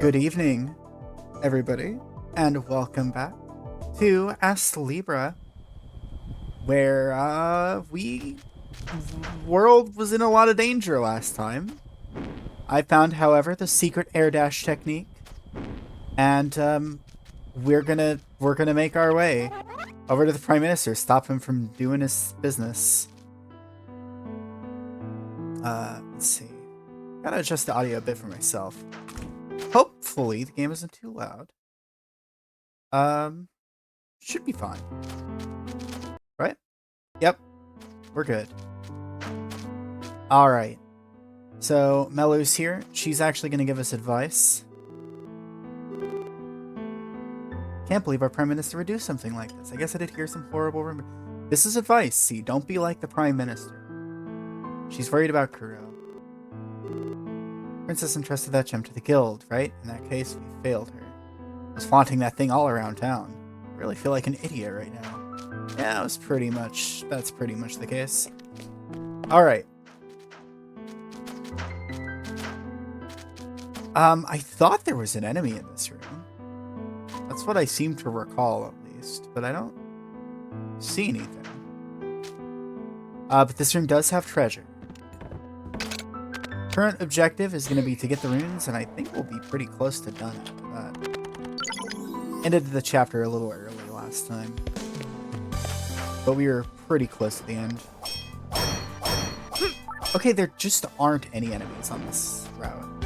Good evening, everybody, and welcome back to Astlibra, where we world was in a lot of danger last time. I found, however, the secret air dash technique, and we're gonna make our way over to the Prime Minister, stop him from doing his business. Let's see. Gotta adjust the audio a bit for myself. Hopefully the game isn't too loud. Should be fine. Right? Yep. We're good. Alright. So, Melu's here. She's actually going to give us advice. Can't believe our Prime Minister would do something like this. I guess I did hear some horrible rumor. This is advice. See, don't be like the Prime Minister. She's worried about Kuro. Princess entrusted that gem to the guild, right? In that case, we failed her. Was flaunting that thing all around town. I really feel like an idiot right now. Yeah, that's pretty much the case. Alright. I thought there was an enemy in this room. That's what I seem to recall, at least. But I don't see anything. But this room does have treasure. Current objective is going to be to get the runes, and I think we'll be pretty close to done after that. Ended the chapter a little early last time, but we were pretty close to the end. Okay, there just aren't any enemies on this route.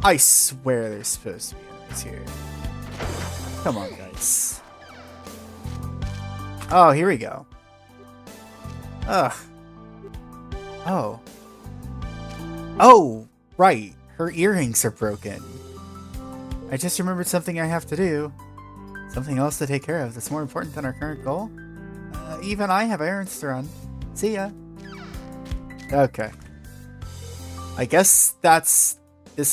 I swear there's supposed to be enemies here. Come on, guys. Oh, here we go. Ugh. Oh. Oh, right. Her earrings are broken. I just remembered something I have to do. Something else to take care of that's more important than our current goal. Even I have errands to run. See ya. Okay. I guess this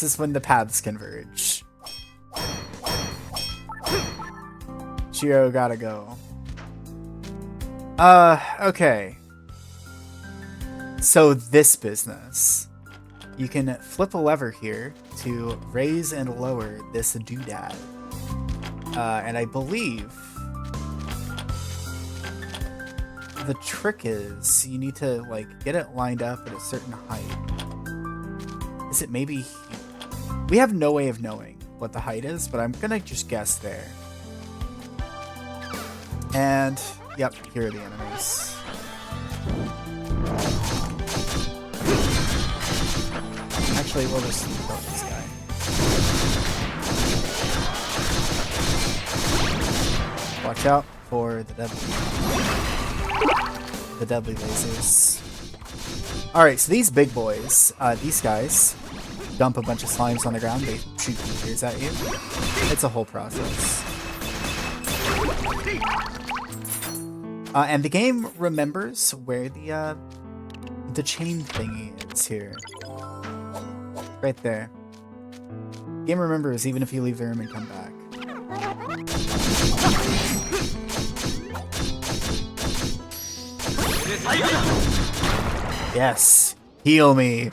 is when the paths converge. Shiro gotta go. Okay. So this business. You can flip a lever here to raise and lower this doodad. And I believe the trick is you need to like get it lined up at a certain height. Is it maybe here? We have no way of knowing what the height is, but I'm gonna just guess there. And yep, here are the enemies. Actually, we'll just kill this guy. Watch out for the deadly lasers. Alright, so these big boys, these guys, dump a bunch of slimes on the ground, they shoot meteors at you. It's a whole process. And the game remembers where the chain thingy is here. Right there. Game remembers even if you leave the room and come back. Yes! Heal me!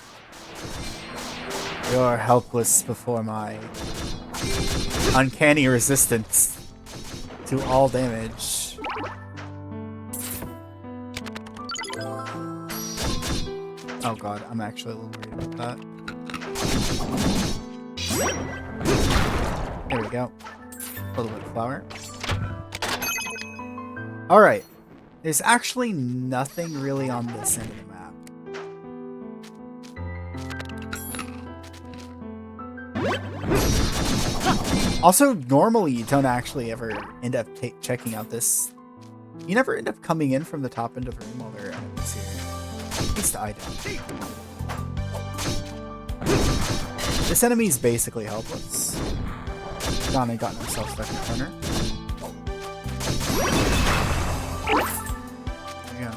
You're helpless before my uncanny resistance to all damage. Oh god, I'm actually a little worried about that. There we go. A little bit of flour. Alright. There's actually nothing really on this end of the map. Also, normally you don't actually ever end up checking out this. You never end up coming in from the top end of the room while there are enemies here. At least I don't. This enemy is basically helpless. Johnny got himself stuck in the corner. There you go.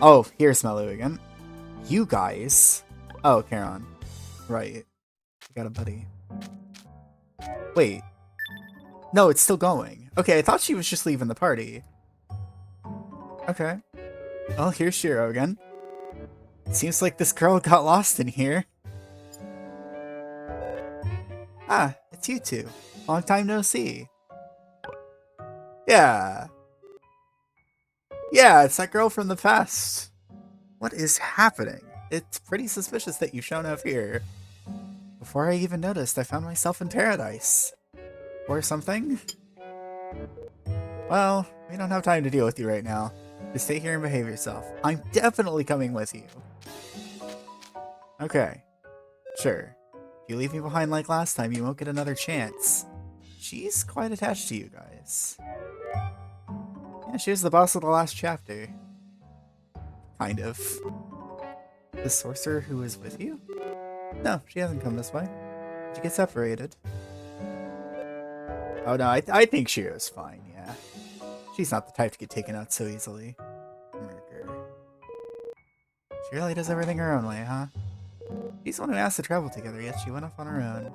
Oh, here's Melu again. You guys. Oh, Charon. Right. I got a buddy. Wait. No, it's still going. Okay, I thought she was just leaving the party. Okay. Oh, here's Shiro again. Seems like this girl got lost in here. Ah, it's you two. Long time no see. Yeah. Yeah, it's that girl from the past. What is happening? It's pretty suspicious that you've shown up here. Before I even noticed, I found myself in paradise. Or something? Well, we don't have time to deal with you right now. Just stay here and behave yourself. I'm definitely coming with you. Okay. Sure. If you leave me behind like last time, you won't get another chance. She's quite attached to you guys. Yeah, she was the boss of the last chapter. Kind of. The sorcerer who was with you? No, she hasn't come this way. Did you get separated? Oh no, I think Shiro's fine, yeah. She's not the type to get taken out so easily. Murder. She really does everything her own way, huh? She's the one who asked to travel together, yet she went off on her own.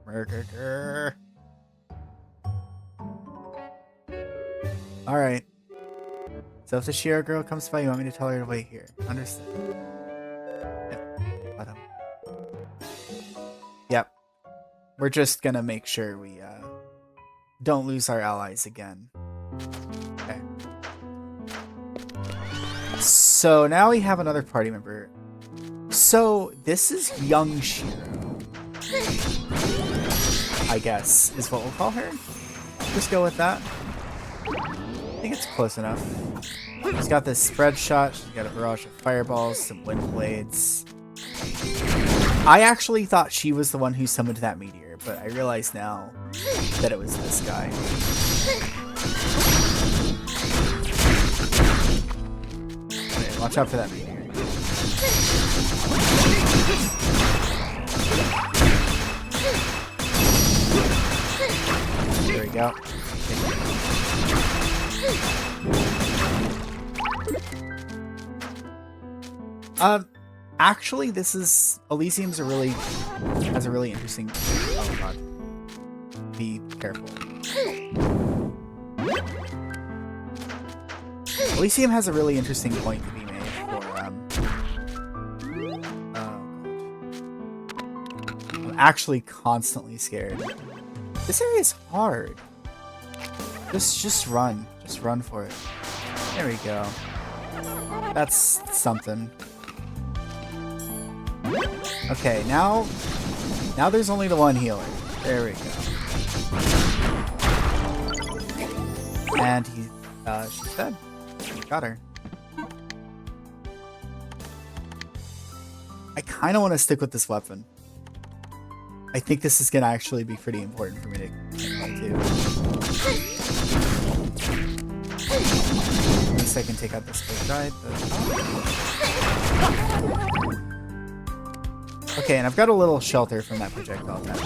Murder. Alright. So if the Shiro girl comes by, you want me to tell her to wait here. Understood. Yep. Bottom. Yep. We're just gonna make sure we, don't lose our allies again. Okay. So now we have another party member. So this is young Shiro, I guess, is what we'll call her. Just go with that. I think it's close enough. She's got this spread shot. She's got a barrage of fireballs, some wind blades. I actually thought she was the one who summoned that meteor, but I realize now that it was this guy. Okay, watch out for that meteor. There we go. Actually, this is Elysium's has a really interesting. Oh god, be careful. Elysium has a really interesting point to be made for I'm actually constantly scared. This area is hard. Just run. Just run for it. There we go. That's something. Okay, now there's only the one healer. There we go. And she's dead. Got her. I kind of want to stick with this weapon. I think this is gonna actually be pretty important for me to do. At least I can take out this quick guy. Okay, and I've got a little shelter from that projectile attack.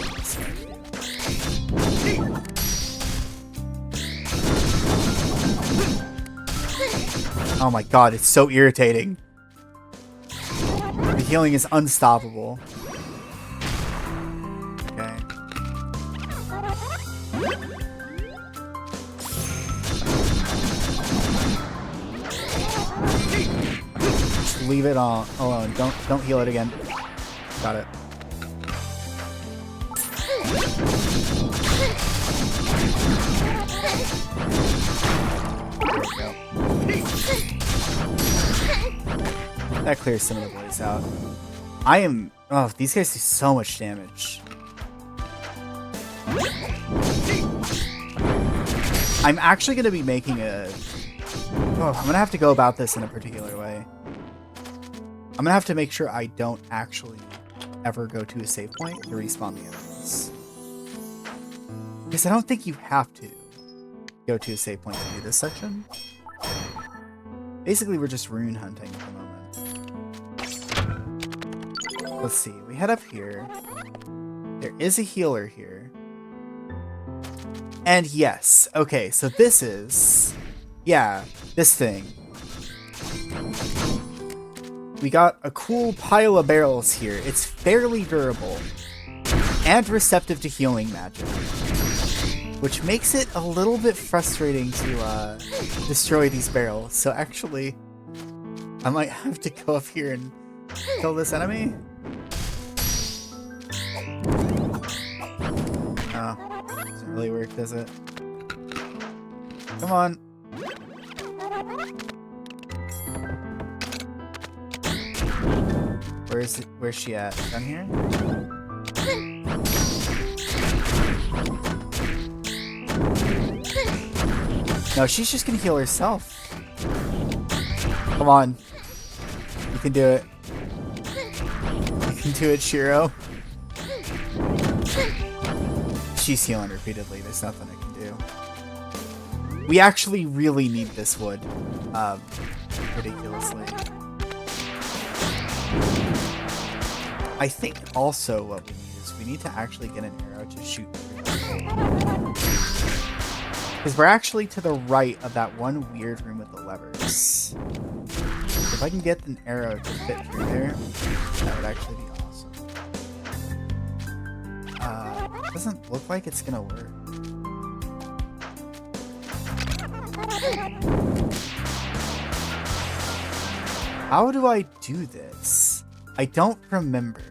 Oh my god, it's so irritating. The healing is unstoppable. Okay. Just leave it all alone. Don't heal it again. Got it. There we go. That clears some of the blaze out. Oh, these guys do so much damage. I'm actually going to be making I'm going to have to go about this in a particular way. I'm going to have to make sure I don't actually ever go to a save point to respawn the enemies. Because I don't think you have to go to a save point to do this section. Basically, we're just rune hunting at the moment. Let's see. We head up here. There is a healer here. And yes. Okay, so this is... Yeah, this thing. We got a cool pile of barrels here. It's fairly durable. And receptive to healing magic. Which makes it a little bit frustrating to destroy these barrels. So actually, I might have to go up here and kill this enemy. Oh, doesn't really work, does it? Come on. Where's she at? Down here? No, she's just gonna heal herself. Come on. You can do it. You can do it, Shiro. She's healing repeatedly. There's nothing I can do. We actually really need this wood. Ridiculously. I think also what we need is we need to actually get an arrow to shoot through. Because we're actually to the right of that one weird room with the levers. If I can get an arrow to fit through there, that would actually be awesome. Doesn't look like it's gonna work. How do I do this? I don't remember.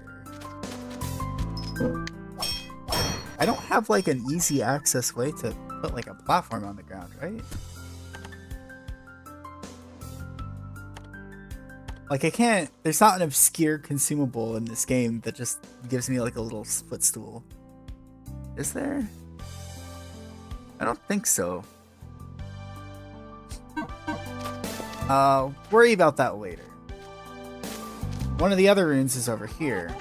I don't have like an easy access way to put like a platform on the ground, right? Like I can't, there's not an obscure consumable in this game that just gives me like a little footstool. Is there? I don't think so. Worry about that later. One of the other runes is over here.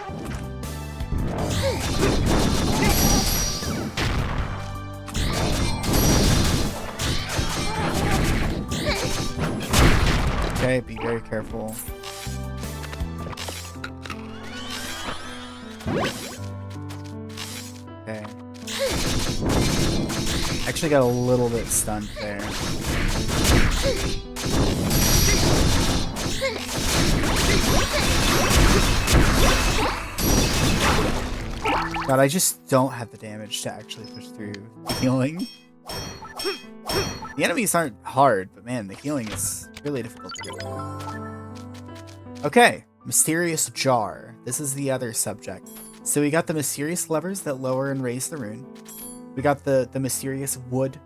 Okay, be very careful. Okay. Actually got a little bit stunned there. God, I just don't have the damage to actually push through healing. The enemies aren't hard, but man, the healing is really difficult to get. Okay, mysterious jar. This is the other subject. So we got the mysterious levers that lower and raise the rune. We got the mysterious wood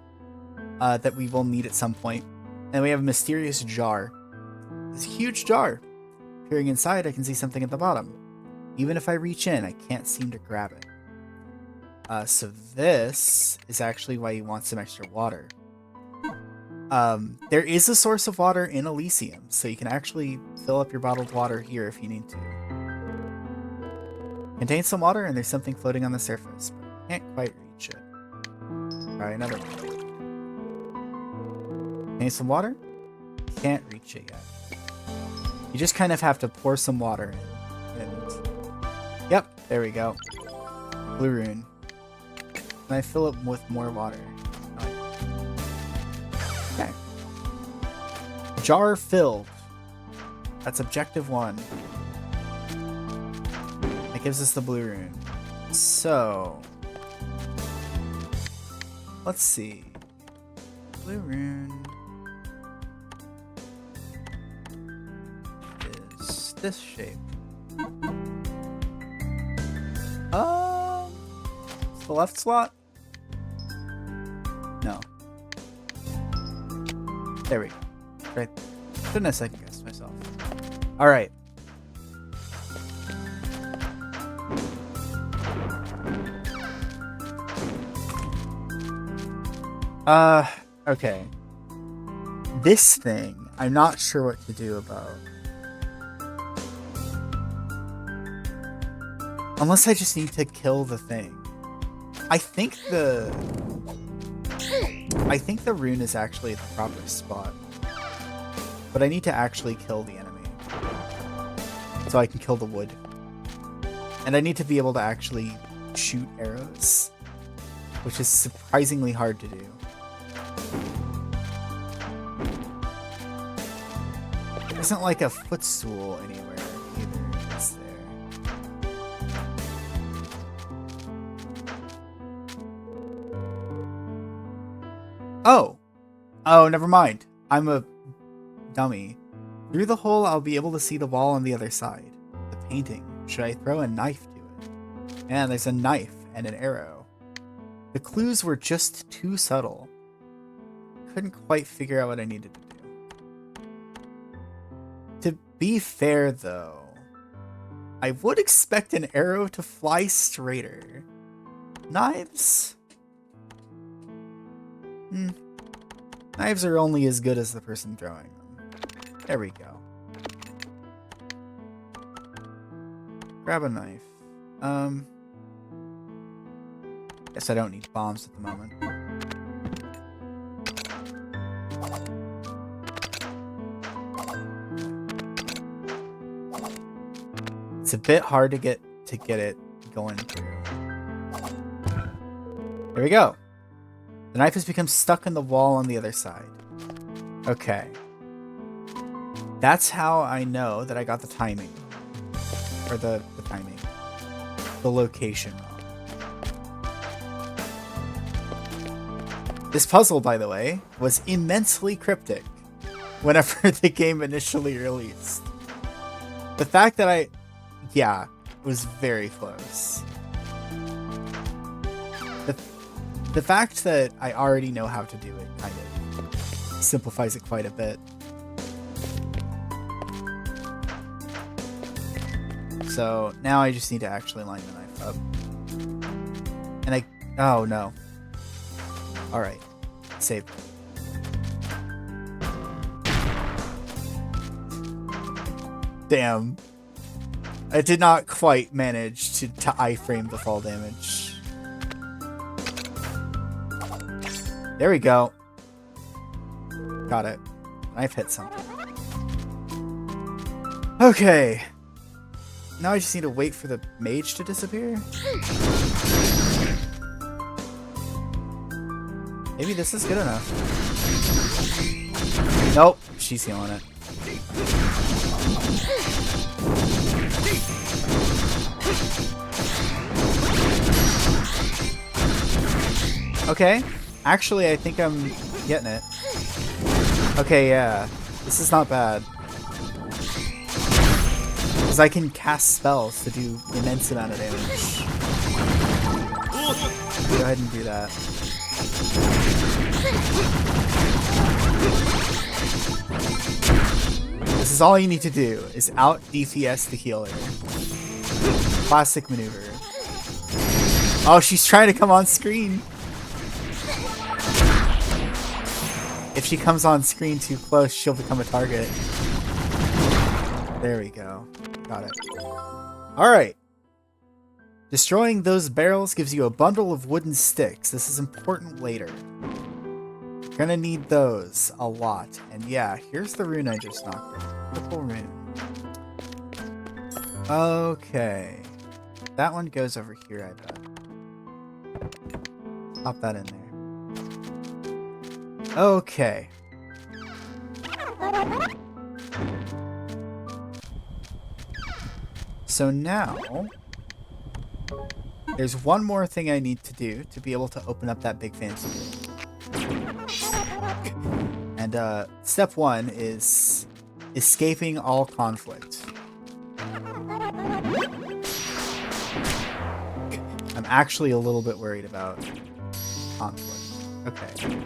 that we will need at some point. And we have a mysterious jar. This huge jar. Peering inside, I can see something at the bottom. Even if I reach in, I can't seem to grab it. So this is actually why you want some extra water. There is a source of water in Elysium, so you can actually fill up your bottled water here if you need to. Contains some water and there's something floating on the surface, but I can't quite reach it. Try another one. Contains some water? Can't reach it yet. You just kind of have to pour some water in. And yep, there we go. Blue rune. And I fill it with more water. Okay. Jar filled. That's objective 1. That gives us the blue rune. So let's see. Blue rune is this shape. It's the left slot? No. There we go. Right. Goodness, I second guessed myself. Alright. Okay. This thing, I'm not sure what to do about. Unless I just need to kill the thing. I think the rune is actually at the proper spot. But I need to actually kill the enemy. So I can kill the wood. And I need to be able to actually shoot arrows. Which is surprisingly hard to do. There isn't like a footstool anywhere either, is there? Oh! Oh, never mind. I'm a dummy. Through the hole, I'll be able to see the wall on the other side. The painting. Should I throw a knife to it? And there's a knife and an arrow. The clues were just too subtle. Couldn't quite figure out what I needed to do. To be fair, though, I would expect an arrow to fly straighter. Knives? Knives are only as good as the person throwing them. There we go. Grab a knife. Guess I don't need bombs at the moment. It's a bit hard to get it going through. There we go. The knife has become stuck in the wall on the other side. Okay. That's how I know that I got the timing. Or the timing. The location wrong. This puzzle, by the way, was immensely cryptic whenever the game initially released. The fact that yeah, it was very close. The fact that I already know how to do it kind of simplifies it quite a bit. So now I just need to actually line the knife up. And oh no. Alright, save. Damn. I did not quite manage to iframe the fall damage. There we go. Got it. Knife hit something. Okay. Now I just need to wait for the mage to disappear. Maybe this is good enough. Nope, she's healing it. Okay, actually I think I'm getting it. Okay, yeah, this is not bad. Because I can cast spells to do immense amount of damage. Go ahead and do that. This is all you need to do, is out DPS the healer. Classic maneuver. Oh, she's trying to come on screen. If she comes on screen too close, she'll become a target. There we go. Got it. Alright. Destroying those barrels gives you a bundle of wooden sticks. This is important later. You're gonna need those a lot. And yeah, here's the rune I just knocked out. Purple rune. Okay. That one goes over here, I bet. Pop that in there. Okay. So now, there's one more thing I need to do to be able to open up that big fancy room. And step one is escaping all conflict. I'm actually a little bit worried about conflict. Okay.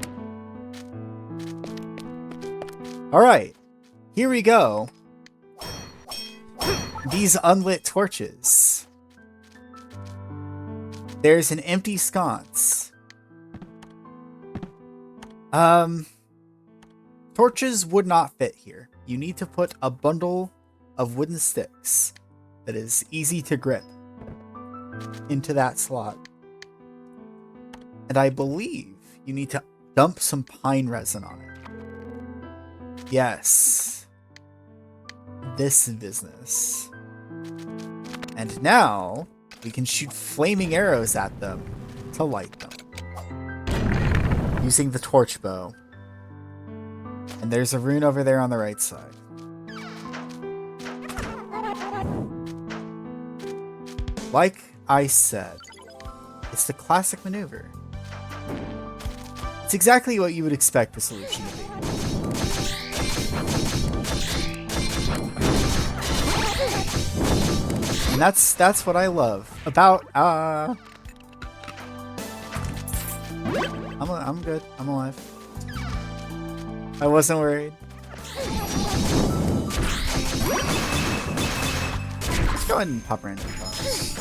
Alright, here we go. These unlit torches. There's an empty sconce. Torches would not fit here. You need to put a bundle of wooden sticks that is easy to grip into that slot. And I believe you need to dump some pine resin on it. Yes. This business. And now we can shoot flaming arrows at them to light them. Using the torch bow. And there's a rune over there on the right side. Like I said, it's the classic maneuver. It's exactly what you would expect the solution to be. And that's what I love about I'm good. I'm alive. I wasn't worried. Let's go ahead and pop random bombs.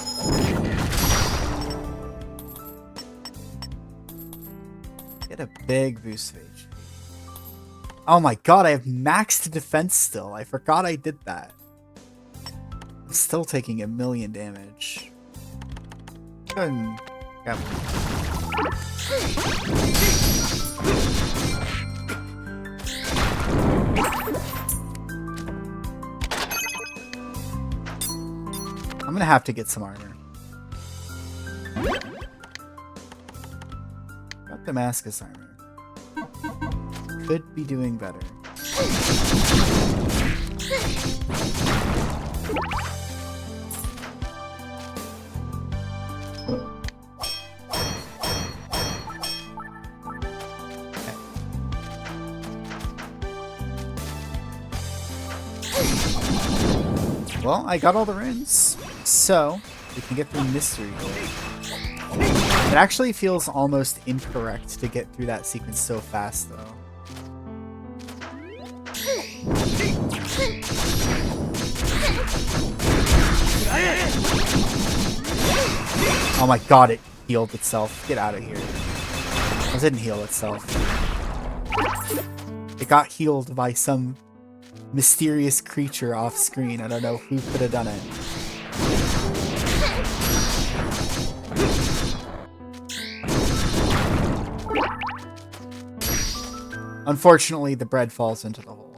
Get a big boost of HP. Oh my god, I have maxed defense still. I forgot I did that. I'm still taking 1,000,000 damage. Go ahead and grab I'm gonna have to get some armor. Got Damascus armor. Could be doing better. Well, I got all the runes, so we can get through Mystery Gold. It actually feels almost incorrect to get through that sequence so fast, though. Oh my god, it healed itself. Get out of here. It didn't heal itself. It got healed by some mysterious creature off screen. I don't know who could have done it. Unfortunately, the bread falls into the hole.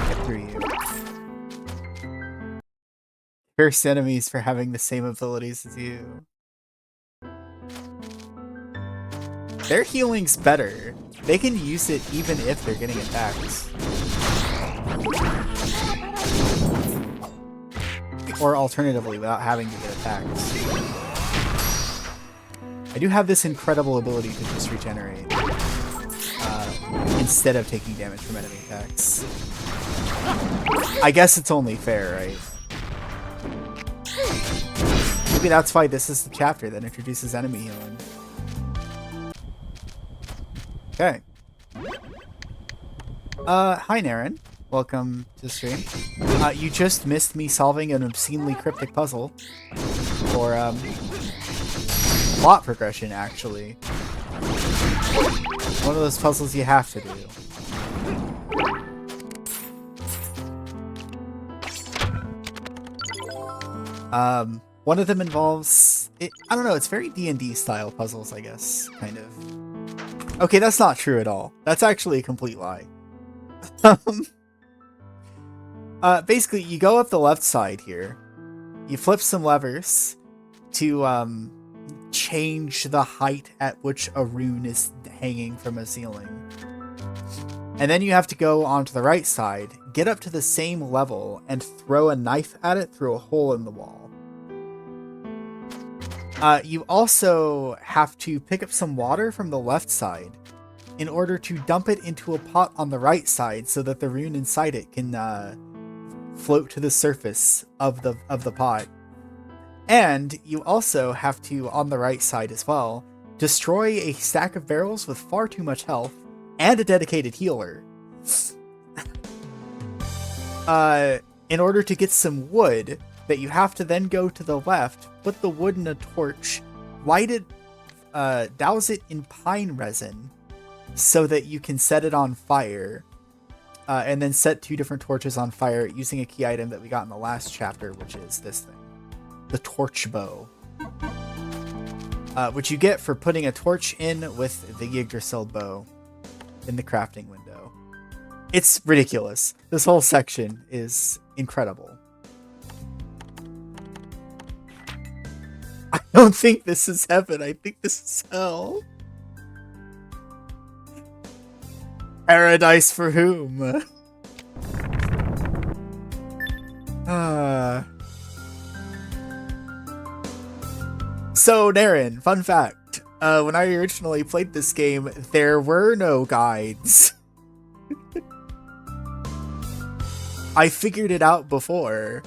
Get through you. Curse enemies for having the same abilities as you. Their healing's better. They can use it even if they're getting attacked. Or alternatively, without having to get attacked. I do have this incredible ability to just regenerate. Instead of taking damage from enemy attacks. I guess it's only fair, right? Maybe that's why this is the chapter that introduces enemy healing. Okay. Hi Naren. Welcome to the stream. You just missed me solving an obscenely cryptic puzzle. Or, plot progression, actually. One of those puzzles you have to do. One of them involves... I don't know, it's very D&D style puzzles, I guess, kind of. Okay, that's not true at all. That's actually a complete lie. Basically, you go up the left side here. You flip some levers to change the height at which a rune is hanging from a ceiling. And then you have to go onto the right side, get up to the same level, and throw a knife at it through a hole in the wall. You also have to pick up some water from the left side in order to dump it into a pot on the right side so that the rune inside it can float to the surface of the pot. And you also have to, on the right side as well, destroy a stack of barrels with far too much health and a dedicated healer. In order to get some wood that you have to then go to the left, put the wood in a torch, light it, douse it in pine resin so that you can set it on fire, and then set 2 different torches on fire using a key item that we got in the last chapter, which is this thing. The torch bow. Which you get for putting a torch in with the Yggdrasil bow in the crafting window. It's ridiculous. This whole section is incredible. I don't think this is heaven. I think this is hell. Paradise for whom? So, Darren, fun fact. When I originally played this game, there were no guides. I figured it out before.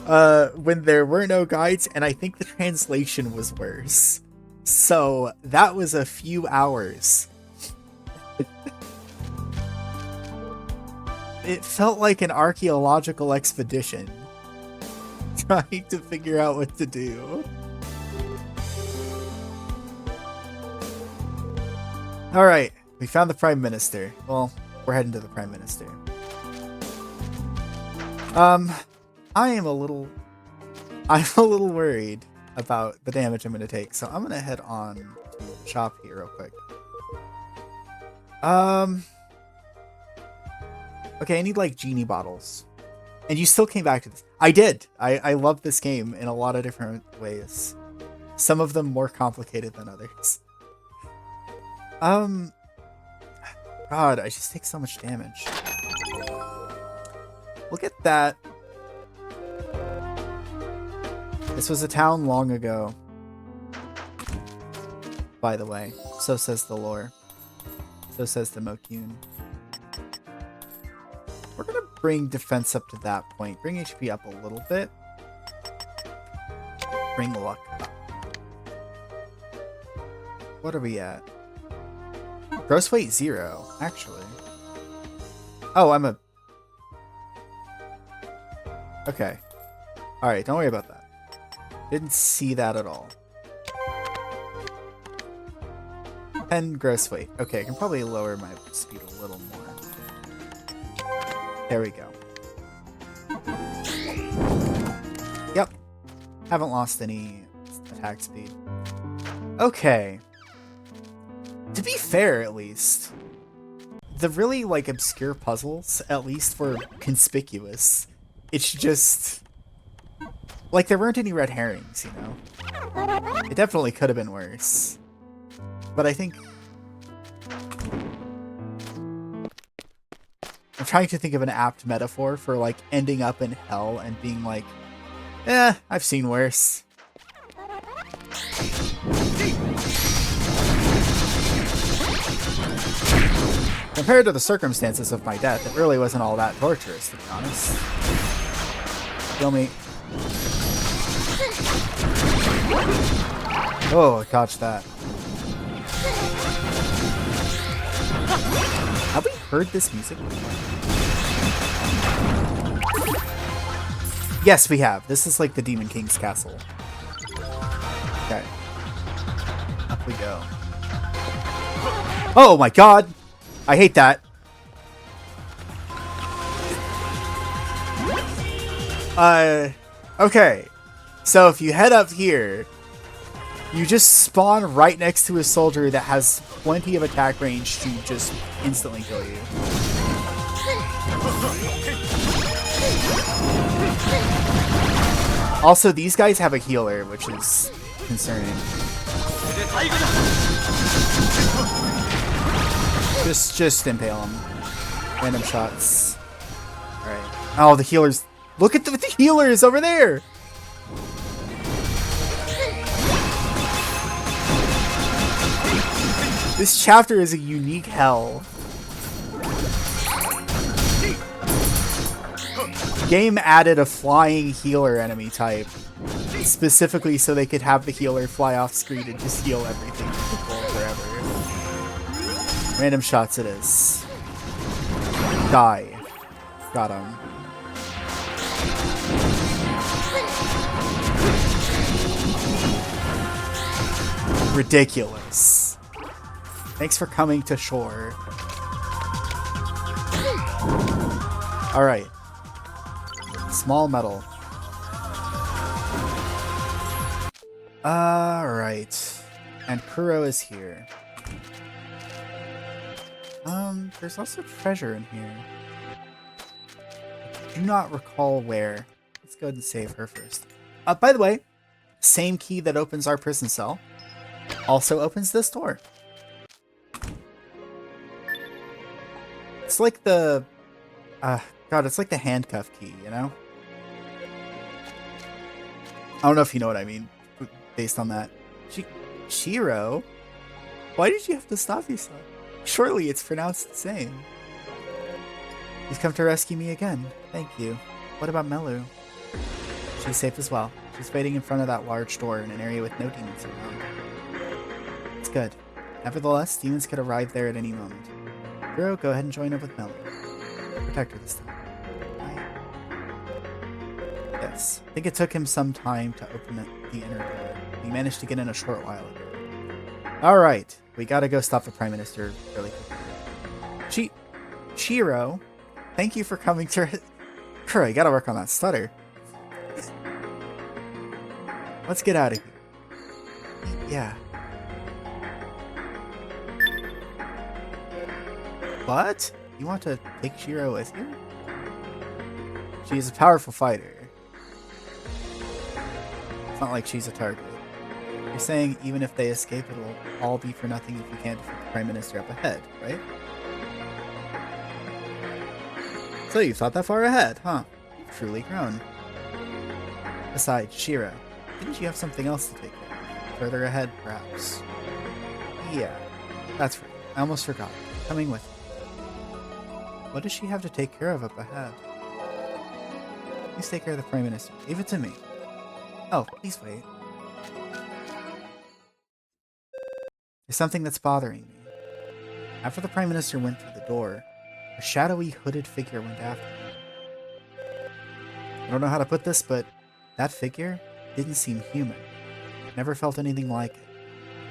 When there were no guides, and I think the translation was worse. So, that was a few hours. It felt like an archaeological expedition. Trying to figure out what to do. Alright, we found the Prime Minister. Well, we're heading to the Prime Minister. I am a little worried about the damage I'm going to take, so I'm going to head on to the shop here real quick. Okay, I need like genie bottles. And you still came back to this. I did. I love this game in a lot of different ways. Some of them more complicated than others. God, I just take so much damage. Look at that. This was a town long ago. By the way, so says the lore. So says the Mokune. We're gonna bring defense up to that point. Bring HP up a little bit. Bring luck up. What are we at? Gross weight 0, actually. Oh, I'm a... Okay. Alright, don't worry about that. Didn't see that at all. 10 gross weight. Okay, I can probably lower my speed a little more. There we go. Yep. Haven't lost any attack speed. Okay. To be fair, at least, the really, like, obscure puzzles, at least, were conspicuous. It's just... like, there weren't any red herrings, you know? It definitely could have been worse. But I think... I'm trying to think of an apt metaphor for, like, ending up in hell and being like, I've seen worse. Compared to the circumstances of my death, it really wasn't all that torturous, to be honest. Kill me. Oh, I dodged that. Have we heard this music before? Yes, we have. This is like the Demon King's castle. Okay. Up we go. Oh my god! I hate that. Okay. So if you head up here, you just spawn right next to a soldier that has plenty of attack range to just instantly kill you. Also, these guys have a healer, which is concerning. Just impale them. Random shots. Alright. Oh, the healers. Look at the healers over there! This chapter is a unique hell. The game added a flying healer enemy type. Specifically so they could have the healer fly off screen and just heal everything forever. Random shots it is. Die. Got him. Ridiculous. Thanks for coming to shore. Alright. Small metal. Alright. And Kuro is here. There's also treasure in here. I do not recall where. Let's go ahead and save her first. By the way, same key that opens our prison cell also opens this door. It's like the... God, it's like the handcuff key, you know? I don't know if you know what I mean based on that. Shiro? Why did you have to stop yourself? Surely it's pronounced the same. You've come to rescue me again. Thank you. What about Melu? She's safe as well. She's waiting in front of that large door in an area with no demons around. It's good. Nevertheless, demons could arrive there at any moment. Shiro, go ahead and join up with Melu. Protect her this time. Yes. I think it took him some time to open the inner door. He managed to get in a short while ago. Alright. We gotta go stop the Prime Minister really quickly. Shiro, thank you for coming to... Girl, you gotta work on that stutter. Let's get out of here. Yeah. What? You want to take Shiro with you? She's a powerful fighter. It's not like she's a target. You're saying even if they escape, it'll all be for nothing if you can't defeat the Prime Minister up ahead, right? So you thought that far ahead, huh? You've truly grown. Besides, Shiro, didn't you have something else to take care of? Further ahead, perhaps? Yeah, that's right. I almost forgot. Coming with me. What does she have to take care of up ahead? Please take care of the Prime Minister. Leave it to me. Oh, please wait. There's something that's bothering me. After the Prime Minister went through the door, a shadowy, hooded figure went after him. I don't know how to put this, but that figure didn't seem human. Never felt anything like it.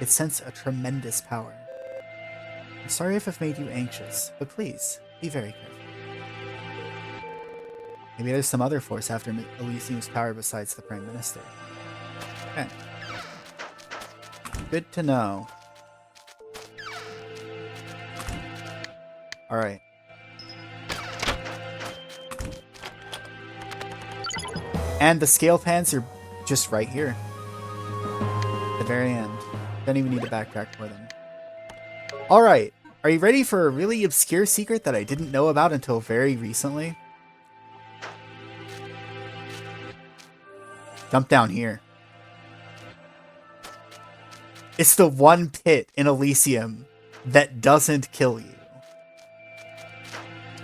It sensed a tremendous power. I'm sorry if I've made you anxious, but please, be very careful. Maybe there's some other force after Elysium's power besides the Prime Minister. Okay. Good to know. Alright. And the scale pans are just right here. At the very end. Don't even need to backtrack for them. Alright. Are you ready for a really obscure secret that I didn't know about until very recently? Jump down here. It's the one pit in Elysium that doesn't kill you.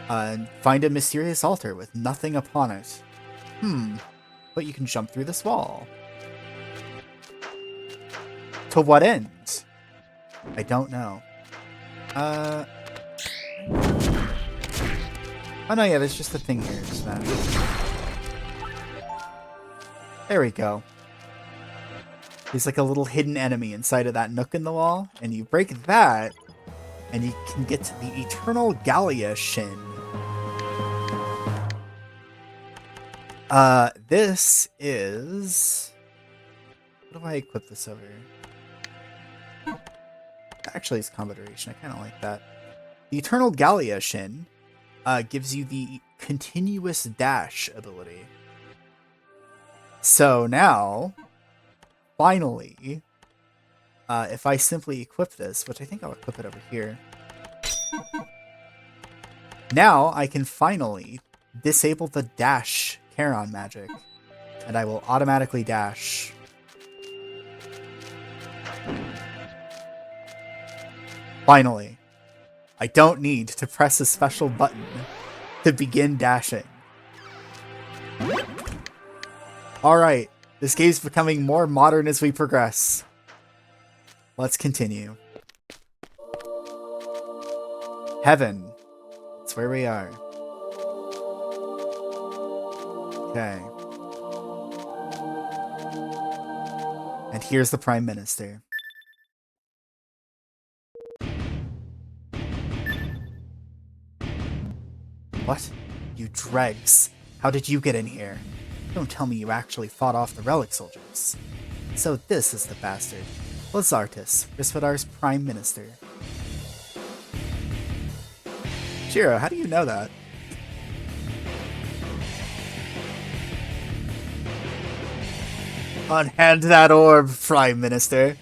Find a mysterious altar with nothing upon it. But you can jump through this wall. To what end? I don't know. Oh no, yeah, there's just a thing here. Just there we go. There's like a little hidden enemy inside of that nook in the wall, and you break that, and you can get to the Eternal Gallia Shin. This is... What do I equip this over? Actually, it's combat duration. I kind of like that. The Eternal Gallia Shin gives you the continuous dash ability. So now, finally, if I simply equip this, which I think I'll equip it over here. Now I can finally disable the dash Charon magic, and I will automatically dash. Finally, I don't need to press a special button to begin dashing. Alright, this game's becoming more modern as we progress. Let's continue. Heaven. That's where we are. Okay. And here's the Prime Minister. What? You dregs. How did you get in here? Don't tell me you actually fought off the relic soldiers. So this is the bastard. Lazartus, Risphadar's Prime Minister. Shiro, how do you know that? Unhand that orb, Prime Minister.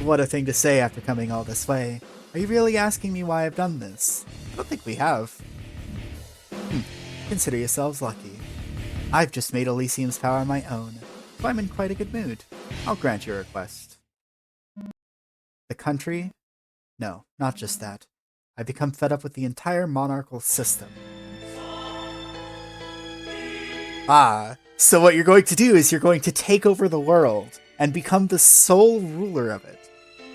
What a thing to say after coming all this way. Are you really asking me why I've done this? I don't think we have. Consider yourselves lucky. I've just made Elysium's power my own, so I'm in quite a good mood. I'll grant your request. The country? No, not just that. I've become fed up with the entire monarchical system. Ah, so what you're going to do is you're going to take over the world and become the sole ruler of it.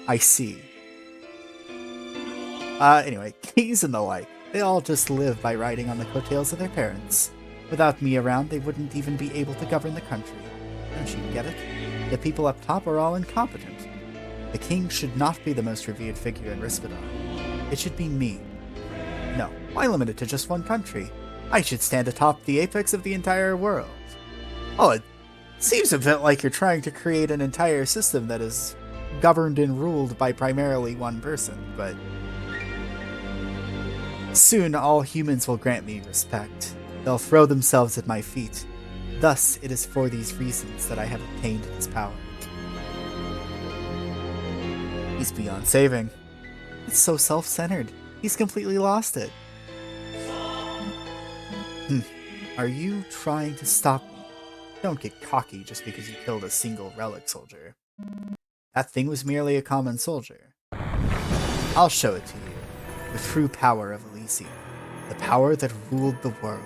I see. Anyway, kings and the like, they all just live by riding on the coattails of their parents. Without me around, they wouldn't even be able to govern the country. Don't you get it? The people up top are all incompetent. The king should not be the most revered figure in Rispidon. It should be me. No, why limit it to just one country? I should stand atop the apex of the entire world. Oh, it seems a bit like you're trying to create an entire system that is governed and ruled by primarily one person, but soon all humans will grant me respect. They'll throw themselves at my feet. Thus, it is for these reasons that I have obtained this power. He's beyond saving. It's so self-centered. He's completely lost it. Are you trying to stop me? Don't get cocky just because you killed a single relic soldier. That thing was merely a common soldier. I'll show it to you. The true power of Elysium. The power that ruled the world.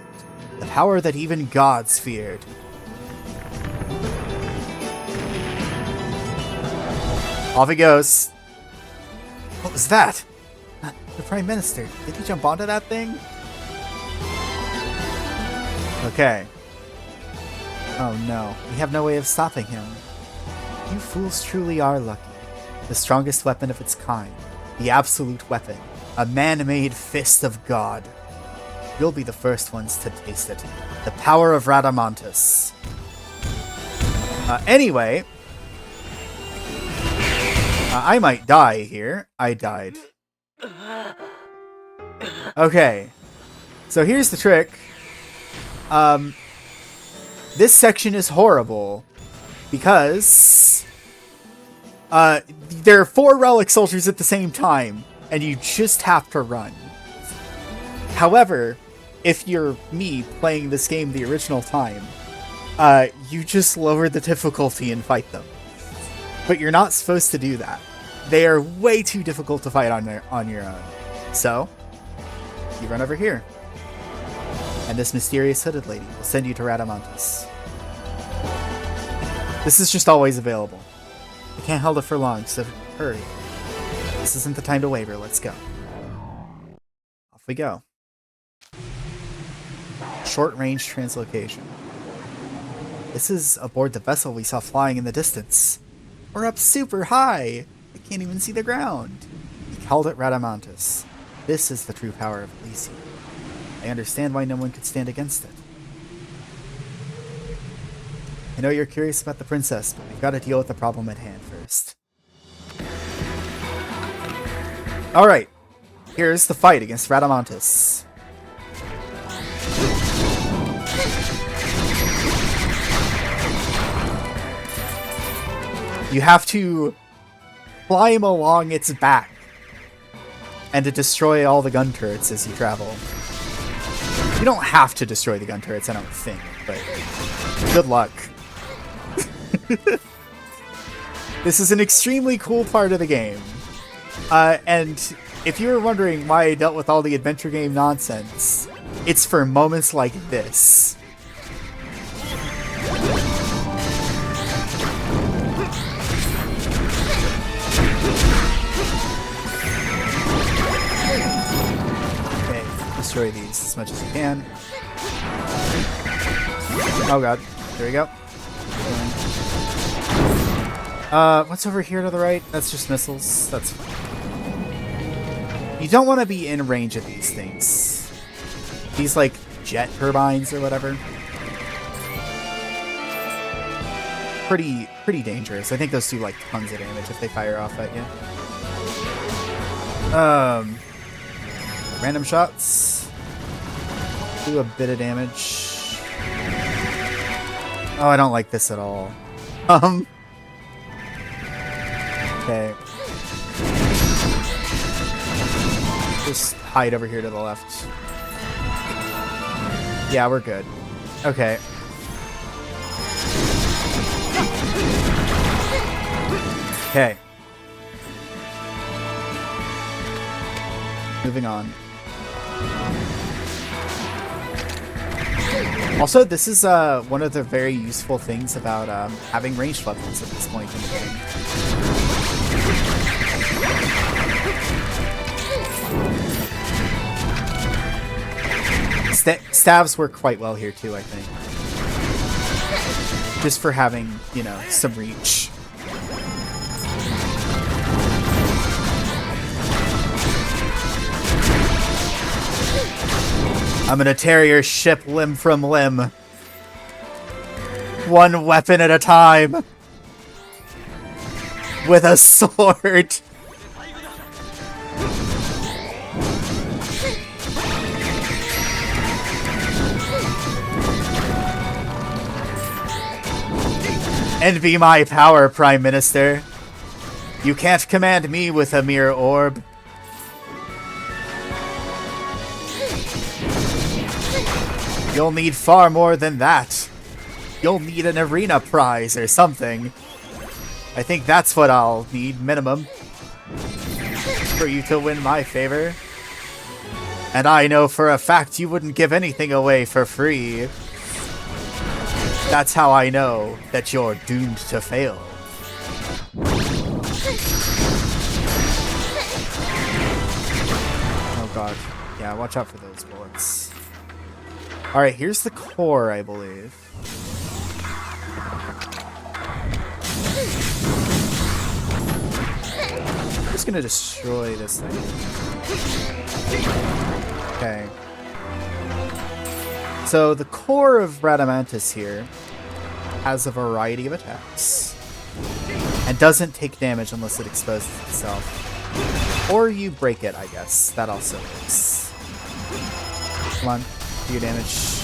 The power that even gods feared. Off he goes. What was that? The Prime Minister. Did he jump onto that thing? Okay. Oh no. We have no way of stopping him. You fools truly are lucky. The strongest weapon of its kind. The absolute weapon. A man-made fist of God. You'll be the first ones to taste it. The power of Radamantus. Anyway. I might die here. I died. Okay. So here's the trick. This section is horrible. Because there are 4 relic soldiers at the same time. And you just have to run. However, if you're me playing this game the original time, you just lower the difficulty and fight them. But you're not supposed to do that. They are way too difficult to fight on your own. So, you run over here. And this mysterious hooded lady will send you to Radamantus. This is just always available. I can't hold it for long, so hurry. This isn't the time to waver, let's go. Off we go. Short-range translocation. This is aboard the vessel we saw flying in the distance. We're up super high! I can't even see the ground. We called it Radamantus. This is the true power of Elysium. I understand why no one could stand against it. I know you're curious about the princess, but we've got to deal with the problem at hand first. Alright, here's the fight against Radamantus. You have to climb along its back and to destroy all the gun turrets as you travel. You don't have to destroy the gun turrets, I don't think, but good luck. This is an extremely cool part of the game. And if you were wondering why I dealt with all the adventure game nonsense, it's for moments like this. Okay, destroy these as much as you can. Oh god, there we go. What's over here to the right? That's just missiles. That's fine. You don't want to be in range of these things. These, like, jet turbines or whatever. Pretty dangerous. I think those do, like, tons of damage if they fire off at you. Random shots. Do a bit of damage. Oh, I don't like this at all. Okay. Just hide over here to the left. Yeah, we're good. Okay. Okay. Moving on. Also, this is one of the very useful things about having ranged weapons at this point in the game. Stabs work quite well here too, I think. Just for having, you know, some reach. I'm gonna tear your ship limb from limb. One weapon at a time. With a sword. Envy my power, Prime Minister. You can't command me with a mere orb. You'll need far more than that. You'll need an arena prize or something. I think that's what I'll need, minimum. For you to win my favor. And I know for a fact you wouldn't give anything away for free. That's how I know that you're doomed to fail. Oh god. Yeah, watch out for those bullets. Alright, here's the core, I believe. I'm just gonna destroy this thing. Okay. So the core of Radamantis here has a variety of attacks. And doesn't take damage unless it exposes itself. Or you break it, I guess. That also works. Come on. Do your damage.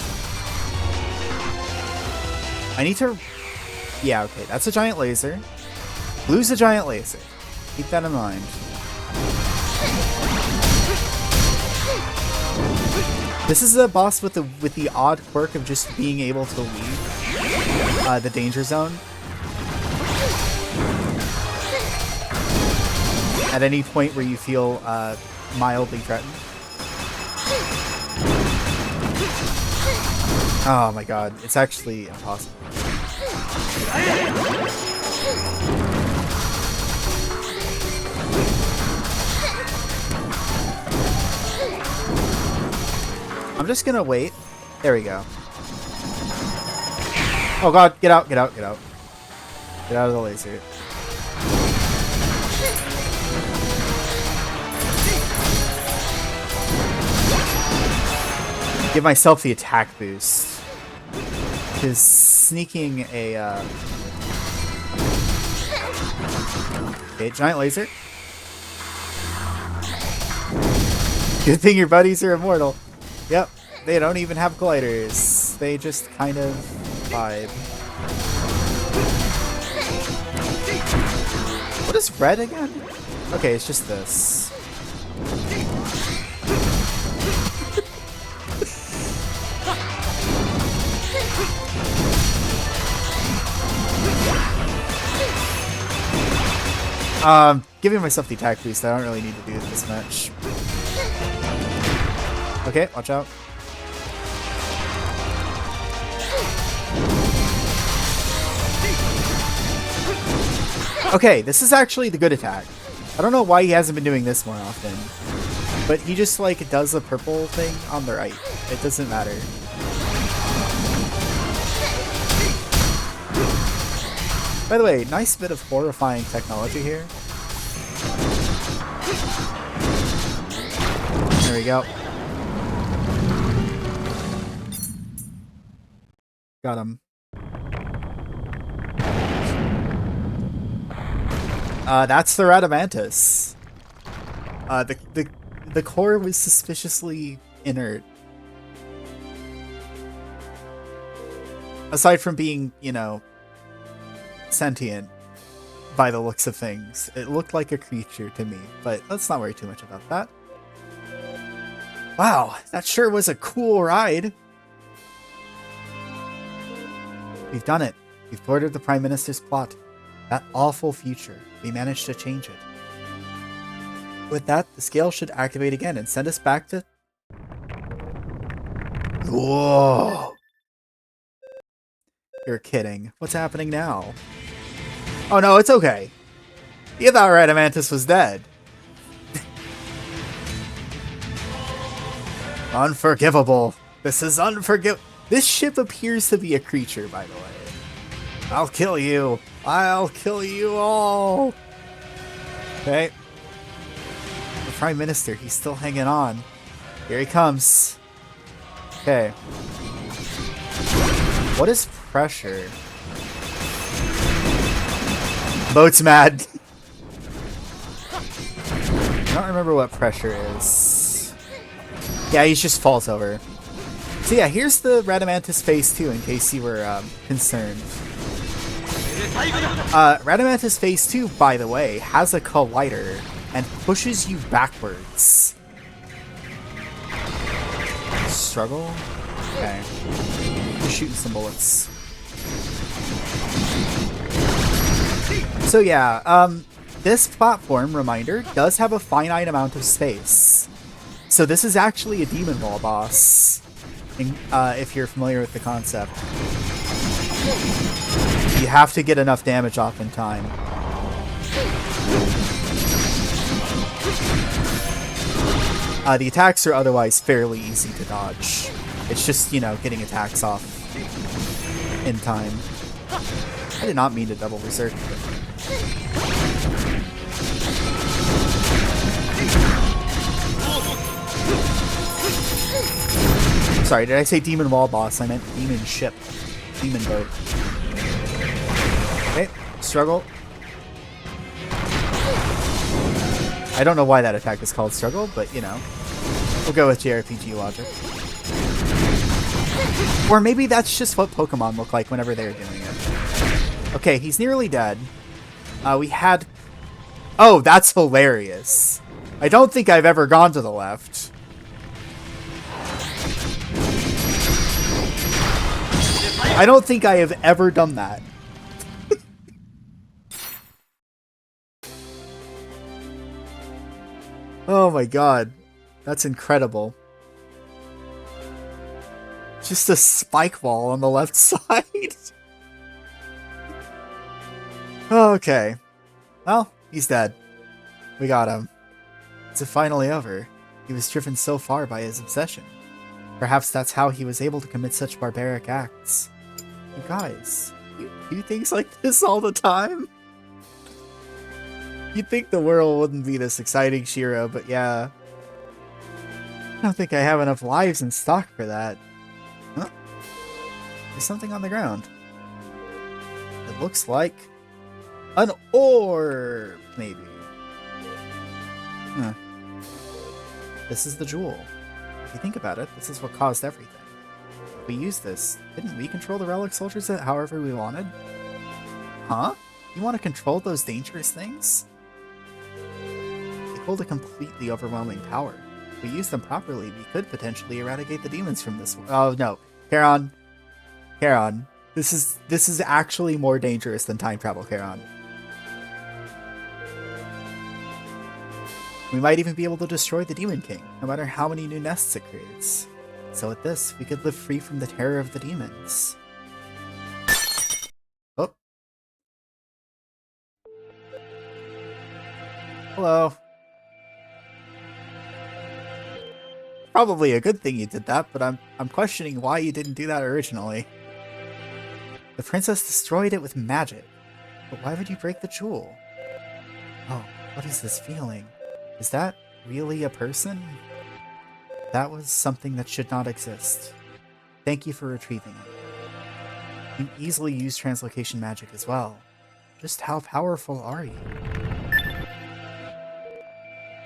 I need to... Yeah, okay. That's a giant laser. Blue's a giant laser. Keep that in mind. This is a boss with the odd quirk of just being able to leave the danger zone at any point where you feel mildly threatened. Oh my god, it's actually impossible. I'm just gonna wait. There we go. Oh god, get out, get out, get out. Get out of the laser. Give myself the attack boost. Because sneaking a... Okay, giant laser. Good thing your buddies are immortal. Yep, they don't even have gliders. They just kind of vibe. What is red again? Okay, it's just this. Giving myself the attack boost, I don't really need to do this much. Okay, watch out. Okay, this is actually the good attack. I don't know why he hasn't been doing this more often. But he just, like, does the purple thing on the right. It doesn't matter. By the way, nice bit of horrifying technology here. There we go. Got him. That's the Radamantis. The core was suspiciously inert. Aside from being, you know, sentient by the looks of things. It looked like a creature to me, but let's not worry too much about that. Wow, that sure was a cool ride. We've done it. We've thwarted the Prime Minister's plot. That awful future. We managed to change it. With that, the scale should activate again and send us back to... Whoa! You're kidding. What's happening now? Oh no, it's okay. You thought Radamantis was dead. Unforgivable. This is unforgivable. This ship appears to be a creature, by the way. I'll kill you. I'll kill you all. Okay. The Prime Minister, he's still hanging on. Here he comes. Okay. What is pressure? Boat's mad. I don't remember what pressure is. Yeah, he just falls over. So yeah, here's the Radamantis Phase 2 in case you were concerned. Radamantis Phase 2, by the way, has a collider and pushes you backwards. Struggle? Okay. Just shooting some bullets. So yeah, this platform, reminder, does have a finite amount of space. So this is actually a demon wall boss, if you're familiar with the concept. You have to get enough damage off in time. The attacks are otherwise fairly easy to dodge. It's just, you know, getting attacks off in time. I did not mean to double berserk. Sorry, did I say demon wall boss? I meant demon ship. Demon boat. Okay, struggle. I don't know why that attack is called struggle, but you know. We'll go with JRPG logic. Or maybe that's just what Pokemon look like whenever they're doing it. Okay, he's nearly dead. We had... Oh, that's hilarious. I don't think I've ever gone to the left. I don't think I have ever done that. Oh my god. That's incredible. Just a spike wall on the left side. Okay. Well, he's dead. We got him. It's finally over. He was driven so far by his obsession. Perhaps that's how he was able to commit such barbaric acts. You guys, you do things like this all the time? You'd think the world wouldn't be this exciting, Shiro, but yeah. I don't think I have enough lives in stock for that. Huh? There's something on the ground. It looks like an orb, maybe. Huh. This is the jewel. If you think about it, this is what caused everything. If we use this, didn't we control the relic soldiers however we wanted? Huh? You want to control those dangerous things? They hold a completely overwhelming power. If we use them properly, we could potentially eradicate the demons from this world. Oh no. Charon. Charon. This is actually more dangerous than time travel, Charon. We might even be able to destroy the Demon King, no matter how many new nests it creates. So with this, we could live free from the terror of the demons. Oh. Hello. Probably a good thing you did that, but I'm questioning why you didn't do that originally. The princess destroyed it with magic. But why would you break the jewel? Oh, what is this feeling? Is that really a person? That was something that should not exist. Thank you for retrieving it. You can easily use translocation magic as well. Just how powerful are you?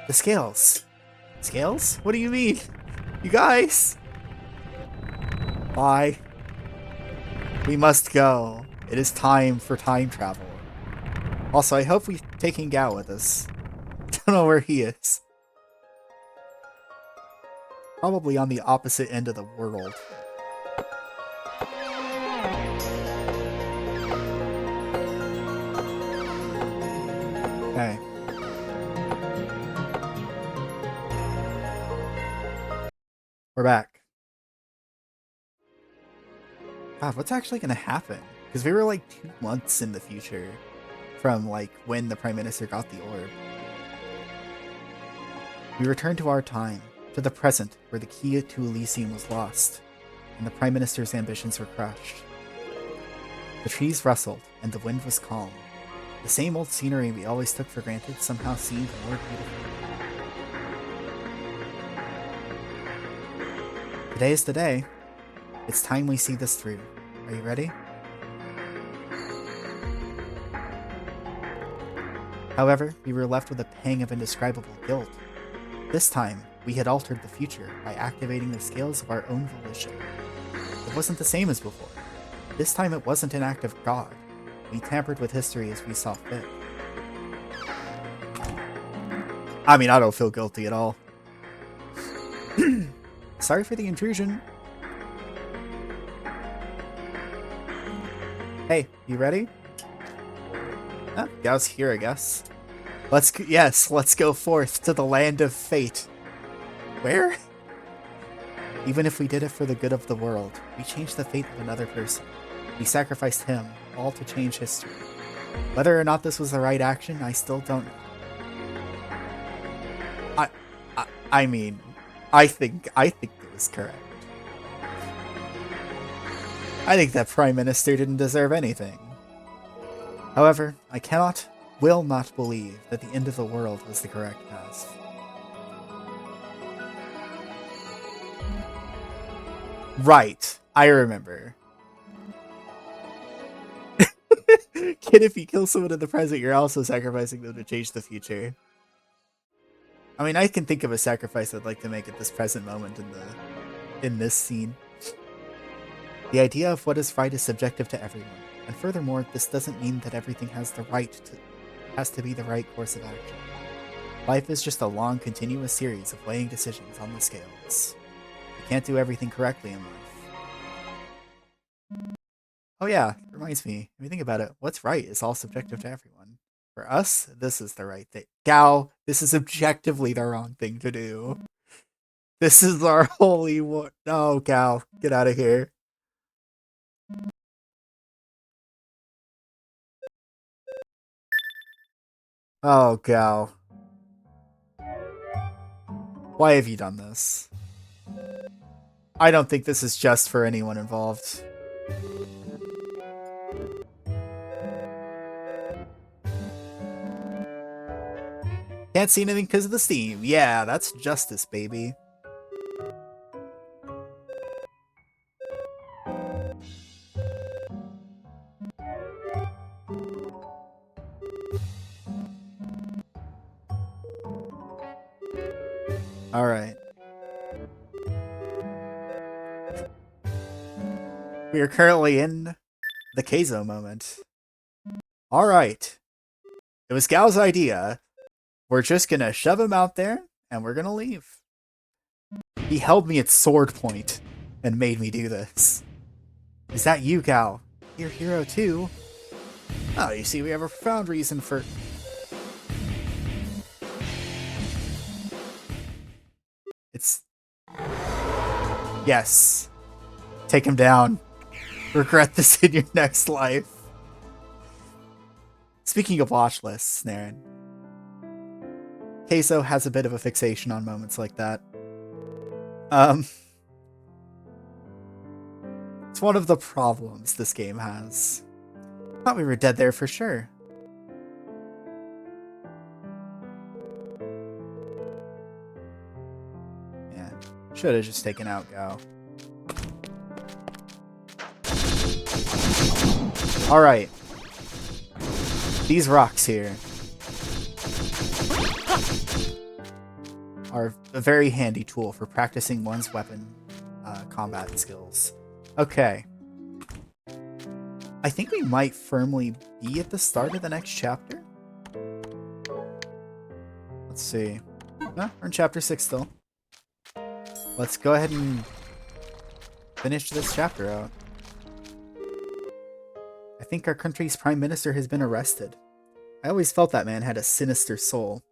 The scales. Scales? What do you mean? You guys! Why? We must go. It is time for time travel. Also, I hope we've taken Gao with us. Don't know where he is. Probably on the opposite end of the world. God, what's actually going to happen? Because we were like 2 months in the future from like when the Prime Minister got the orb. We return to our time, to the present, where the key to Elysium was lost, and the Prime Minister's ambitions were crushed. The trees rustled, and the wind was calm. The same old scenery we always took for granted somehow seemed more beautiful. Today is the day. It's time we see this through. Are you ready? However, we were left with a pang of indescribable guilt. This time, we had altered the future by activating the scales of our own volition. It wasn't the same as before. This time it wasn't an act of God. We tampered with history as we saw fit. I mean, I don't feel guilty at all. Sorry for the intrusion. Hey, you ready? Oh, Gao's here, I guess. Let's go forth to the land of fate. Where? Even if we did it for the good of the world, we changed the fate of another person. We sacrificed him, all to change history. Whether or not this was the right action, I still don't know. I mean, I think it was correct. I think that Prime Minister didn't deserve anything. However, I will not believe that the end of the world was the correct path. Right, I remember. Kid, if you kill someone in the present, you're also sacrificing them to change the future. I mean, I can think of a sacrifice I'd like to make at this present moment in this scene. The idea of what is right is subjective to everyone, and furthermore, this doesn't mean that everything has to be the right course of action. Life is just a long, continuous series of weighing decisions on the scales. You can't do everything correctly in life. Oh yeah, reminds me, if you think about it, what's right is all subjective to everyone. For us, this is the right thing. Gao, this is objectively the wrong thing to do. This is our holy war. No, Gao, get out of here. Oh, Gao. Why have you done this? I don't think this is just for anyone involved. Can't see anything because of the steam. Yeah, that's justice, baby. Alright. We are currently in the Keizo moment. Alright. It was Gao's idea. We're just gonna shove him out there, and we're gonna leave. He held me at sword point and made me do this. Is that you, Gao? You're hero too? Oh, you see, we have a profound reason for... It's... Yes. Take him down. Regret this in your next life. Speaking of watch lists, Naren, Keizo has a bit of a fixation on moments like that. It's one of the problems this game has. Thought we were dead there for sure. Yeah, should have just taken out Gao. Alright. These rocks here are a very handy tool for practicing one's weapon combat skills. Okay. I think we might firmly be at the start of the next chapter. Let's see. No, we're in chapter 6 still. Let's go ahead and finish this chapter out. I think our country's prime minister has been arrested. I always felt that man had a sinister soul.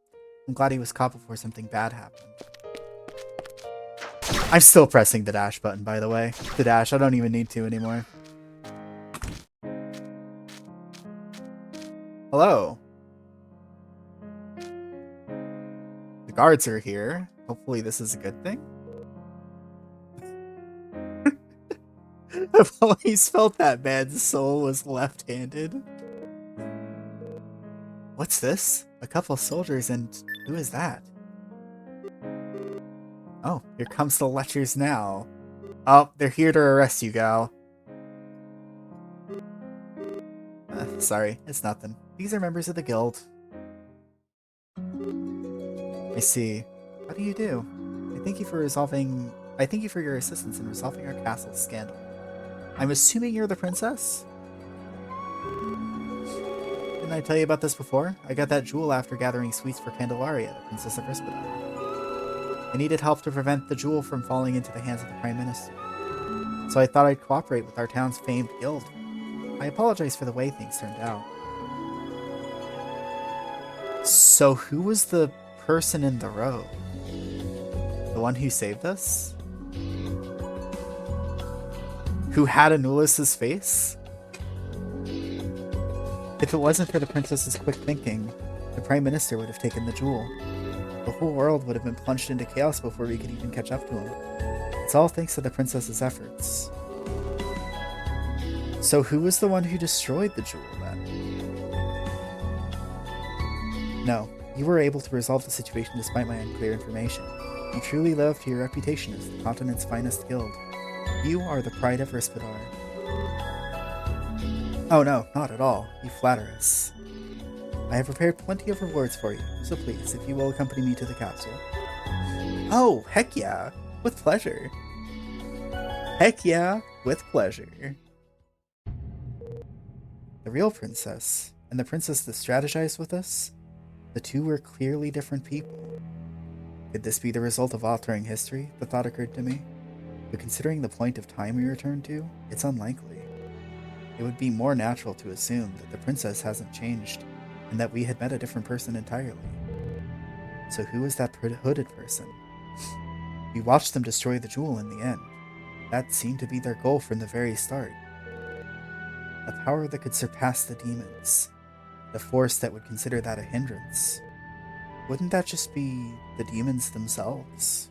I'm glad he was caught before something bad happened. I'm still pressing the dash button, by the way. The dash, I don't even need to anymore. Hello. The guards are here. Hopefully this is a good thing. I've always felt that man's soul was left-handed. What's this? A couple soldiers, and who is that? Oh, here comes the Lechers now. Oh, they're here to arrest you, gal. Sorry, it's nothing. These are members of the guild. I see. How do you do? I thank you for your assistance in resolving our castle scandal. I'm assuming you're the princess? Didn't I tell you about this before? I got that jewel after gathering sweets for Candelaria, the Princess of Rispidar. I needed help to prevent the jewel from falling into the hands of the Prime Minister. So I thought I'd cooperate with our town's famed guild. I apologize for the way things turned out. So who was the person in the robe? The one who saved us? Who had Anulus's face? If it wasn't for the princess's quick thinking, the Prime Minister would have taken the jewel. The whole world would have been plunged into chaos before we could even catch up to him. It's all thanks to the princess's efforts. So who was the one who destroyed the jewel then? No, you were able to resolve the situation despite my unclear information. You truly live to your reputation as the continent's finest guild. You are the pride of Rispidar. Oh no, not at all. You flatter us. I have prepared plenty of rewards for you, so please, if you will accompany me to the castle. Oh, heck yeah! With pleasure. Heck yeah, with pleasure. The real princess, and the princess that strategized with us, the two were clearly different people. Could this be the result of altering history? The thought occurred to me. But considering the point of time we returned to, it's unlikely. It would be more natural to assume that the princess hasn't changed, and that we had met a different person entirely. So who is that hooded person? We watched them destroy the jewel in the end. That seemed to be their goal from the very start. A power that could surpass the demons. The force that would consider that a hindrance. Wouldn't that just be the demons themselves?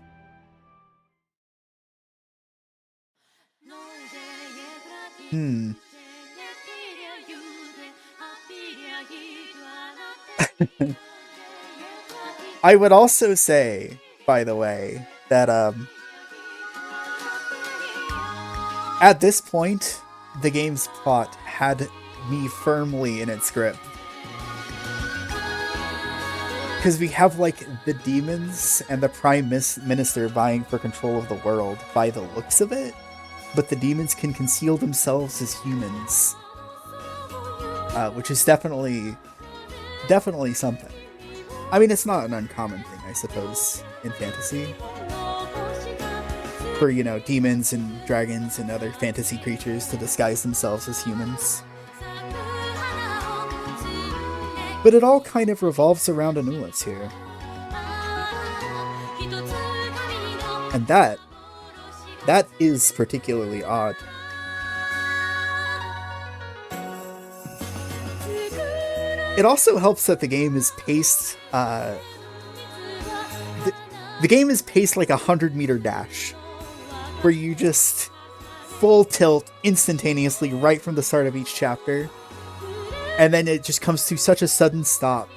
I would also say, by the way, that at this point, the game's plot had me firmly in its grip. Because we have, like, the demons and the Prime Minister vying for control of the world by the looks of it, but the demons can conceal themselves as humans. Which is definitely something. I mean, it's not an uncommon thing, I suppose, in fantasy. For, you know, demons and dragons and other fantasy creatures to disguise themselves as humans. But it all kind of revolves around Anulus here. And that is particularly odd. It also helps that the game is paced, the game is paced like a 100-meter dash, where you just full tilt instantaneously right from the start of each chapter, and then it just comes to such a sudden stop,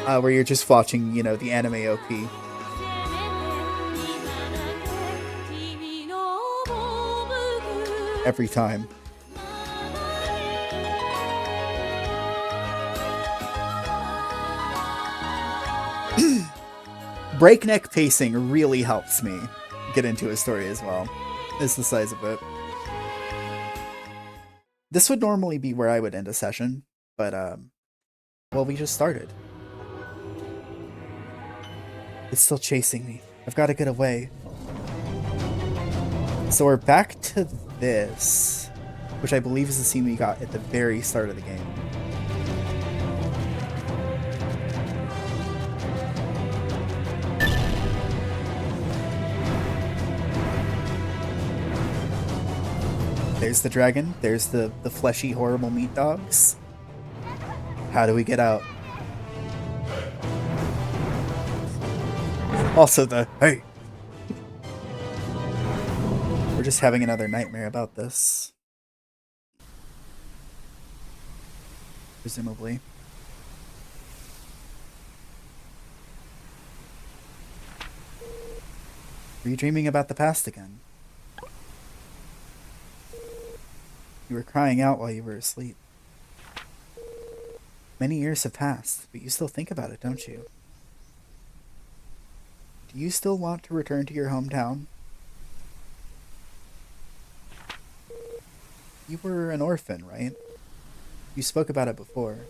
where you're just watching, you know, the anime OP. Every time. Breakneck pacing really helps me get into a story as well. It's the size of it. This would normally be where I would end a session, but, well, we just started. It's still chasing me. I've got to get away. So we're back to this, which I believe is the scene we got at the very start of the game. There's the dragon. There's the fleshy, horrible meat dogs. how do we get out? Also the, hey! We're just having another nightmare about this. Presumably. Were you dreaming about the past again? You were crying out while you were asleep. Many years have passed, but you still think about it, don't you? Do you still want to return to your hometown? You were an orphan, right? You spoke about it before.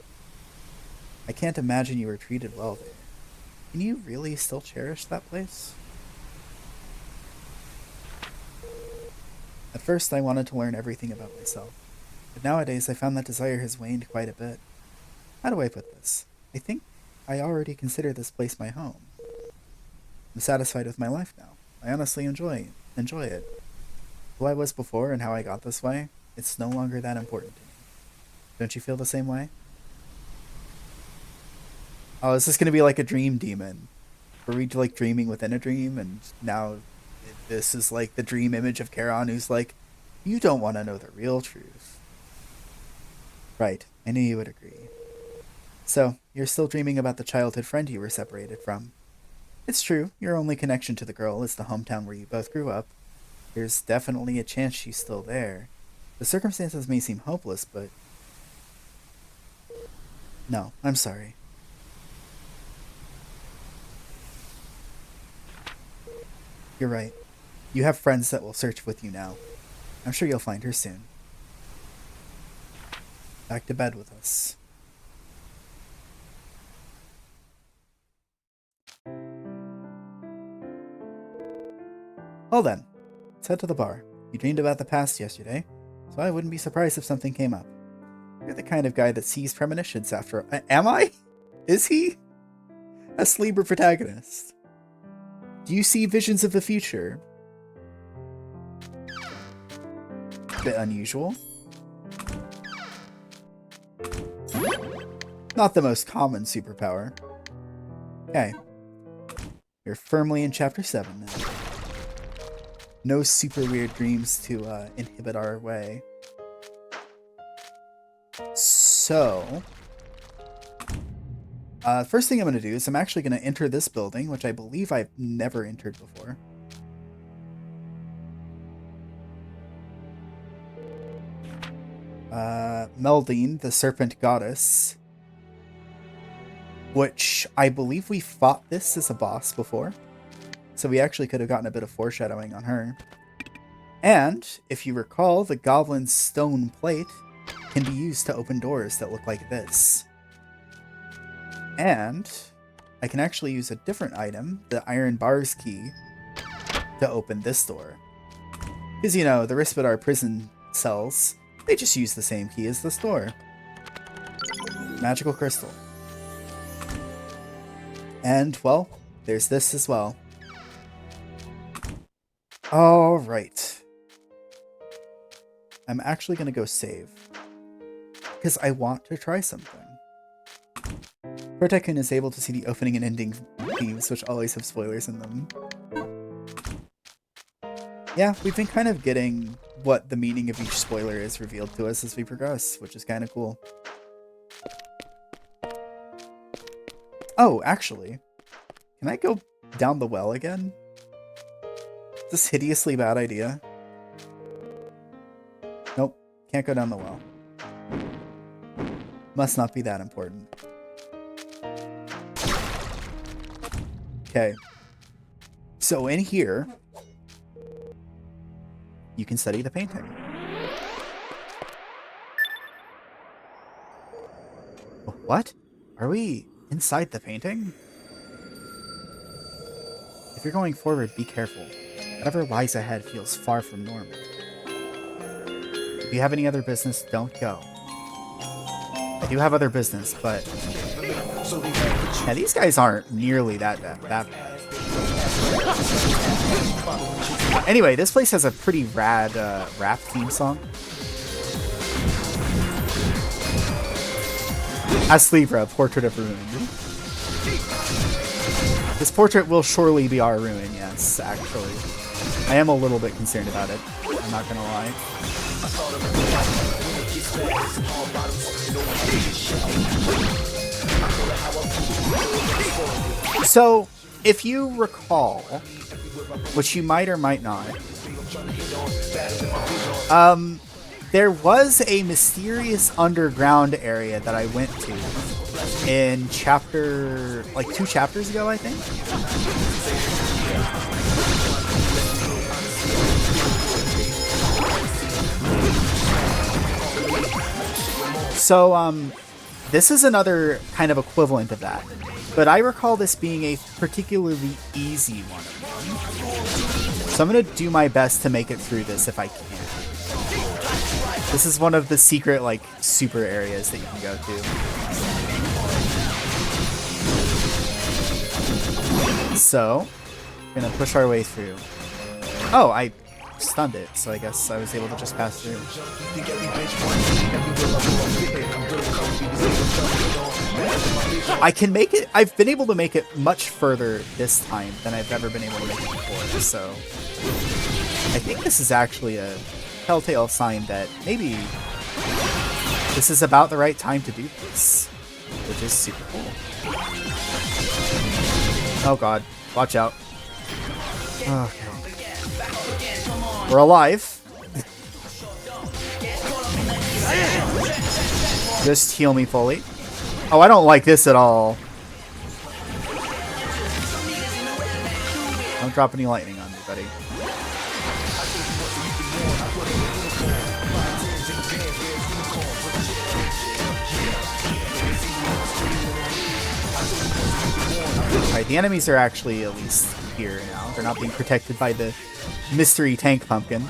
I can't imagine you were treated well there. Can you really still cherish that place? At first, I wanted to learn everything about myself, but nowadays I found that desire has waned quite a bit. How do I put this? I think I already consider this place my home. I'm satisfied with my life now. I honestly enjoy it. Who I was before and how I got this way, it's no longer that important to me. Don't you feel the same way? Oh, is this going to be like a dream demon? Were we like dreaming within a dream, and now this is like the dream image of Charon, who's like, you don't want to know the real truth. Right, I knew you would agree. So, you're still dreaming about the childhood friend you were separated from. It's true, your only connection to the girl is the hometown where you both grew up. There's definitely a chance she's still there. The circumstances may seem hopeless, but... No, I'm sorry. You're right. You have friends that will search with you now. I'm sure you'll find her soon. Back to bed with us. Well then, let's head to the bar. You dreamed about the past yesterday, so I wouldn't be surprised if something came up. You're the kind of guy that sees premonitions after... Am I? Is he? Astlibra protagonist. Do you see visions of the future? Bit unusual. Not the most common superpower. Okay. You're firmly in Chapter 7 now. No super weird dreams to inhibit our way. So... first thing I'm going to do is I'm actually going to enter this building, which I believe I've never entered before. Meldine, the Serpent Goddess. Which I believe we fought this as a boss before. So we actually could have gotten a bit of foreshadowing on her. And, if you recall, the Goblin's stone plate can be used to open doors that look like this. And I can actually use a different item, the Iron Bars key, to open this door. Because, you know, the Rispidar prison cells, they just use the same key as this door. Magical crystal. And, well, there's this as well. Alright. I'm actually going to go save. Because I want to try something. Pro-Tycoon is able to see the opening and ending themes, which always have spoilers in them. Yeah, we've been kind of getting what the meaning of each spoiler is revealed to us as we progress, which is kind of cool. Oh, actually, can I go down the well again? Is this a hideously bad idea? Nope, can't go down the well. Must not be that important. Okay. So in here, you can study the painting. What? Are we inside the painting? If you're going forward, be careful. Whatever lies ahead feels far from normal. If you have any other business, don't go. I do have other business, but... yeah, these guys aren't nearly that bad. Anyway, this place has a pretty rad rap theme song. Astlibra, Portrait of Ruin. This portrait will surely be our ruin, yes, actually. I am a little bit concerned about it. I'm not gonna lie. So, if you recall, which you might or might not, there was a mysterious underground area that I went to in chapter, like 2 chapters ago, I think. So, this is another kind of equivalent of that. But I recall this being a particularly easy one. So I'm going to do my best to make it through this if I can. This is one of the secret, like, super areas that you can go to. So, we're going to push our way through. Oh, I stunned it, so I guess I was able to just pass through. I can make it. I've been able to make it much further this time than I've ever been able to make it before, so I think this is actually a telltale sign that maybe this is about the right time to do this, which is super cool. Oh god, watch out. Okay. We're alive. Just heal me fully. Oh, I don't like this at all. Don't drop any lightning on me, buddy. Alright, the enemies are actually at least here now. They're not being protected by the mystery tank pumpkin.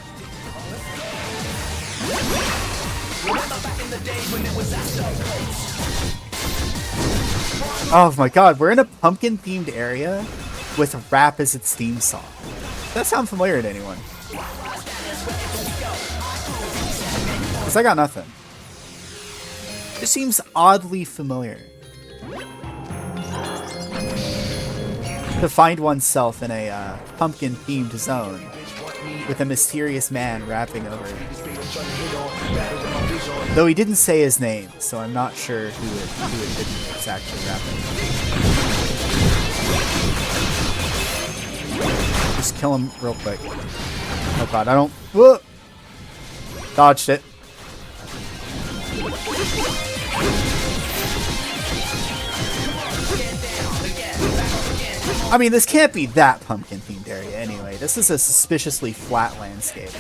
Oh my god, we're in a pumpkin-themed area with rap as its theme song. Does that sound familiar to anyone? Because I got nothing. It seems oddly familiar. To find oneself in a pumpkin-themed zone with a mysterious man rapping over it. Though he didn't say his name, so I'm not sure who it was actually rapping. Just kill him real quick. Oh god, I don't... Whoa! Dodged it. I mean, this can't be that pumpkin-themed area anyway. This is a suspiciously flat landscape.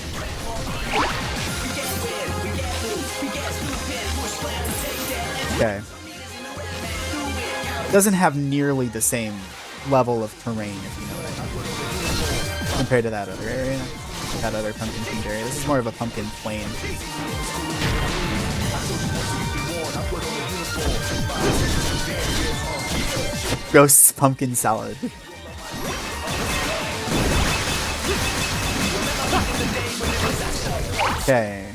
Okay. Doesn't have nearly the same level of terrain, if you know what I mean. Compared to that other area. That other pumpkin-themed area. This is more of a pumpkin plain. Ghost's pumpkin salad. Okay.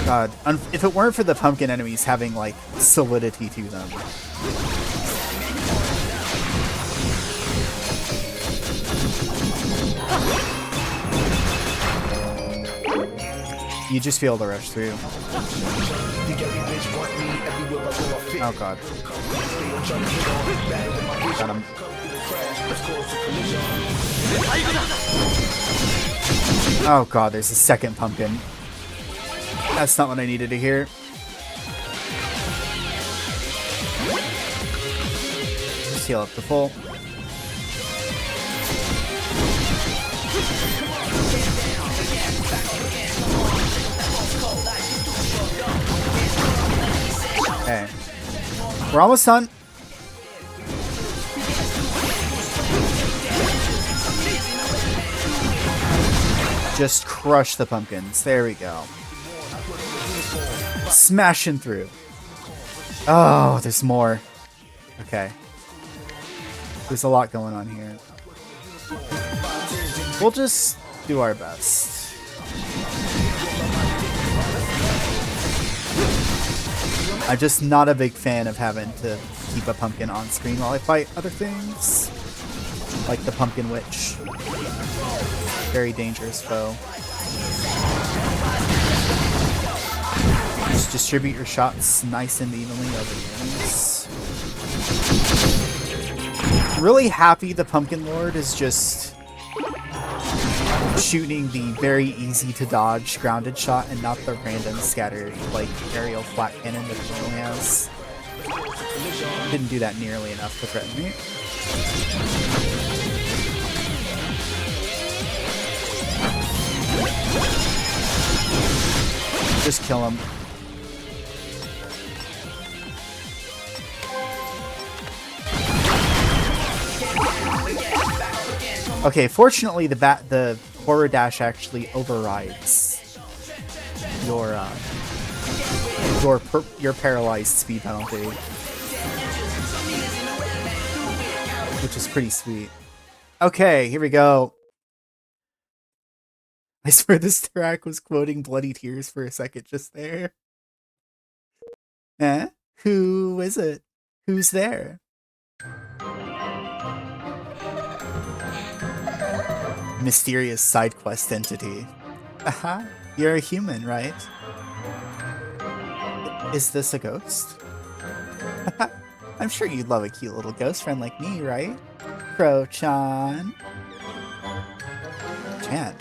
God, if it weren't for the pumpkin enemies having, like, solidity to them. You just feel the rush through. Oh god. Got him. Oh god, there's a second pumpkin. That's not what I needed to hear. Just heal up to full. Okay. We're almost done. Just crush the pumpkins. There we go. Smashing through. Oh, there's more. Okay. There's a lot going on here. We'll just do our best. I'm just not a big fan of having to keep a pumpkin on screen while I fight other things. Like the Pumpkin Witch. Very dangerous foe. Just distribute your shots nice and evenly over the enemies. Really happy the Pumpkin Lord is just shooting the very easy to dodge grounded shot and not the random scattered like aerial flat cannon that it normally has. Didn't do that nearly enough to threaten me. Just kill him. Okay, fortunately the horror dash actually overrides your paralyzed speed penalty, which is pretty sweet. Okay, here we go. I swear this track was quoting Bloody Tears for a second just there. Eh? Who is it? Who's there? Mysterious side quest entity. Aha, you're a human, right? Is this a ghost? I'm sure you'd love a cute little ghost friend like me, right? Crow-chan. Chan.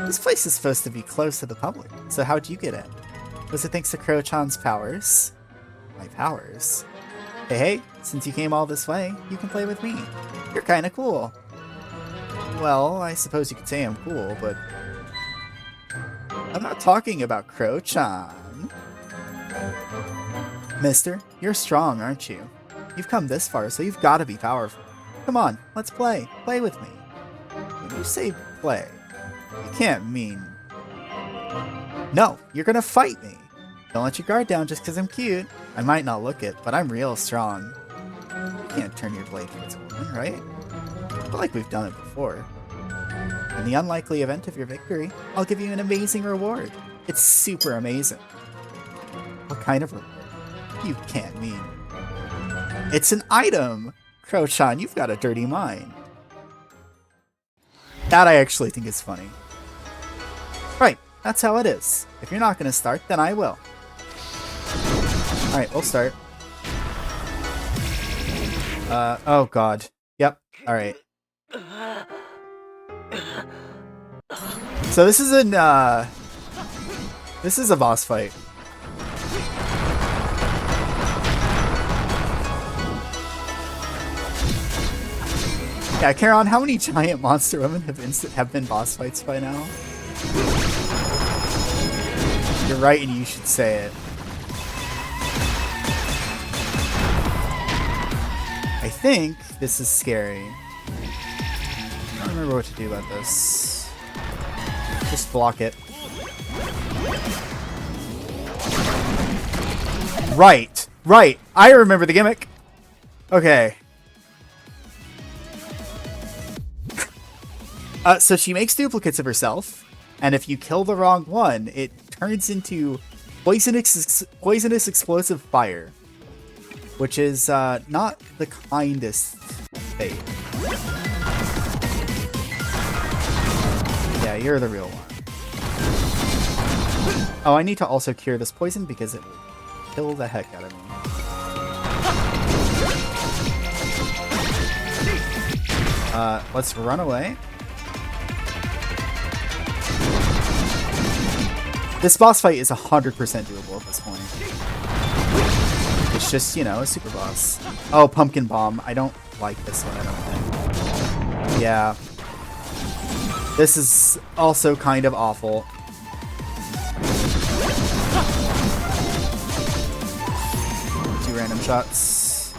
This place is supposed to be closed to the public, so how'd you get in? Was it thanks to Crow-chan's powers? My powers? Hey, since you came all this way, you can play with me. You're kinda cool. Well, I suppose you could say I'm cool, but I'm not talking about Crow-chan. Mister, you're strong, aren't you? You've come this far, so you've got to be powerful. Come on, let's play. Play with me. When you say play, you can't mean... No, you're gonna fight me. Don't let your guard down just because I'm cute. I might not look it, but I'm real strong. You can't turn your blade towards a woman, right? But like we've done it before. In the unlikely event of your victory, I'll give you an amazing reward. It's super amazing. What kind of reward? You can't mean. It's an item! Crow-chan, you've got a dirty mind. That I actually think is funny. Right, that's how it is. If you're not going to start, then I will. Alright, we'll start. Oh god. Yep, alright. So this is a boss fight. Yeah, Charon, how many giant monster women have been boss fights by now? You're right, and you should say it. I think this is scary. I don't remember what to do about this. Just block it. Right, right. I remember the gimmick. Okay. So she makes duplicates of herself, and if you kill the wrong one, it turns into poisonous explosive fire, which is not the kindest fate. Yeah, you're the real one. Oh, I need to also cure this poison because it will kill the heck out of me. Let's run away. This boss fight is 100% doable at this point. It's just, you know, a super boss. Oh, Pumpkin Bomb. I don't like this one, I don't think. Yeah. This is also kind of awful. Two random shots.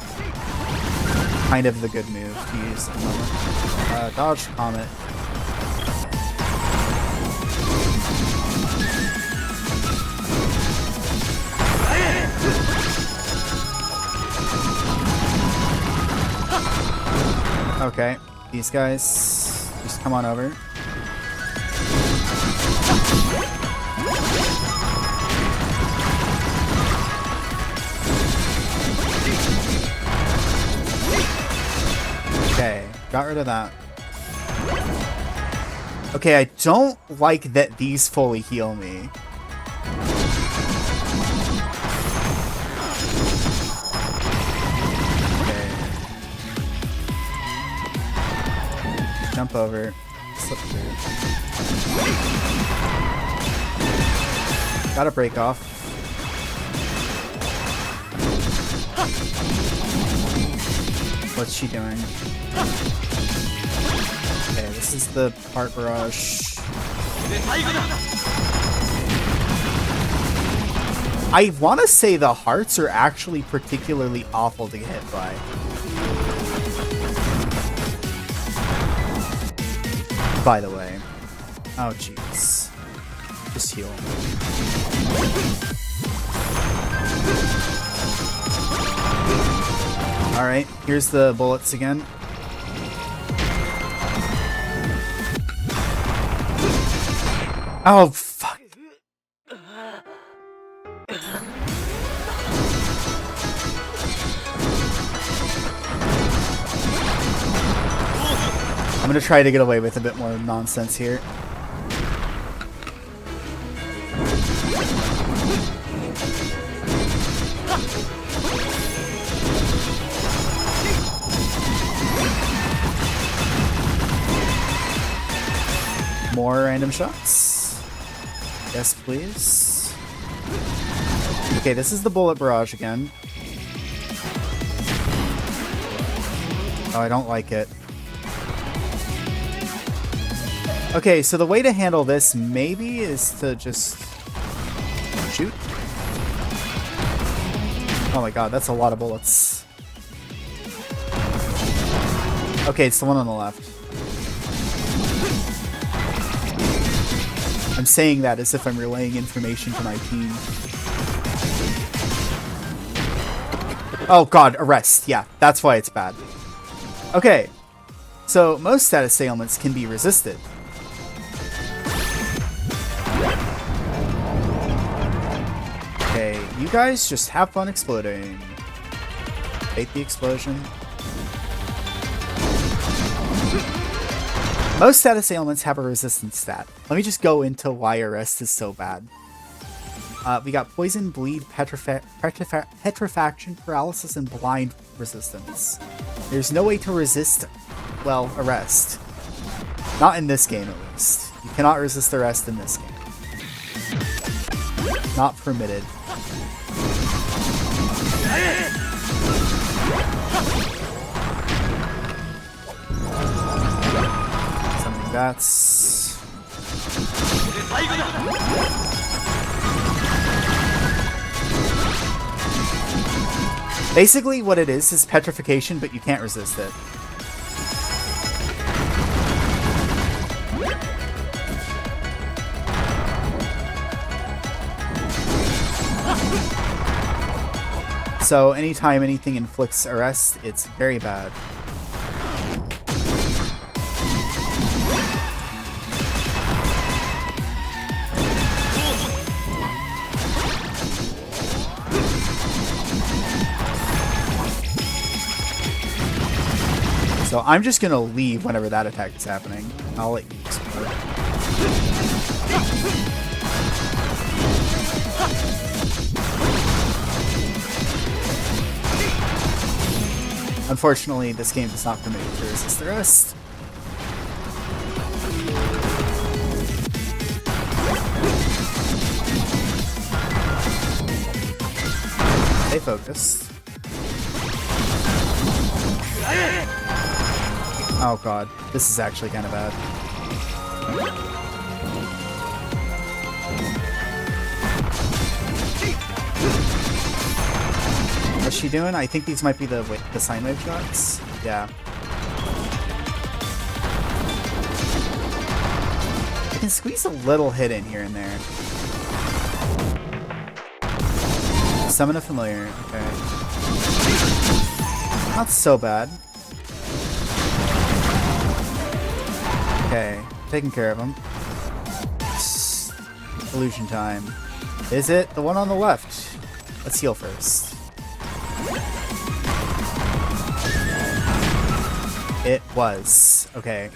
Kind of the good move to use at the moment. Dodge Comet. Okay, these guys, just come on over. got rid of that. Okay, I don't like that these fully heal me. Okay. Jump over. Slip through. Gotta break off. What's she doing? Okay, this is the heart barrage. I want to say the hearts are actually particularly awful to get hit by. By the way. Oh, jeez. Just heal. Alright, here's the bullets again. Oh, fuck. I'm gonna try to get away with a bit more nonsense here. More random shots. Yes, please. Okay, this is the bullet barrage again. Oh, I don't like it. Okay, so the way to handle this maybe is to just shoot. Oh my god, that's a lot of bullets. Okay, it's the one on the left. I'm saying that as if I'm relaying information to my team. Oh god, arrest. Yeah, that's why it's bad. Okay, so most status ailments can be resisted. Okay, you guys just have fun exploding. Bait the explosion. Most status ailments have a resistance stat. Let me just go into why arrest is so bad. We got poison, bleed, petrifaction, paralysis, and blind resistance. There's no way to resist, well, arrest. Not in this game, at least. You cannot resist arrest in this game. Not permitted. Something that's... Basically, what it is petrification, but you can't resist it. So anytime anything inflicts arrest, it's very bad. So I'm just gonna leave whenever that attack is happening. I'll let you explode. Unfortunately, this game does not permit you to resist the rest. Stay focused. Oh god, this is actually kind of bad. What's she doing? I think these might be the sine wave shots. Yeah. I can squeeze a little hit in here and there. Summon a familiar. Okay. Not so bad. Okay, taking care of him. Illusion time. Is it the one on the left? Let's heal first. It was. Okay.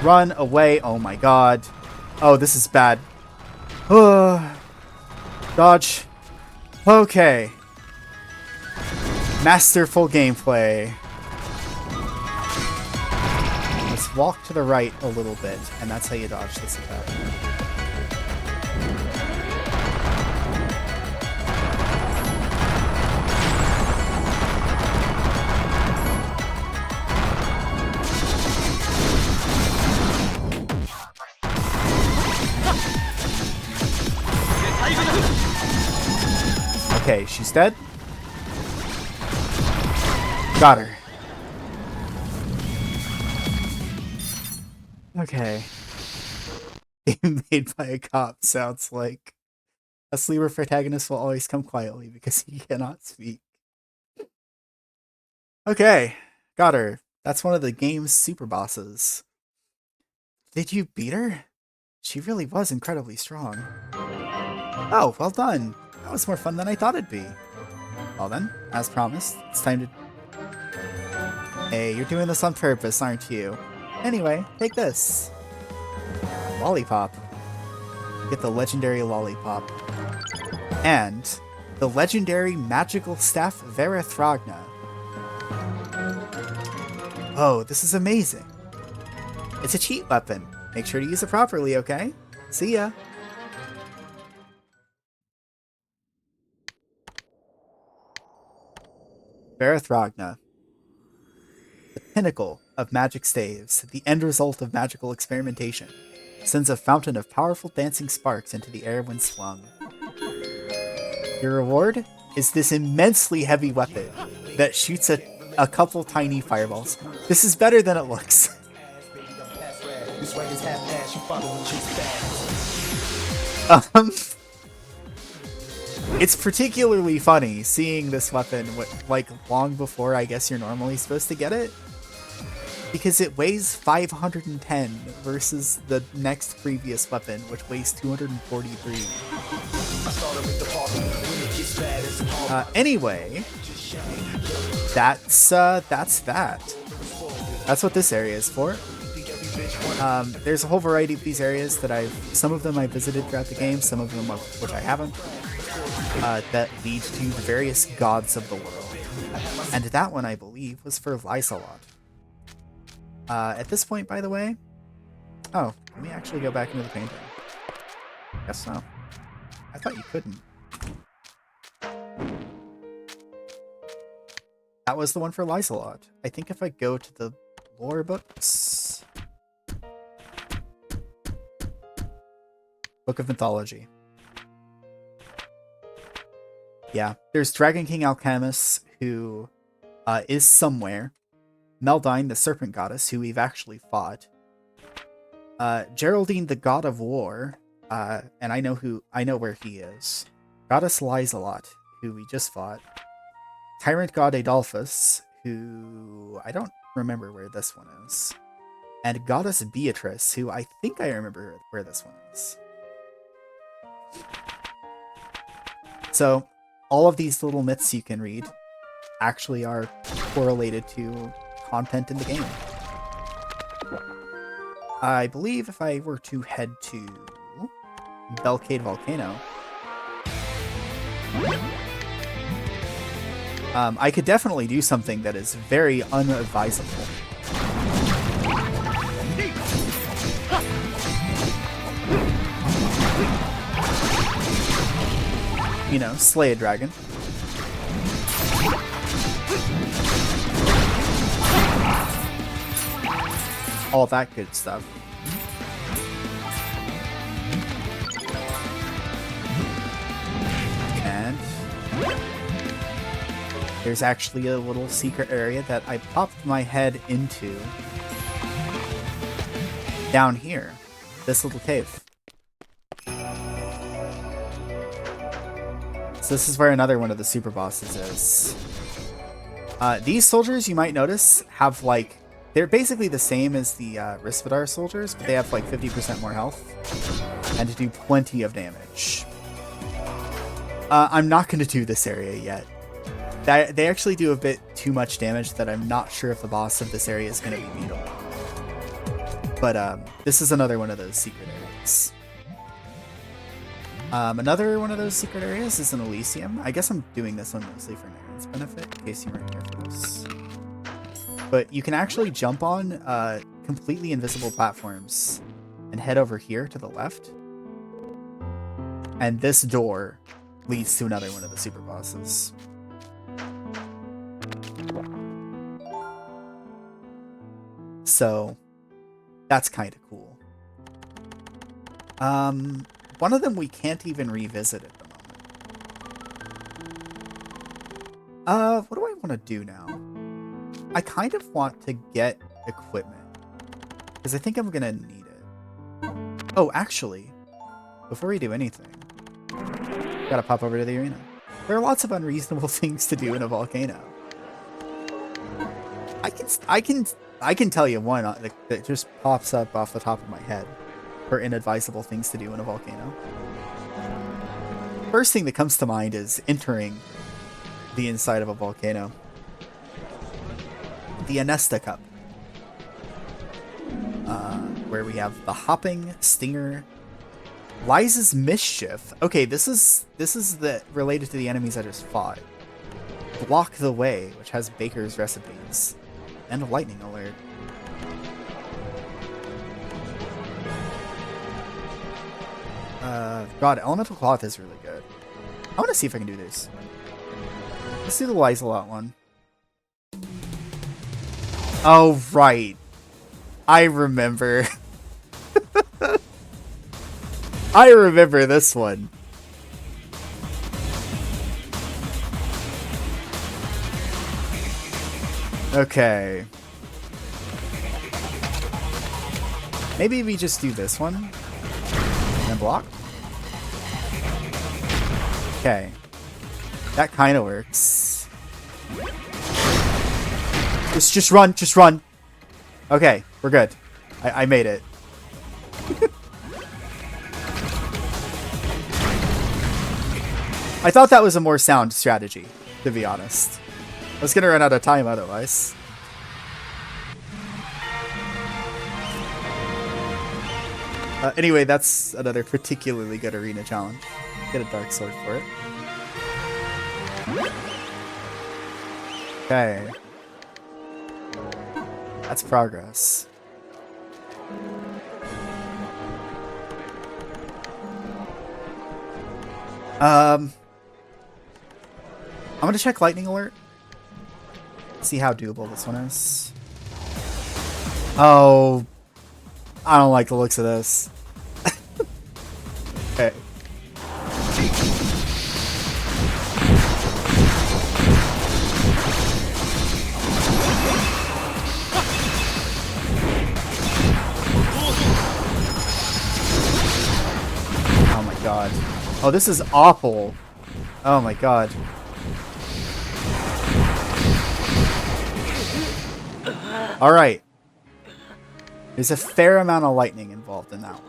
Run away. Oh my god. Oh, this is bad. Dodge. Okay. Masterful gameplay. Let's walk to the right a little bit, and that's how you dodge this attack. Okay, she's dead. Got her. Okay. Game made by a cop sounds like a Astlibra protagonist will always come quietly because he cannot speak. Okay, got her. That's one of the game's super bosses. Did you beat her? She really was incredibly strong. Oh, well done. That was more fun than I thought it'd be. Well then, as promised, it's time to... Hey, you're doing this on purpose, aren't you? Anyway, take this. Lollipop. Get the legendary lollipop. And the legendary magical staff Verathragna. Oh, this is amazing. It's a cheat weapon. Make sure to use it properly, okay? See ya. Verathragna. The pinnacle of magic staves, the end result of magical experimentation, sends a fountain of powerful dancing sparks into the air when swung. Your reward is this immensely heavy weapon that shoots a couple tiny fireballs. This is better than it looks. It's particularly funny seeing this weapon like long before I guess you're normally supposed to get it, because it weighs 510 versus the next previous weapon, which weighs 243. Anyway, that's that. That's what this area is for. There's a whole variety of these areas that some of them I visited throughout the game, some of them which I haven't, that lead to the various gods of the world. And that one, I believe, was for Lysalot. At this point, by the way... Oh, let me actually go back into the painting. Guess so. I thought you couldn't. That was the one for Lysalot. I think if I go to the lore books... Book of Mythology. Yeah, there's Dragon King Alchemist, who is somewhere. Meldine, the Serpent Goddess, who we've actually fought. Geraldine, the God of War, and I know where he is. Goddess Lysalot, who we just fought. Tyrant God Adolphus, who I don't remember where this one is. And Goddess Beatrice, who I think I remember where this one is. So, all of these little myths you can read actually are correlated to content in the game. I believe if I were to head to Belcade Volcano, I could definitely do something that is very unadvisable. You know, slay a dragon. All that good stuff. And there's actually a little secret area that I popped my head into down here. This little cave. So this is where another one of the super bosses is. These soldiers, you might notice, have like... They're basically the same as the Rispidar soldiers, but they have like 50% more health and do plenty of damage. I'm not going to do this area yet. they actually do a bit too much damage that I'm not sure if the boss of this area is going to be beatable. But this is another one of those secret areas. Another one of those secret areas is in Elysium. I guess I'm doing this one mostly for Naren's benefit, in case you weren't here for this. But you can actually jump on completely invisible platforms and head over here to the left. And this door leads to another one of the super bosses. So that's kind of cool. One of them we can't even revisit at the moment. What do I want to do now? I kind of want to get equipment, because I think I'm gonna need it. Oh, actually, before we do anything, gotta pop over to the arena. There are lots of unreasonable things to do in a volcano. I can tell you one that just pops up off the top of my head for inadvisable things to do in a volcano. First thing that comes to mind is entering the inside of a volcano. The Anesta Cup, where we have the Hopping Stinger, Liza's Mischief. Okay, this is related to the enemies I just fought. Block the Way, which has Baker's recipes, and a Lightning Alert. God, Elemental Cloth is really good. I want to see if I can do this. Let's do the Lizelot one. Oh, right. I remember. I remember this one. Okay. Maybe we just do this one. And then block. Okay. That kind of works. Just run, just run. Okay, we're good. I made it. I thought that was a more sound strategy, to be honest. I was gonna run out of time otherwise. Anyway, that's another particularly good arena challenge. Get a dark sword for it. Okay. That's progress. I'm gonna check Lightning Alert. See how doable this one is. Oh, I don't like the looks of this. Okay. Oh my god. Oh, this is awful. Oh my god. Alright. There's a fair amount of lightning involved in that one.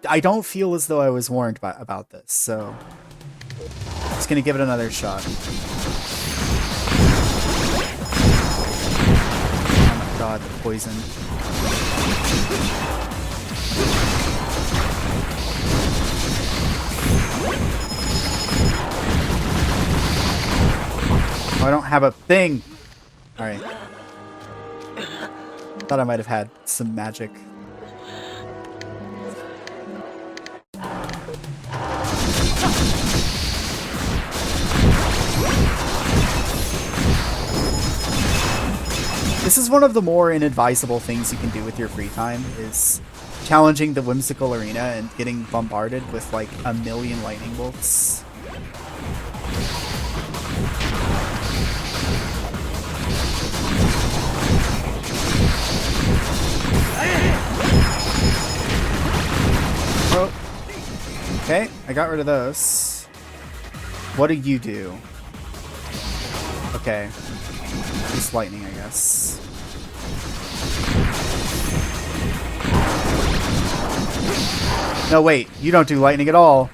I don't feel as though I was warned about this, so I'm just gonna give it another shot. Oh my god, the poison. Oh, I don't have a thing! Alright. Thought I might have had some magic. This is one of the more inadvisable things you can do with your free time, is challenging the whimsical arena and getting bombarded with like a million lightning bolts. Oh. Okay, I got rid of those. What do you do? Okay. Just lightning, I guess. No, wait. You don't do lightning at all.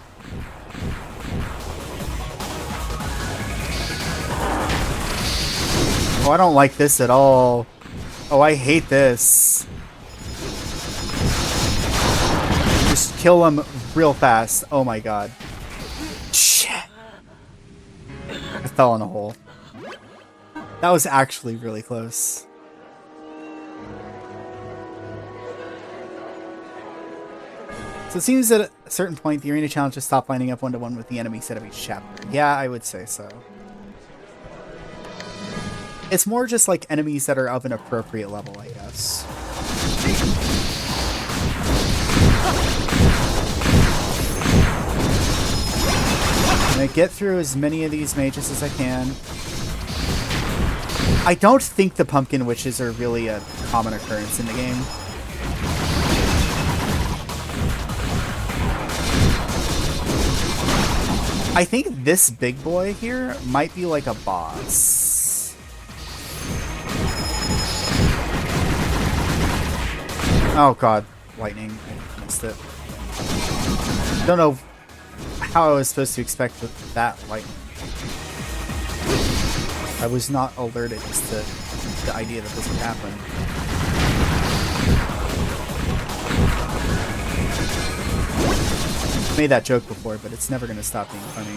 Oh, I don't like this at all. Oh, I hate this. Just kill him real fast. Oh my god. Shit. I fell in a hole. That was actually really close. So it seems that at a certain point, the arena challenges stop lining up one-to-one with the enemy set of each chapter. Yeah, I would say so. It's more just like enemies that are of an appropriate level, I guess. I'm gonna get through as many of these mages as I can. I don't think the pumpkin witches are really a common occurrence in the game. I think this big boy here might be like a boss. Oh god, lightning. I missed it. Don't know how I was supposed to expect that lightning. I was not alerted as to the idea that this would happen. I've made that joke before, but it's never going to stop being funny.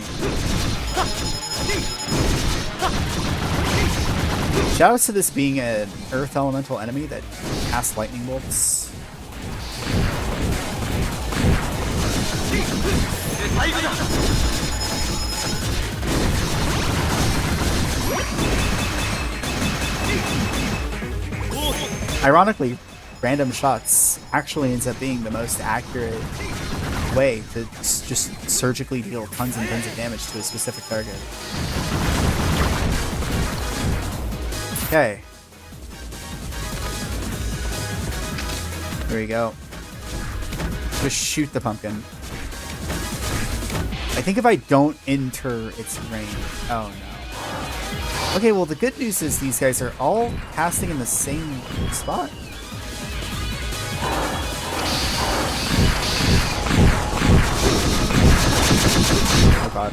Shoutouts to this being an earth elemental enemy that casts lightning bolts. Ironically, random shots actually ends up being the most accurate way to just surgically deal tons and tons of damage to a specific target. Okay. There we go. Just shoot the pumpkin. I think if I don't enter its range... Oh no. Okay, well the good news is these guys are all casting in the same spot. Oh god.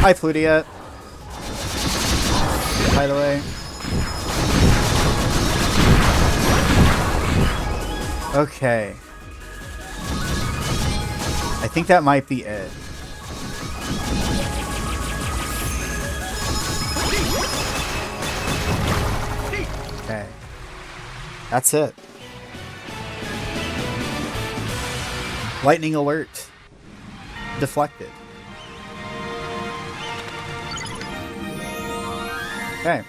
Hi Flutia. By the way. Okay. I think that might be it. Okay. That's it. Lightning alert. Deflected. Okay.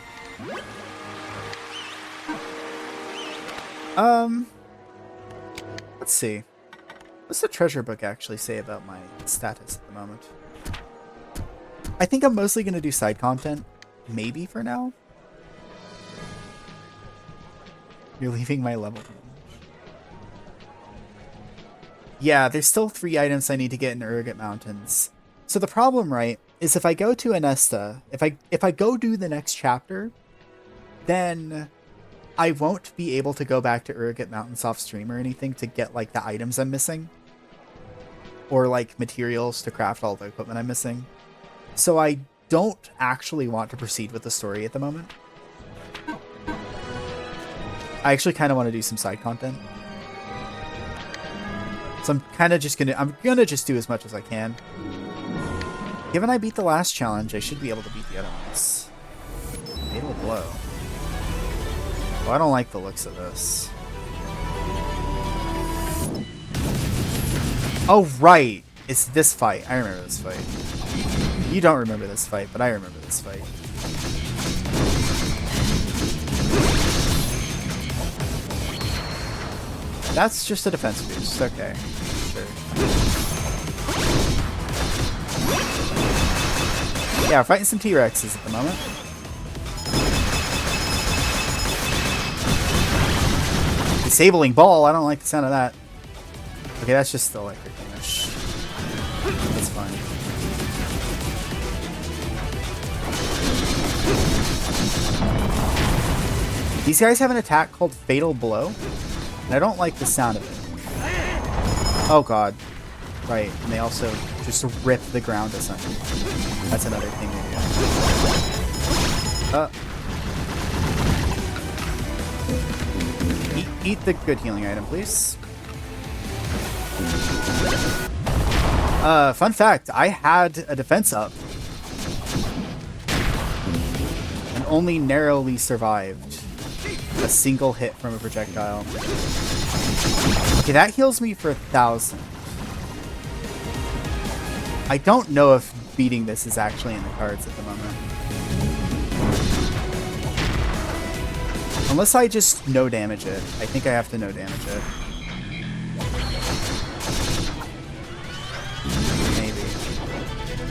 Let's see. What's the treasure book actually say about my status at the moment? I think I'm mostly going to do side content. Maybe for now. You're leaving my level. Yeah, there's still 3 items I need to get in Urgot Mountains. So the problem, right, is if I go to Anesta, if I go do the next chapter, then I won't be able to go back to Urgot Mountains off stream or anything to get like the items I'm missing. Or like materials to craft all the equipment I'm missing. So I don't actually want to proceed with the story at the moment. I actually kind of want to do some side content. So I'm kind of just I'm gonna just do as much as I can. Given I beat the last challenge, I should be able to beat the other ones. Fatal blow. Oh, I don't like the looks of this. Oh, right. It's this fight. I remember this fight. You don't remember this fight, but I remember this fight. That's just a defense boost. Okay. Sure. Yeah, we're fighting some T-Rexes at the moment. Disabling ball. I don't like the sound of that. Okay, that's just the electric damage. That's fine. These guys have an attack called Fatal Blow, and I don't like the sound of it. Oh god. Right, and they also just rip the ground asunder. That's another thing they do. Eat the good healing item, please. Fun fact, I had a defense up. And only narrowly survived a single hit from a projectile. Okay, that heals me for 1,000. I don't know if beating this is actually in the cards at the moment. Unless I just no damage it. I think I have to no damage it. Maybe.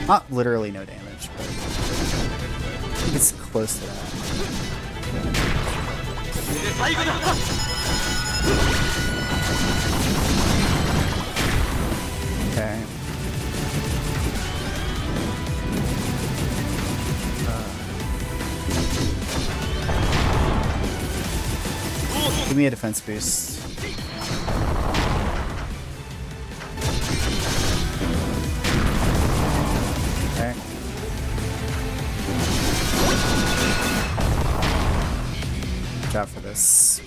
Not literally no damage, but I think it's close to that. Okay. Give me a defense boost. Okay. Watch out for this.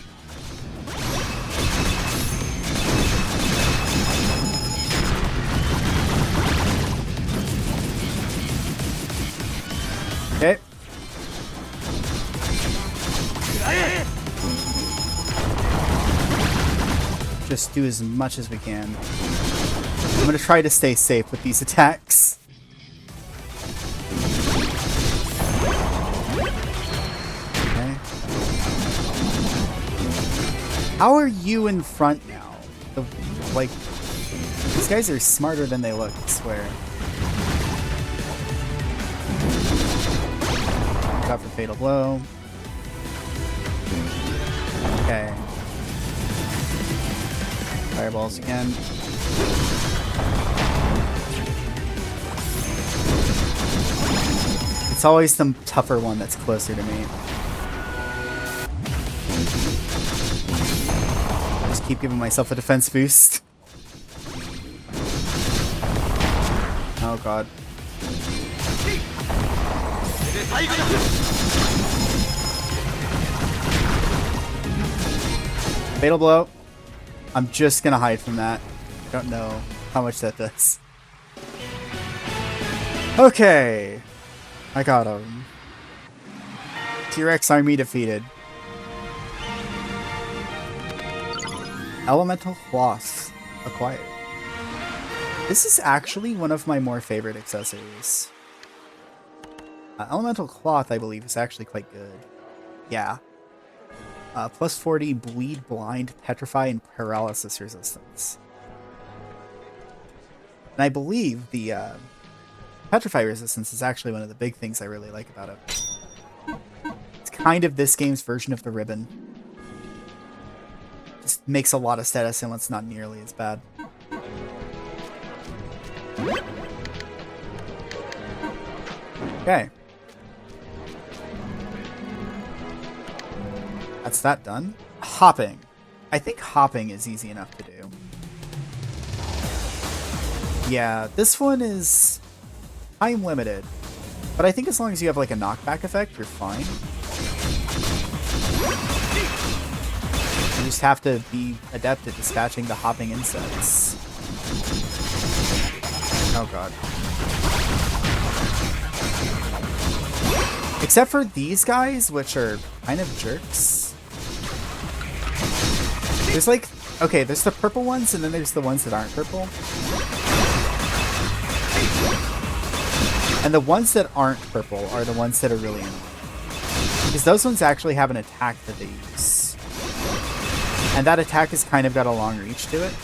Okay. Just do as much as we can. I'm gonna try to stay safe with these attacks. Okay. How are you in front now? Like, these guys are smarter than they look, I swear. Watch out for Fatal Blow. Okay. Fireballs again. It's always the tougher one that's closer to me. Just keep giving myself a defense boost. Oh god. Fatal Blow. I'm just gonna hide from that. I don't know how much that does. Okay. I got him. T-Rex army defeated. Elemental Cloth acquired. This is actually one of my more favorite accessories. Elemental Cloth, I believe, is actually quite good. Yeah. Plus 40 bleed, blind, petrify, and paralysis resistance. And I believe the petrify resistance is actually one of the big things I really like about it. It's kind of this game's version of the ribbon. Just makes a lot of status and it's not nearly as bad. Okay. That's that done. Hopping. I think hopping is easy enough to do. Yeah, this one is time limited. But I think as long as you have like a knockback effect, you're fine. You just have to be adept at dispatching the hopping insects. Oh god. Except for these guys, which are kind of jerks. There's like, okay, there's the purple ones, and then there's the ones that aren't purple. And the ones that aren't purple are the ones that are really annoying. Because those ones actually have an attack that they use. And that attack has kind of got a long reach to it.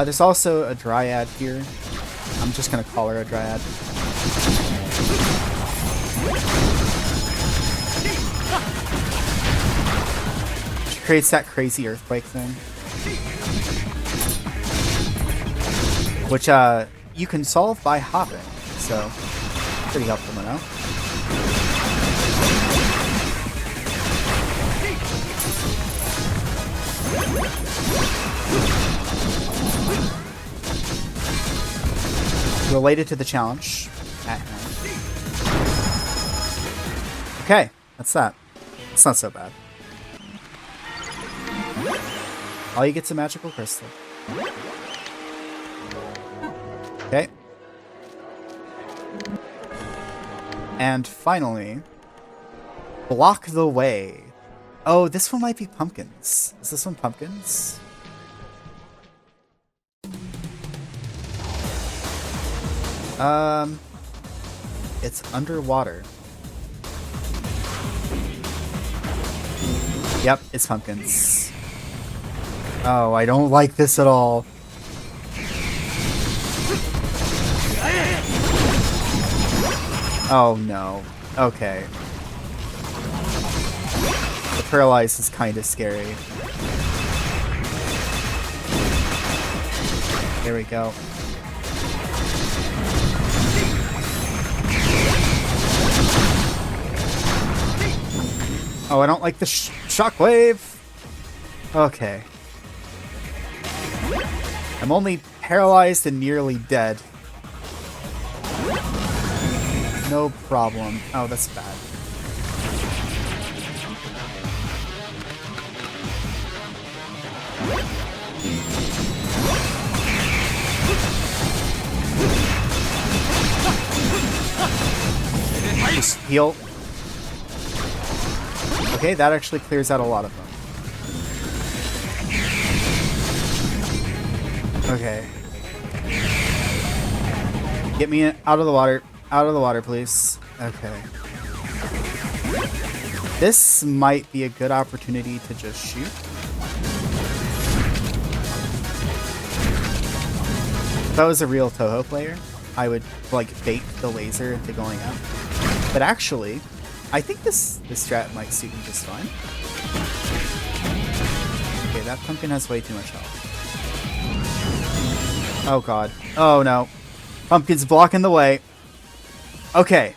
There's also a Dryad here. I'm just gonna call her a Dryad. She creates that crazy earthquake thing. Which, you can solve by hopping, so pretty helpful to know. Related to the challenge at hand. Okay, that's that. It's not so bad. All you get's a magical crystal. Okay. And finally, block the way. Oh, this one might be pumpkins. Is this one pumpkins? It's underwater. Yep, it's pumpkins. Oh, I don't like this at all. Oh no. Okay. The paralyzed is kind of scary. There we go. Oh, I don't like the shockwave. Okay. I'm only paralyzed and nearly dead. No problem. Oh, that's bad. Just heal. Okay, that actually clears out a lot of them. Okay. Get me out of the water. Out of the water, please. Okay. This might be a good opportunity to just shoot. If I was a real Toho player, I would like bait the laser into going out. But actually, I think this strat might suit me just fine. Okay, that pumpkin has way too much health. Oh god. Oh no. Pumpkin's blocking the way. Okay.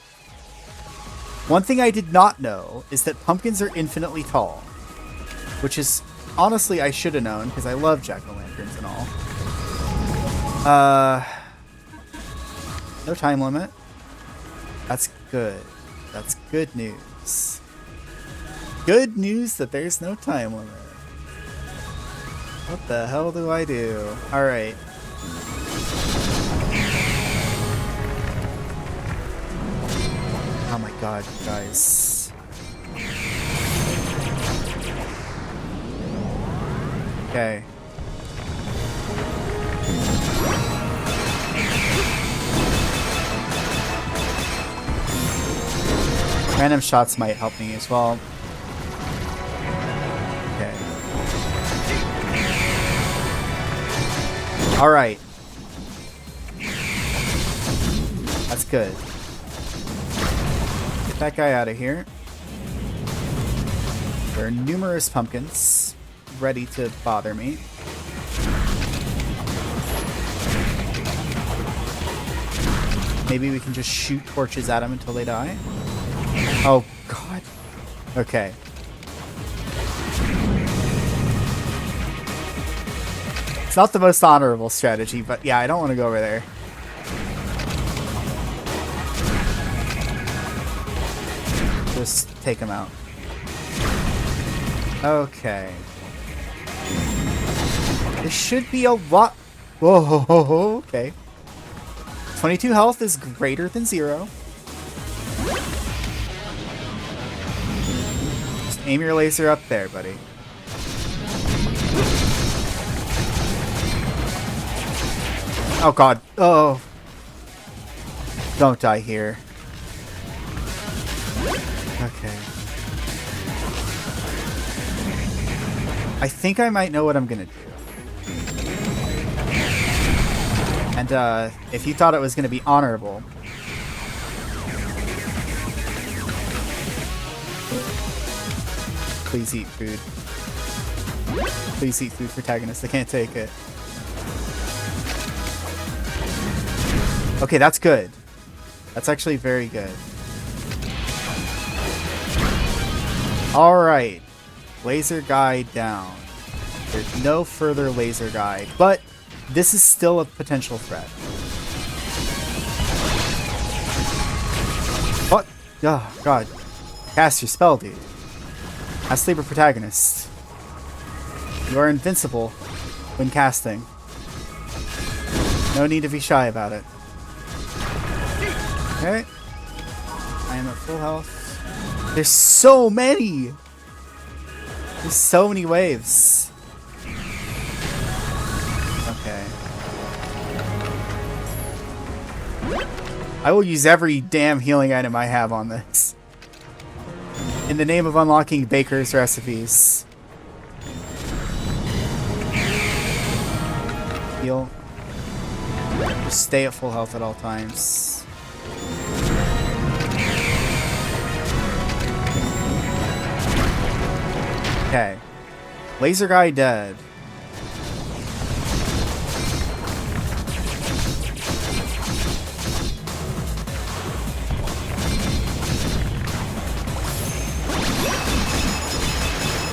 One thing I did not know is that pumpkins are infinitely tall. Which is, honestly, I should have known, because I love jack-o'-lanterns and all. No time limit. That's good. That's good news. Good news that there's no time limit. What the hell do I do? Alright. Oh my god, guys. Okay. Random shots might help me as well. Okay. Alright. That's good. Get that guy out of here. There are numerous pumpkins ready to bother me. Maybe we can just shoot torches at them until they die. Oh, God. Okay. It's not the most honorable strategy, but yeah, I don't want to go over there. Just take him out. Okay. This should be a lot... Whoa, okay. 22 health is greater than 0. Just aim your laser up there, buddy. Oh god. Oh. Don't die here. Okay. I think I might know what I'm gonna do. And if you thought it was gonna be honorable, please eat food. Please eat food, protagonist. I can't take it. Okay, that's good. That's actually very good. Alright. Laser guy down. There's no further laser guy, but this is still a potential threat. What? Oh, God. Cast your spell, dude. Astlibra protagonist. You are invincible when casting. No need to be shy about it. Okay. I am at full health. There's so many! There's so many waves. Okay. I will use every damn healing item I have on this. In the name of unlocking Baker's recipes. Heal. Just stay at full health at all times. Okay. Laser guy dead.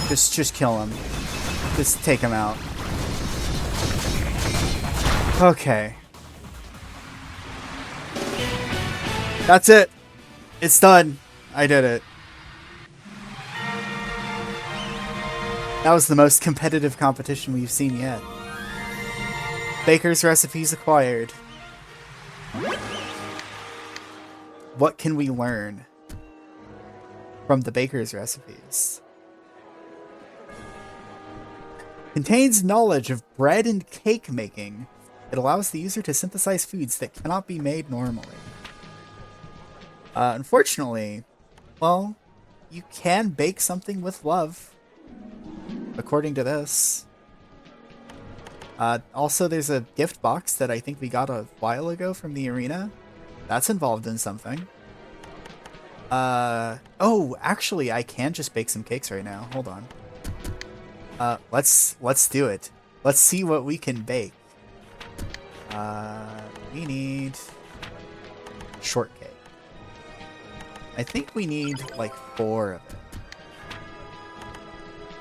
Just kill him. Just take him out. Okay. That's it. It's done. I did it. That was the most competitive competition we've seen yet. Baker's recipes acquired. What can we learn from the Baker's recipes? Contains knowledge of bread and cake making. It allows the user to synthesize foods that cannot be made normally. Unfortunately, well, you can bake something with love, according to this. Also, there's a gift box that I think we got a while ago from the arena. That's involved in something. Oh, actually, I can just bake some cakes right now. Hold on. Let's do it. Let's see what we can bake. We need shortcake. I think we need like 4 of it.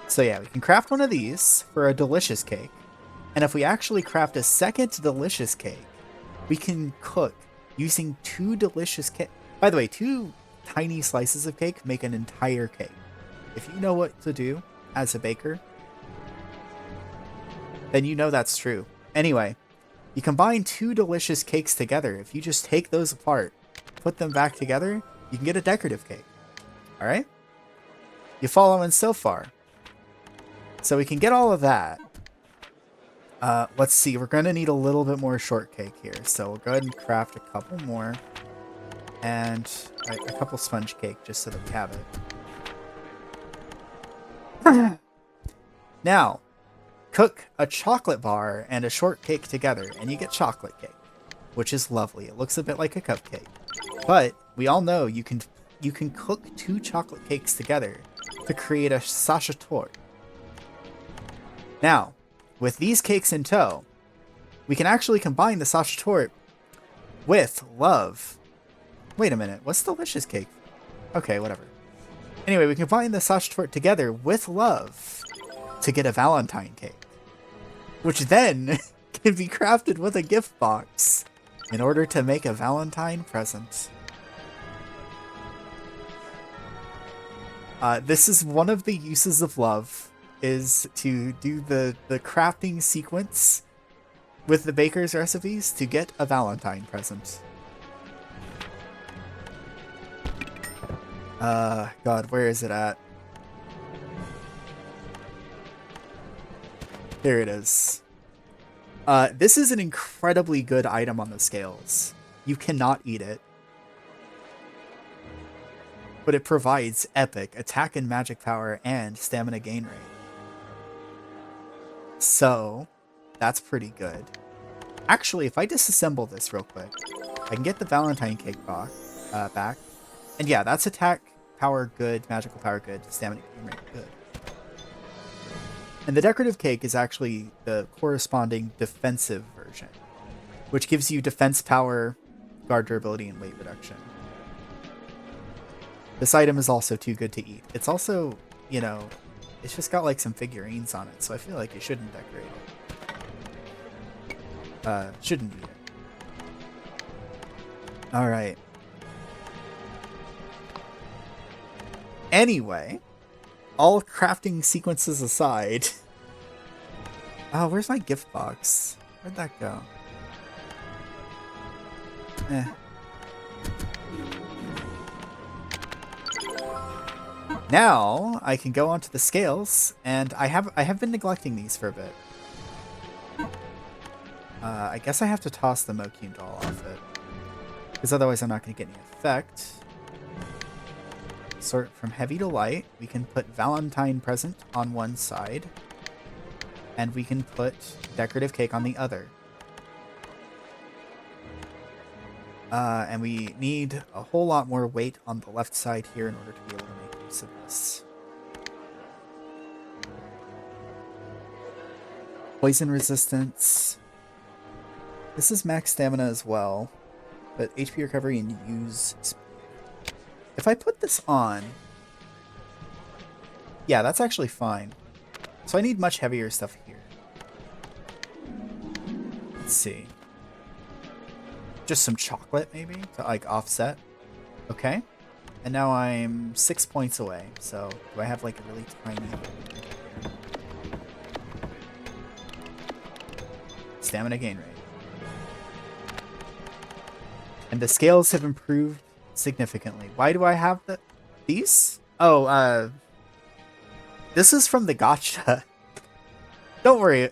So yeah, we can craft one of these for a delicious cake. And if we actually craft a second delicious cake, we can cook using 2 delicious cake. By the way, 2 tiny slices of cake make an entire cake. If you know what to do as a baker, then you know that's true. Anyway, you combine 2 delicious cakes together. If you just take those apart, put them back together, you can get a decorative cake. Alright? You following so far? So we can get all of that. Let's see, we're going to need a little bit more shortcake here. So we'll go ahead and craft a couple more. And a couple sponge cake, just so that we have it. Now, cook a chocolate bar and a shortcake together, and you get chocolate cake, which is lovely. It looks a bit like a cupcake. But we all know you can cook 2 chocolate cakes together to create a sachatoire. Now, with these cakes in tow, we can actually combine the sachatoire with love. Wait a minute, what's delicious cake? Okay, whatever. Anyway, we combine the sachatoire together with love to get a Valentine cake, which then can be crafted with a gift box in order to make a Valentine present. This is one of the uses of love, is to do the crafting sequence with the baker's recipes to get a Valentine present. God, where is it at? There it is. This is an incredibly good item on the scales. You cannot eat it. But it provides epic attack and magic power and stamina gain rate. So, that's pretty good. Actually, if I disassemble this real quick, I can get the Valentine cake back. And yeah, that's attack power good, magical power good, stamina gain rate good. And the decorative cake is actually the corresponding defensive version, which gives you defense power guard durability and weight reduction. This item is also too good to eat. It's also, you know, it's just got like some figurines on it, so I feel like you shouldn't decorate it. Shouldn't eat it. Alright. Anyway, all crafting sequences aside... Oh, where's my gift box? Where'd that go? Now I can go onto the scales, and I have been neglecting these for a bit. I guess I have to toss the Mokune doll off it, because otherwise I'm not going to get any effect. Sort from heavy to light. We can put Valentine present on one side, and we can put decorative cake on the other. And we need a whole lot more weight on the left side here in order to be able to make use of this. Poison resistance. This is max stamina as well, but HP recovery and use speed. If I put this on... Yeah, that's actually fine. So I need much heavier stuff here. Let's see. Just some chocolate, maybe, to like offset. Okay. And now I'm 6 points away. So do I have like a really tiny... Stamina gain rate. And the scales have improved significantly. Why do I have these? Oh, this is from the gacha. Don't worry,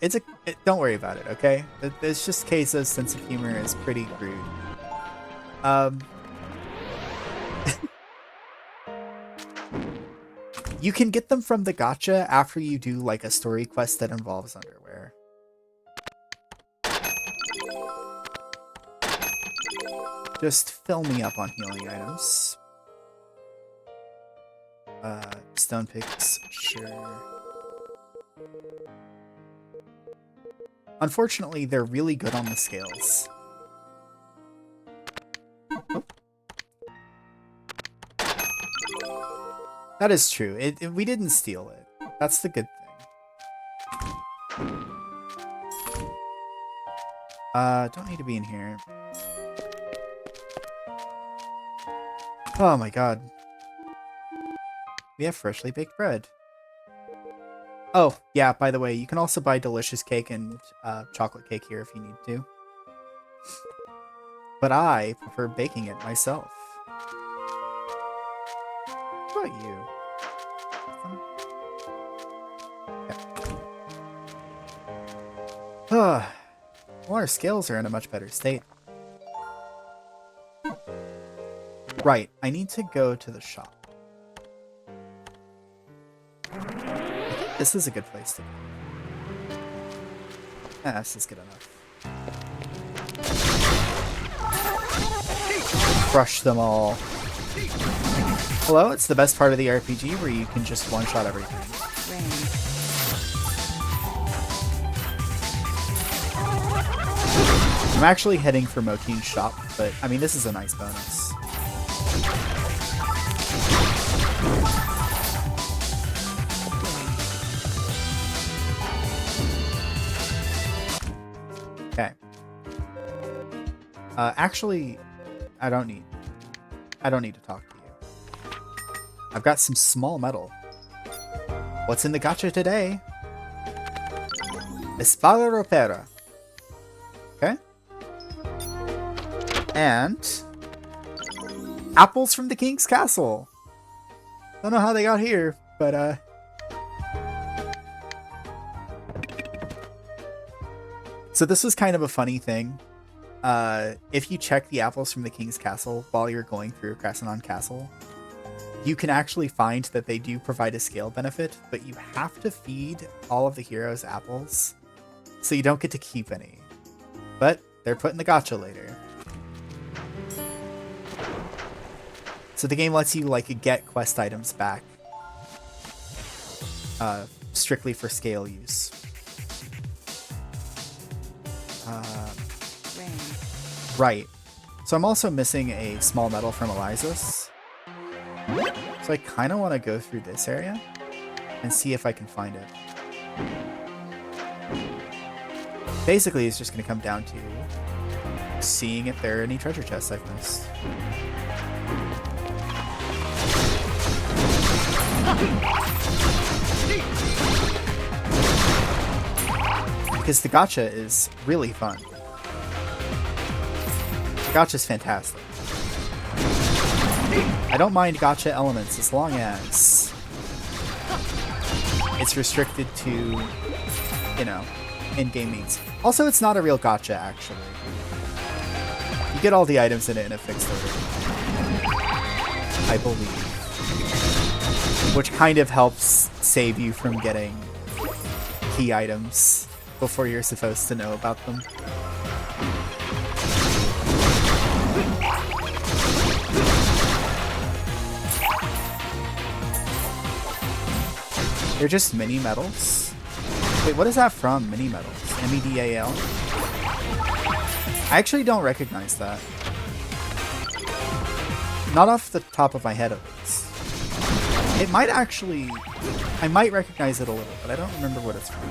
don't worry about it, okay? It's just Keizo's sense of humor is pretty crude. You can get them from the gacha after you do like a story quest that involves underwear. Just fill me up on healing items. Stone picks, sure. Unfortunately, they're really good on the scales. Oh. That is true. We didn't steal it. That's the good thing. Don't need to be in here. Oh my god. We have freshly baked bread. Oh, yeah, by the way, you can also buy delicious cake and chocolate cake here if you need to. But I prefer baking it myself. What about you? Okay. Well, our scales are in a much better state. Right, I need to go to the shop. I think this is a good place to go. This is good enough. Crush them all. Hello, it's the best part of the RPG where you can just one-shot everything. I'm actually heading for Mokune's shop, but I mean, this is a nice bonus. Okay. Actually, I don't need to talk to you. I've got some small metal. What's in the gacha today? Espada Ropera. Okay. And apples from the king's castle. Don't know how they got here, but so this was kind of a funny thing. If you check the apples from the king's castle while you're going through Crassanon Castle, you can actually find that they do provide a scale benefit, but you have to feed all of the heroes apples, so you don't get to keep any. But they're put in the gacha later. So the game lets you like get quest items back, strictly for scale use. Right. So I'm also missing a small medal from Eliza's. So I kind of want to go through this area and see if I can find it. Basically, it's just going to come down to seeing if there are any treasure chests I've missed. Because the gacha is really fun. The gacha is fantastic. I don't mind gacha elements as long as it's restricted to, you know, in-game means. Also, it's not a real gacha, actually. You get all the items in it in a fixed order, I believe. Which kind of helps save you from getting key items before you're supposed to know about them. They're just mini medals? Wait, what is that from? Mini medals? M-E-D-A-L? I actually don't recognize that. Not off the top of my head, at least. It might actually... I might recognize it a little, but I don't remember what it's from.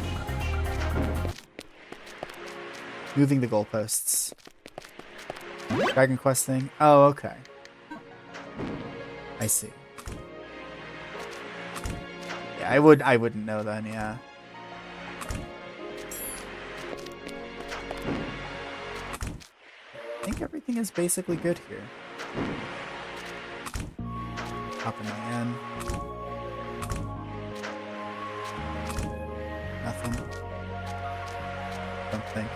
Moving the goalposts. Dragon Quest thing? Oh, okay. I see. Yeah, I wouldn't know then, yeah. I think everything is basically good here. Hopping in. Nothing. Don't think.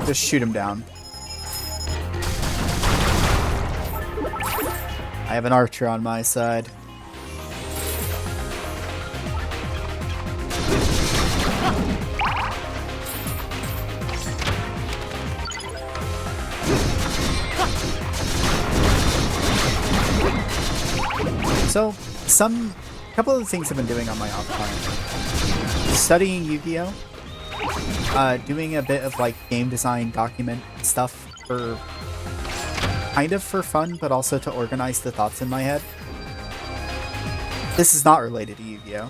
Just shoot him down. I have an archer on my side. So, a couple of the things I've been doing on my off time. Studying Yu-Gi-Oh! Doing a bit of like game design document stuff for kind of for fun, but also to organize the thoughts in my head. This is not related to Yu-Gi-Oh!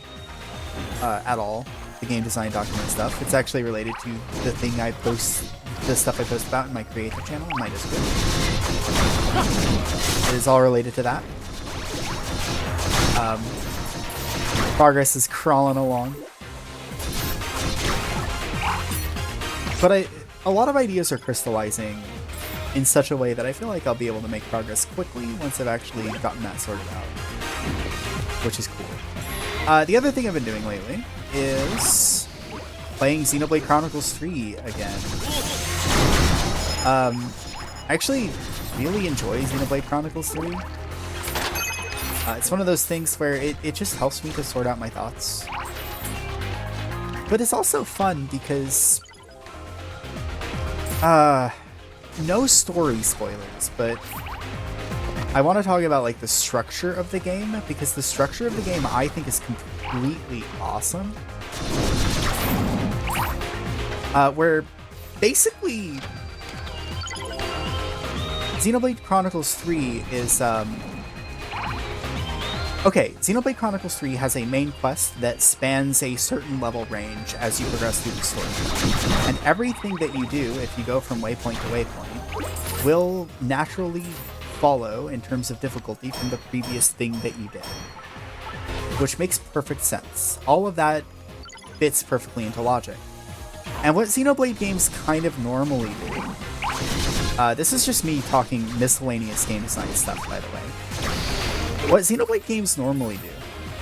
At all, the game design document stuff. It's actually related to the thing I post, the stuff I post about in my creator channel on my Discord. It is all related to that. Progress is crawling along. But a lot of ideas are crystallizing in such a way that I feel like I'll be able to make progress quickly once I've actually gotten that sorted out. Which is cool. The other thing I've been doing lately is playing Xenoblade Chronicles 3 again. I actually really enjoy Xenoblade Chronicles 3. It's one of those things where it just helps me to sort out my thoughts. But it's also fun because... no story spoilers, but I want to talk about like the structure of the game, because the structure of the game I think is completely awesome. Where basically Xenoblade Chronicles 3 is okay, Xenoblade Chronicles 3 has a main quest that spans a certain level range as you progress through the story. And everything that you do, if you go from waypoint to waypoint, will naturally follow in terms of difficulty from the previous thing that you did. Which makes perfect sense. All of that fits perfectly into logic. And what Xenoblade games kind of normally do, this is just me talking miscellaneous game design stuff, by the way. What Xenoblade games normally do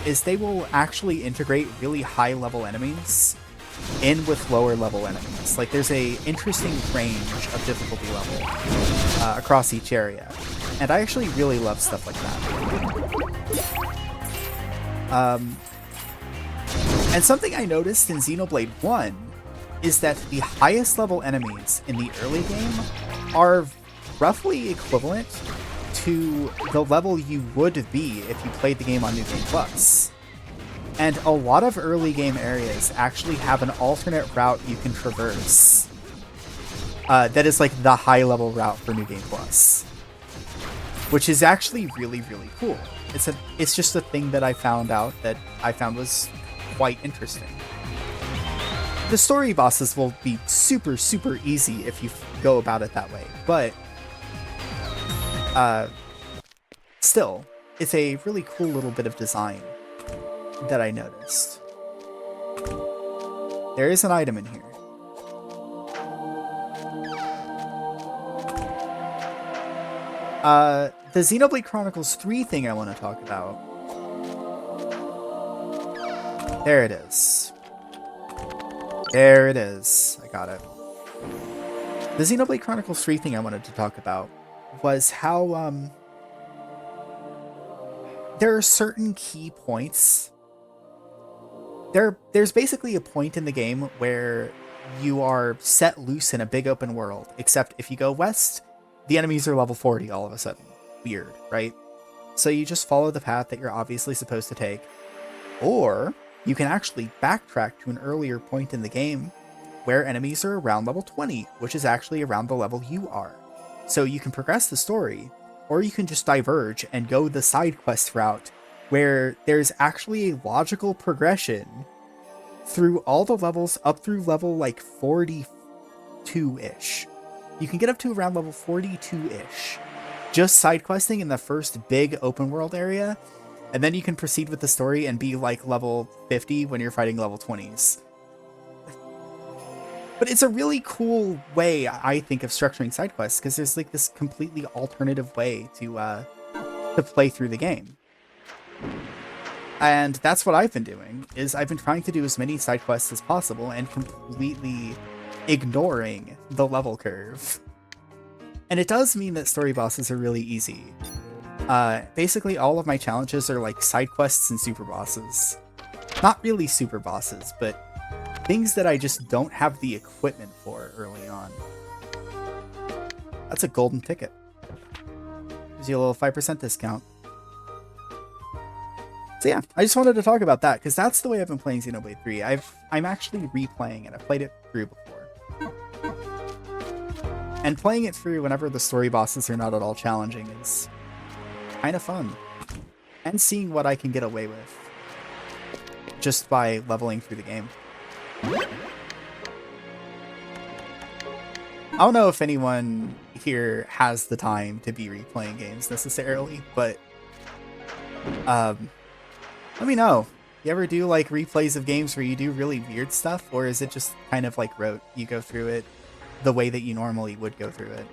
is they will actually integrate really high-level enemies in with lower-level enemies. Like, there's a interesting range of difficulty level across each area. And I actually really love stuff like that. And something I noticed in Xenoblade 1 is that the highest level enemies in the early game are roughly equivalent to the level you would be if you played the game on New Game Plus. And a lot of early game areas actually have an alternate route you can traverse. That is like the high level route for New Game Plus, which is actually really, really cool. It's just a thing that I found was quite interesting. The story bosses will be super, super easy if you go about it that way, but still, it's a really cool little bit of design that I noticed. There is an item in here. The Xenoblade Chronicles 3 thing I want to talk about. There it is. There it is. I got it. The Xenoblade Chronicles 3 thing I wanted to talk about was how, there are certain key points. There's basically a point in the game where you are set loose in a big open world, except if you go west, the enemies are level 40 all of a sudden. Weird, right? So you just follow the path that you're obviously supposed to take. Or you can actually backtrack to an earlier point in the game where enemies are around level 20, which is actually around the level you are. So you can progress the story, or you can just diverge and go the side quest route where there's actually a logical progression through all the levels up through level like 42-ish. You can get up to around level 42-ish, just side questing in the first big open world area, and then you can proceed with the story and be like level 50 when you're fighting level 20s. But it's a really cool way, I think, of structuring side quests, because there's like this completely alternative way to play through the game. And that's what I've been doing, is I've been trying to do as many side quests as possible and completely ignoring the level curve. And it does mean that story bosses are really easy. Basically all of my challenges are like side quests and super bosses. Not really super bosses, but things that I just don't have the equipment for early on. That's a golden ticket. Gives you a little 5% discount. So yeah, I just wanted to talk about that, because that's the way I've been playing Xenoblade 3. I'm actually replaying it. I played it through before. And playing it through whenever the story bosses are not at all challenging is kind of fun. And seeing what I can get away with just by leveling through the game. I don't know if anyone here has the time to be replaying games necessarily, but let me know. You ever do like replays of games where you do really weird stuff, or is it just kind of like rote? You go through it the way that you normally would go through it.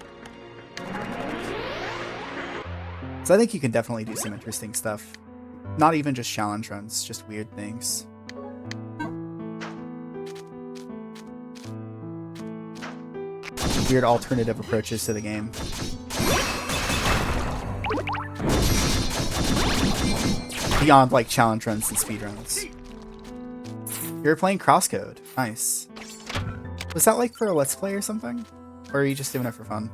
So I think you can definitely do some interesting stuff. Not even just challenge runs, just weird things. Weird alternative approaches to the game. Beyond like challenge runs and speed runs. You're playing Crosscode. Nice. Was that like for a Let's Play or something? Or are you just doing it for fun?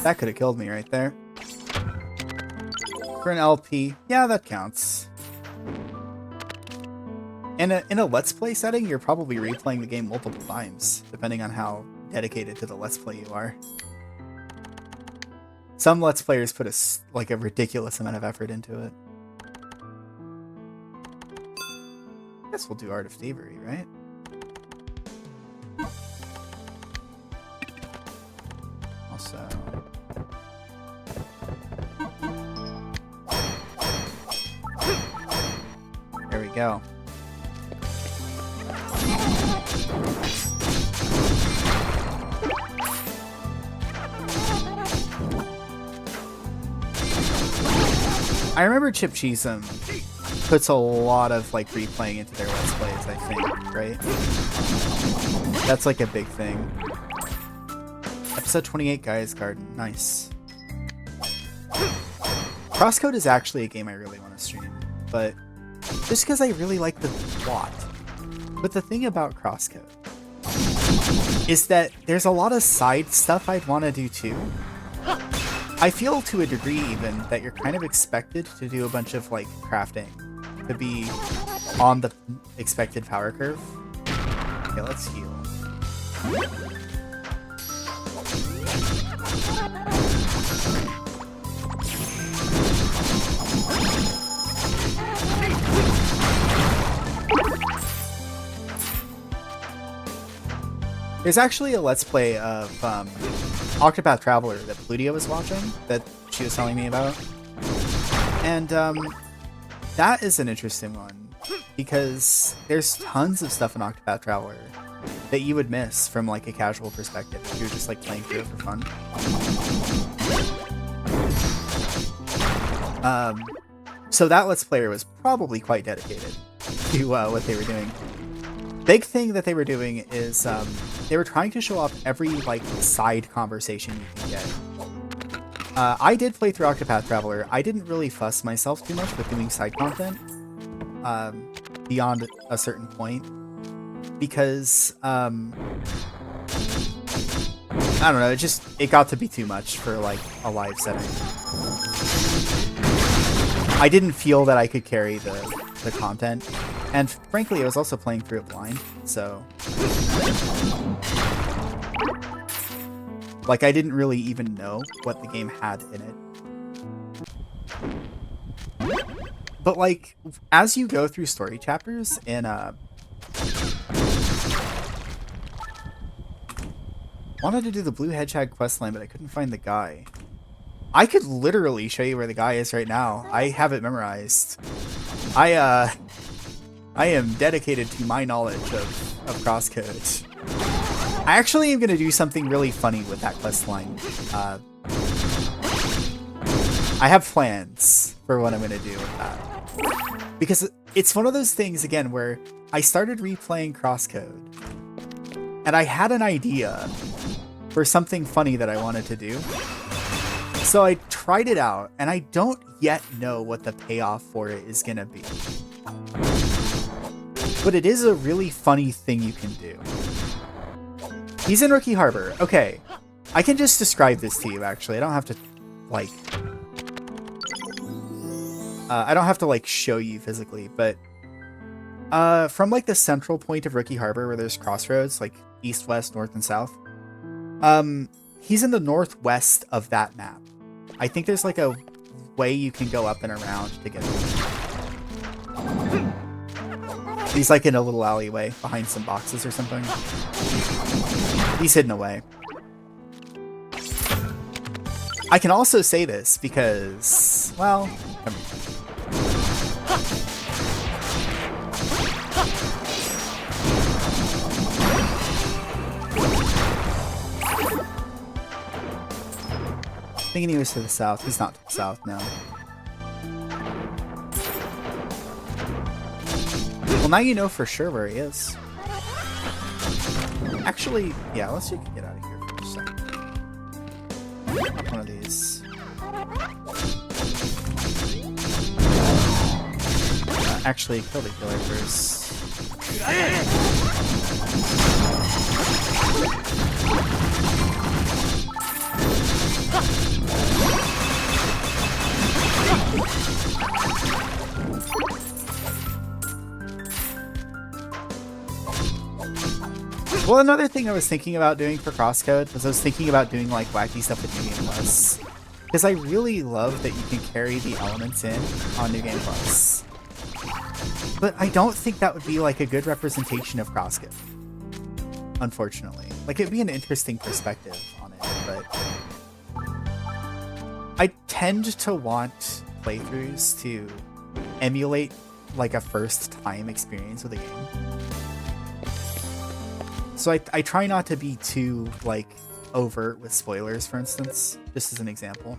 That could have killed me right there. For an LP, yeah, that counts. In a Let's Play setting, you're probably replaying the game multiple times, depending on how dedicated to the Let's Play you are. Some Let's Players put a ridiculous amount of effort into it. I guess we'll do Art of Thievery, right? Also... there we go. I remember Chip Cheesem puts a lot of like replaying into their Let's Plays, I think, right? That's like a big thing. Episode 28, Gaia's Garden. Nice. Crosscode is actually a game I really want to stream, but just because I really like the plot. But the thing about Crosscode is that there's a lot of side stuff I'd want to do too. I feel to a degree even that you're kind of expected to do a bunch of like crafting to be on the expected power curve. Okay, let's heal. There's actually a Let's Play of Octopath Traveler that Plutia was watching, that she was telling me about. And that is an interesting one, because there's tons of stuff in Octopath Traveler that you would miss from like a casual perspective if you're just like playing through it for fun. So that Let's Player was probably quite dedicated to what they were doing. Big thing that they were doing is they were trying to show off every like side conversation you can get. I did play through Octopath Traveler. I didn't really fuss myself too much with doing side content beyond a certain point, because I don't know, it got to be too much for like a live setting. I didn't feel that I could carry the content. And frankly, I was also playing through it blind, so like I didn't really even know what the game had in it. But like, as you go through story chapters in wanted to do the Blue Hedgehog questline, but I couldn't find the guy. I could literally show you where the guy is right now. I have it memorized. I am dedicated to my knowledge of Crosscode. I actually am going to do something really funny with that questline. I have plans for what I'm going to do with that. Because it's one of those things, again, where I started replaying Crosscode, and I had an idea for something funny that I wanted to do. So I tried it out, and I don't yet know what the payoff for it is going to be. But it is a really funny thing you can do. He's in Rookie Harbor. Okay. I can just describe this to you, actually. I don't have to, like... I don't have to, like, show you physically, but... from, like, the central point of Rookie Harbor, where there's crossroads, like, east, west, north, and south. He's in the northwest of that map. I think there's, like, a way you can go up and around to get there. He's like in a little alleyway behind some boxes or something. He's hidden away. I can also say this because, well, thinking he was to the south. He's not to the south now. Well, now you know for sure where he is. Actually, yeah, let's see if we can get out of here for a second. One of these. Actually, kill the killer first. Well, another thing I was thinking about doing for Crosscode was I was thinking about doing like wacky stuff with New Game Plus. Because I really love that you can carry the elements in on New Game Plus. But I don't think that would be like a good representation of Crosscode. Unfortunately. Like, it'd be an interesting perspective on it, but I tend to want playthroughs to emulate like a first time experience with a game. So I try not to be too like overt with spoilers, for instance, just as an example.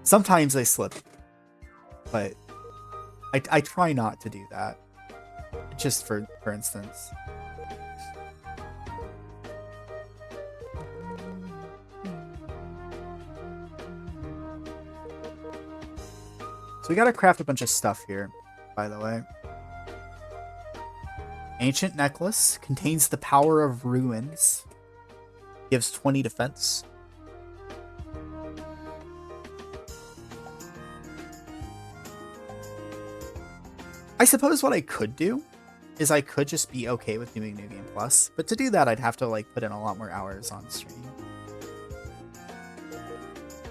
Sometimes I slip, but I try not to do that, just for instance. So we gotta craft a bunch of stuff here, by the way. Ancient necklace contains the power of ruins. Gives 20 defense. I suppose what I could do is I could just be okay with doing New Game Plus, but to do that I'd have to like put in a lot more hours on stream.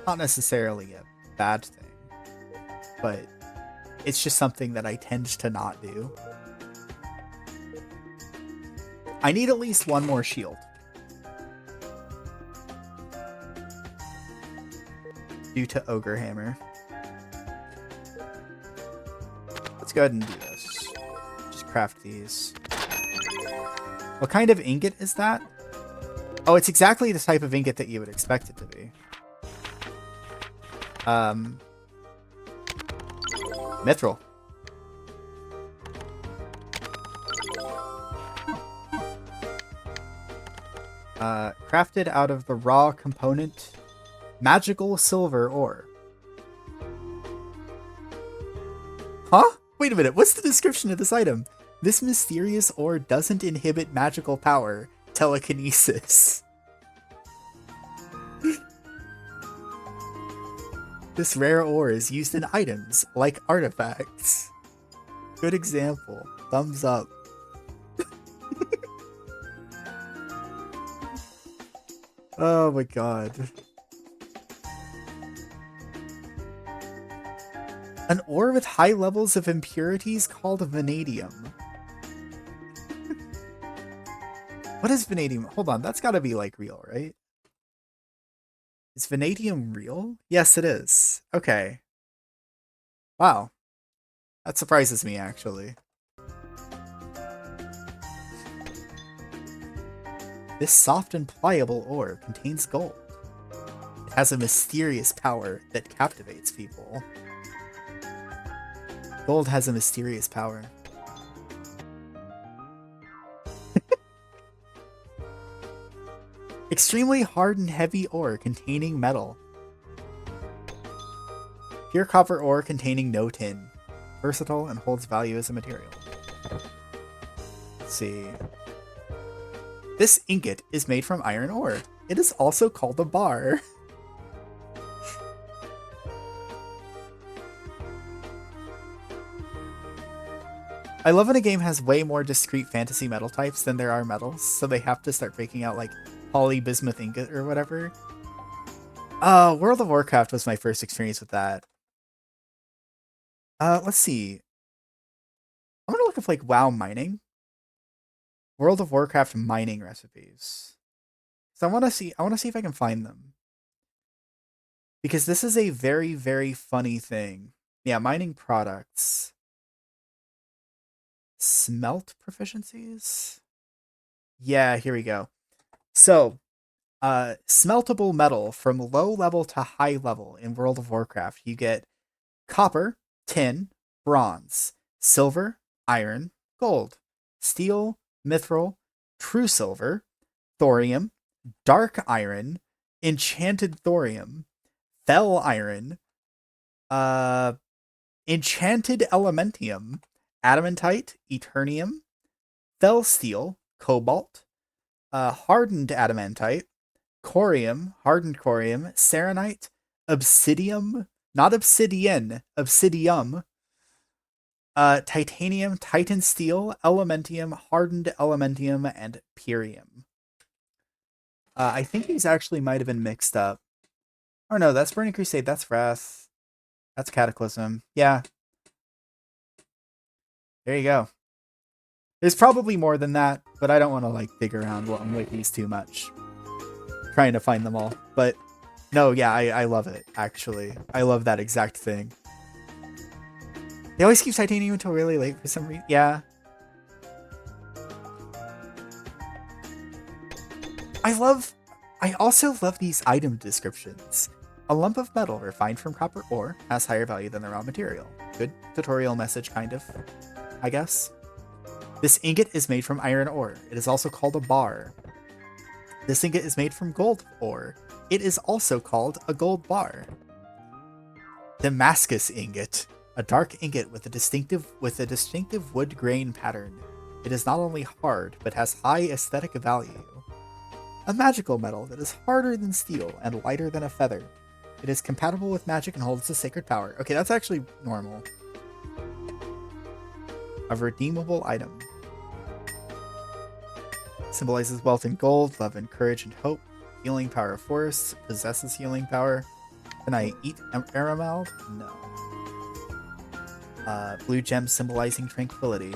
Not necessarily a bad thing, but it's just something that I tend to not do. I need at least one more shield. Due to Ogre Hammer. Let's go ahead and do this. Just craft these. What kind of ingot is that? Oh, it's exactly the type of ingot that you would expect it to be. Mithril. Crafted out of the raw component magical silver ore. Huh? Wait a minute, what's the description of this item? This mysterious ore doesn't inhibit magical power. Telekinesis. This rare ore is used in items like artifacts. Good example. Thumbs up. Oh my god. An ore with high levels of impurities called vanadium. What is vanadium? Hold on, that's gotta be like real, right? Is vanadium real? Yes, it is. Okay. Wow. That surprises me, actually. This soft and pliable ore contains gold. It has a mysterious power that captivates people. Gold has a mysterious power. Extremely hard and heavy ore containing metal. Pure copper ore containing no tin. Versatile and holds value as a material. Let's see. This ingot is made from iron ore. It is also called a bar. I love when a game has way more discrete fantasy metal types than there are metals, so they have to start breaking out like polybismuth ingot or whatever. World of Warcraft was my first experience with that. Let's see. I'm gonna look up like WoW mining. World of Warcraft mining recipes. So I want to see if I can find them. Because this is a very, very funny thing. Yeah, mining products. Smelt proficiencies? Yeah, here we go. So, smeltable metal from low level to high level in World of Warcraft. You get copper, tin, bronze, silver, iron, gold, steel, mithril, true silver, thorium, dark iron, enchanted thorium, fel iron, enchanted elementium, adamantite, eternium, fel steel, cobalt, hardened adamantite, corium, hardened corium, serenite, obsidium, not obsidian, obsidium, titanium, titan steel, elementium, hardened elementium, and pyrium. I think these actually might have been mixed up. Oh no, that's Burning Crusade, that's Wrath, that's Cataclysm. Yeah. There you go. There's probably more than that, but I don't want to like dig around on wikis too much. Trying to find them all. But no, yeah, I love it, actually. I love that exact thing. They always keep titanium until really late for some reason. Yeah. I also love these item descriptions. A lump of metal refined from copper ore has higher value than the raw material. Good tutorial message, kind of, I guess. This ingot is made from iron ore. It is also called a bar. This ingot is made from gold ore. It is also called a gold bar. Damascus ingot. A dark ingot with a distinctive wood grain pattern. It is not only hard, but has high aesthetic value. A magical metal that is harder than steel and lighter than a feather. It is compatible with magic and holds a sacred power. Okay, that's actually normal. A redeemable item. Symbolizes wealth and gold, love and courage and hope. Healing power of forests. Possesses healing power. Can I eat Aramald? No. Blue gem symbolizing tranquility.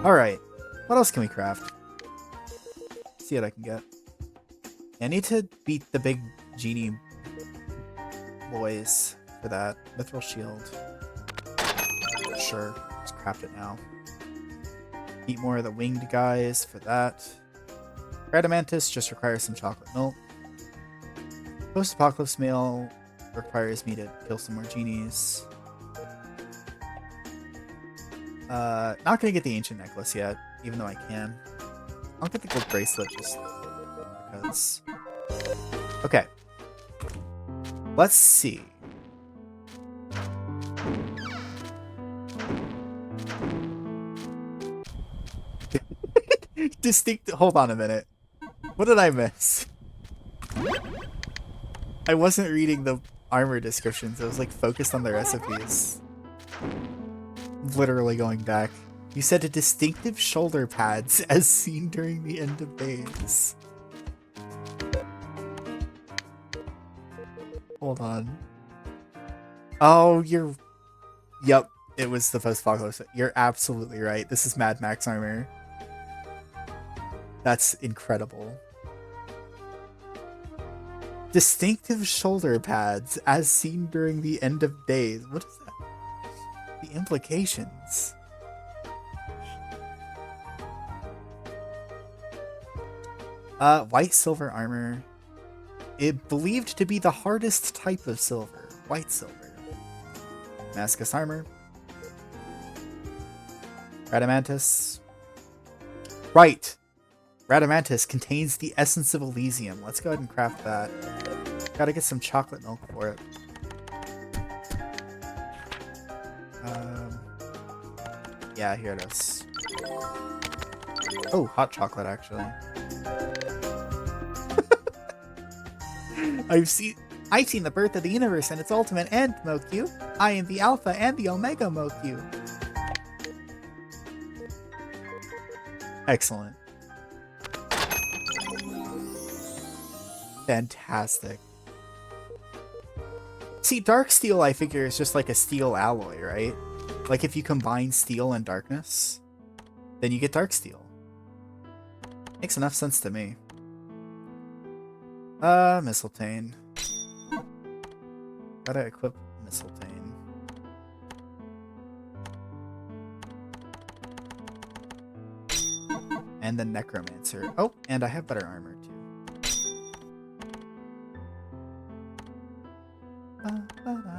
Alright. What else can we craft? See what I can get. I need to beat the big genie boys for that. Mithril shield. Sure. Let's craft it now. Eat more of the winged guys for that. Radamantis just requires some chocolate milk. Post-apocalypse mail requires me to kill some more genies. Not gonna get the ancient necklace yet, even though I can. I'll get the gold bracelet just because. Okay. Let's see. Hold on a minute. What did I miss? I wasn't reading the armor descriptions. I was like focused on the recipes. Literally going back. You said a distinctive shoulder pads as seen during the end of days. Hold on. Oh, Yep, it was the post-apocalypse. You're absolutely right. This is Mad Max armor. That's incredible. Distinctive shoulder pads as seen during the end of days. What is that? The implications. White silver armor. It believed to be the hardest type of silver. White silver. Damascus armor. Radamantis. Right! Radamantis contains the essence of Elysium. Let's go ahead and craft that. Gotta get some chocolate milk for it. Yeah, here it is. Oh, hot chocolate, actually. I've seen the birth of the universe and its ultimate end, Moku. I am the Alpha and the Omega, Moku. Excellent. Fantastic. See, dark steel, I figure, is just like a steel alloy, right? Like, if you combine steel and darkness, then you get dark steel. Makes enough sense to me. Mistletoe. Gotta equip Mistletoe. And the Necromancer. Oh, and I have better armor, too. Okay.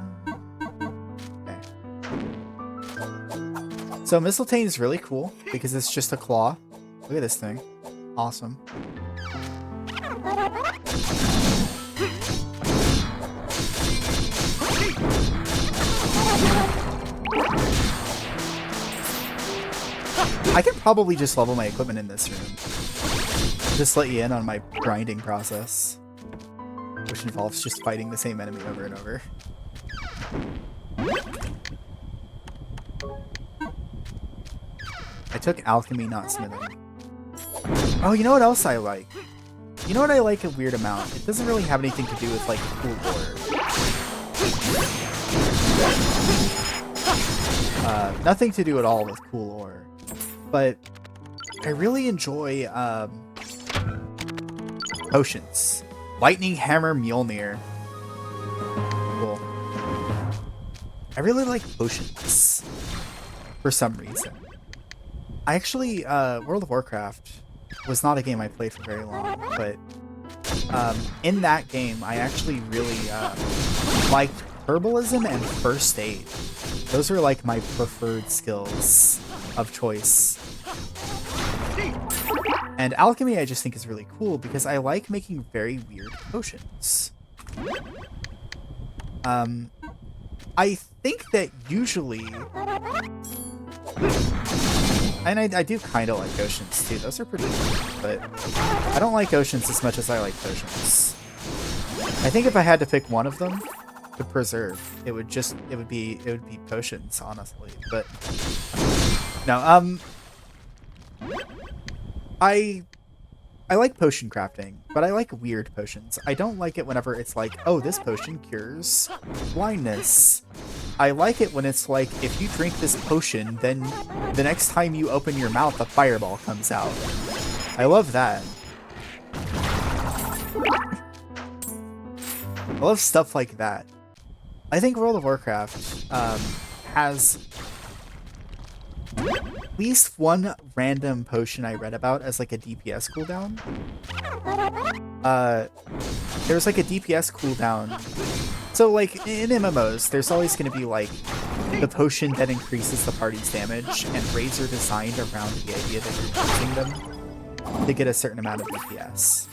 So Mistletoe is really cool because it's just a claw. Look at this thing. Awesome. I could probably just level my equipment in this room. Just let you in on my grinding process, which involves just fighting the same enemy over and over. I took alchemy, not smithing. Oh, you know what else I like? You know what I like a weird amount? It doesn't really have anything to do with, like, cool ore. Nothing to do at all with cool ore. But I really enjoy, potions. Lightning Hammer Mjolnir. Cool. I really like potions. For some reason. I actually, World of Warcraft was not a game I played for very long, but in that game, I actually really liked herbalism and first aid. Those are like my preferred skills of choice. And alchemy I just think is really cool because I like making very weird potions. I think that usually, and I do kind of like oceans too. Those are pretty cool, but I don't like oceans as much as I like potions. I think if I had to pick one of them to preserve, it would be potions, honestly. But no, I like potion crafting, but I like weird potions. I don't like it whenever it's like, oh, this potion cures blindness. I like it when it's like, if you drink this potion, then the next time you open your mouth, a fireball comes out. I love that. I love stuff like that. I think World of Warcraft has at least one random potion I read about as like a DPS cooldown. There's like a DPS cooldown. So like in MMOs, there's always going to be like the potion that increases the party's damage, and raids are designed around the idea that you're using them to get a certain amount of DPS.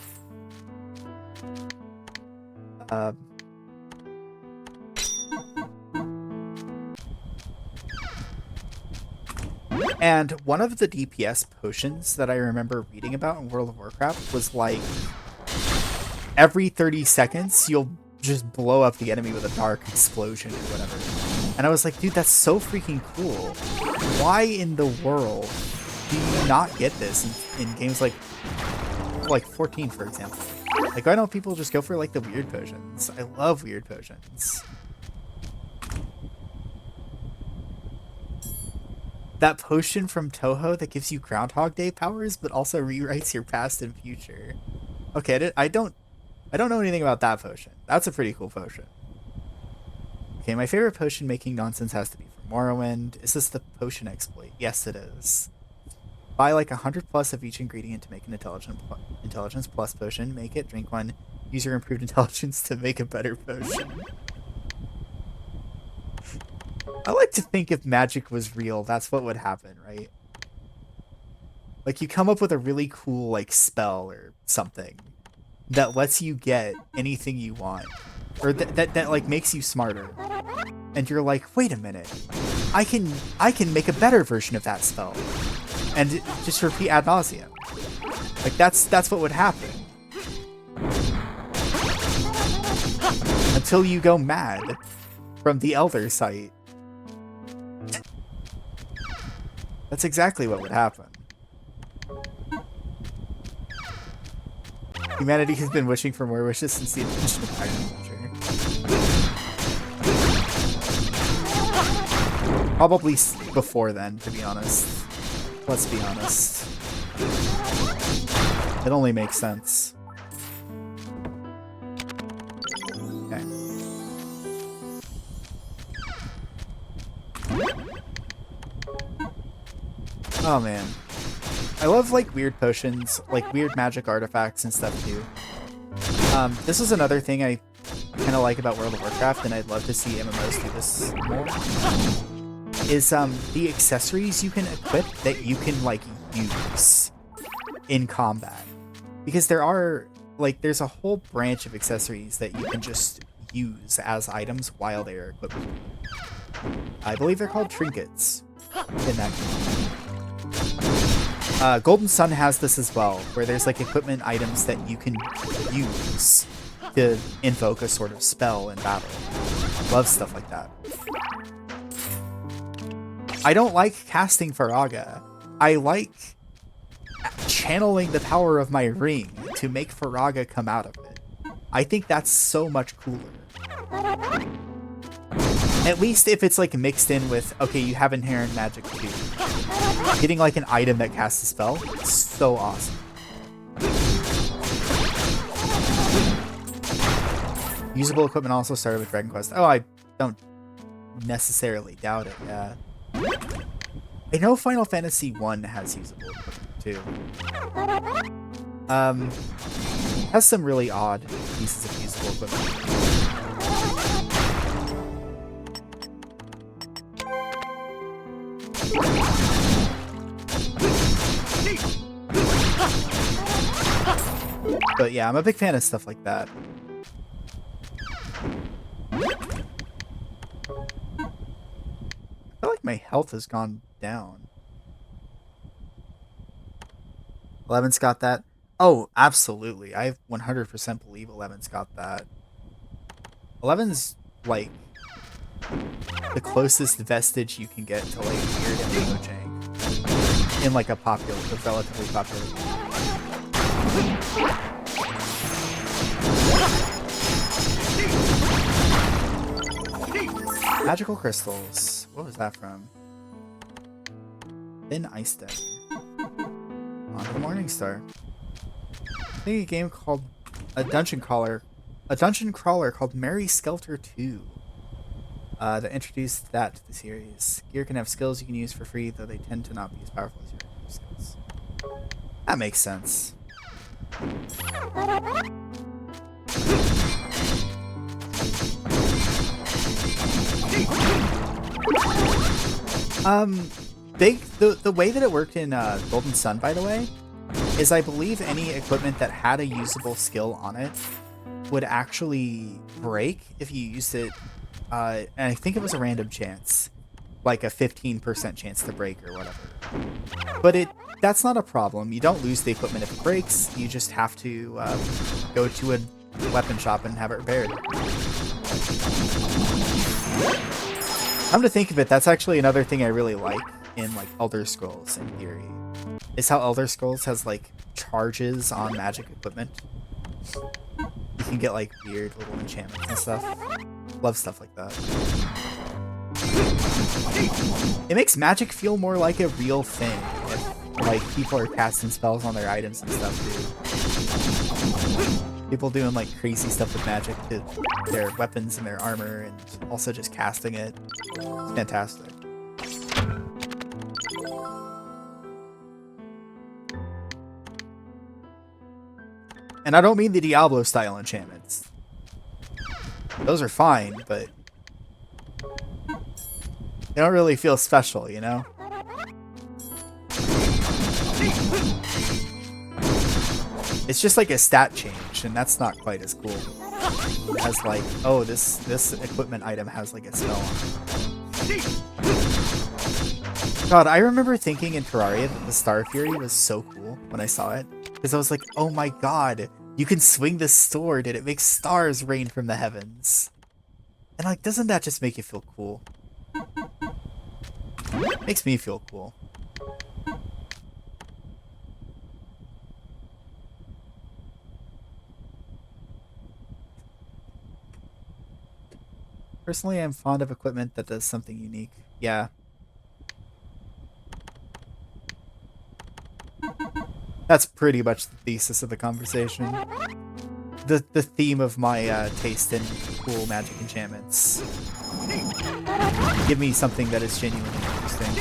And one of the DPS potions that I remember reading about in World of Warcraft was like, every 30 seconds, you'll just blow up the enemy with a dark explosion or whatever. And I was like, dude, that's so freaking cool. Why in the world do you not get this in games like 14, for example? Like, why don't people just go for like the weird potions? I love weird potions. That potion from Toho that gives you Groundhog Day powers, but also rewrites your past and future. Okay, I don't know anything about that potion. That's a pretty cool potion. Okay, my favorite potion making nonsense has to be from Morrowind. Is this the potion exploit? Yes, it is. Buy like 100 plus of each ingredient to make an intelligence plus potion. Make it, drink one, use your improved intelligence to make a better potion. I like to think if magic was real, that's what would happen, right? Like, you come up with a really cool, like, spell or something that lets you get anything you want. Or that like, makes you smarter. And you're like, wait a minute. I can make a better version of that spell. And just repeat ad nauseum. Like, that's what would happen. Until you go mad from the Elder site. That's exactly what would happen. Humanity has been wishing for more wishes since the invention of agriculture. Probably before then, to be honest. Let's be honest. It only makes sense. Okay. Oh man. I love like weird potions, like weird magic artifacts and stuff too. This is another thing I kind of like about World of Warcraft, and I'd love to see MMOs do this more, is the accessories you can equip that you can like use in combat. Because there's a whole branch of accessories that you can just use as items while they are equipped. I believe they're called trinkets in that game. Golden Sun has this as well, where there's like equipment items that you can use to invoke a sort of spell in battle. Love stuff like that. I don't like casting Faraga. I like channeling the power of my ring to make Faraga come out of it. I think that's so much cooler. At least if it's like mixed in with, okay, you have inherent magic too. Getting like an item that casts a spell, it's so awesome. Usable equipment also started with Dragon Quest. Oh, I don't necessarily doubt it, yeah. I know Final Fantasy 1 has usable equipment too. Has some really odd pieces of usable equipment. But yeah, I'm a big fan of stuff like that. feel like my health has gone down. 11's got that. Oh, absolutely. I 100% believe 11's got that. 11's like the closest vestige you can get to like weird Mojang in like a relatively popular game. Magical crystals. What was that from? Thin Ice Day. On to the Morning Star. I think a game called a dungeon crawler called Mary Skelter 2 that introduced that to the series. Gear can have skills you can use for free, though they tend to not be as powerful as your regular skills. That makes sense. The way that it worked in Golden Sun, by the way, is I believe any equipment that had a usable skill on it would actually break if you used it, and I think it was a random chance, like a 15% chance to break or whatever. But that's not a problem. You don't lose the equipment if it breaks. You just have to go to a weapon shop and have it repaired. Come to think of it, that's actually another thing I really like in like Elder Scrolls in theory, is how Elder Scrolls has like charges on magic equipment. You can get like weird little enchantments and stuff. Love stuff like that. It makes magic feel more like a real thing if like people are casting spells on their items and stuff too. People doing like crazy stuff with magic to their weapons and their armor and also just casting it. It's fantastic. And I don't mean the Diablo style enchantments. Those are fine, but they don't really feel special, you know? It's just like a stat change, and that's not quite as cool as like, oh, this equipment item has like a spell on it. God, I remember thinking in Terraria that the Star Fury was so cool when I saw it. Because I was like, oh my god, you can swing this sword and it makes stars rain from the heavens. And like, doesn't that just make you feel cool? Makes me feel cool. Personally, I'm fond of equipment that does something unique. Yeah. That's pretty much the thesis of the conversation. The theme of my taste in cool magic enchantments. Give me something that is genuinely interesting.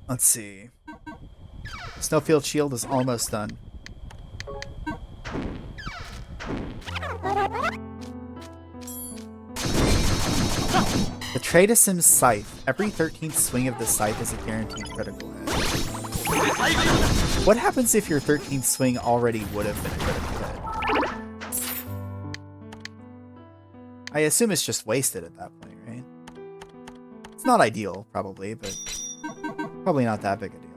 Let's see. Snowfield Shield is almost done. The Tradesim Scythe. Every 13th swing of the scythe is a guaranteed critical hit. What happens if your 13th swing already would have been a critical hit? I assume it's just wasted at that point, right? It's not ideal, probably, but probably not that big a deal.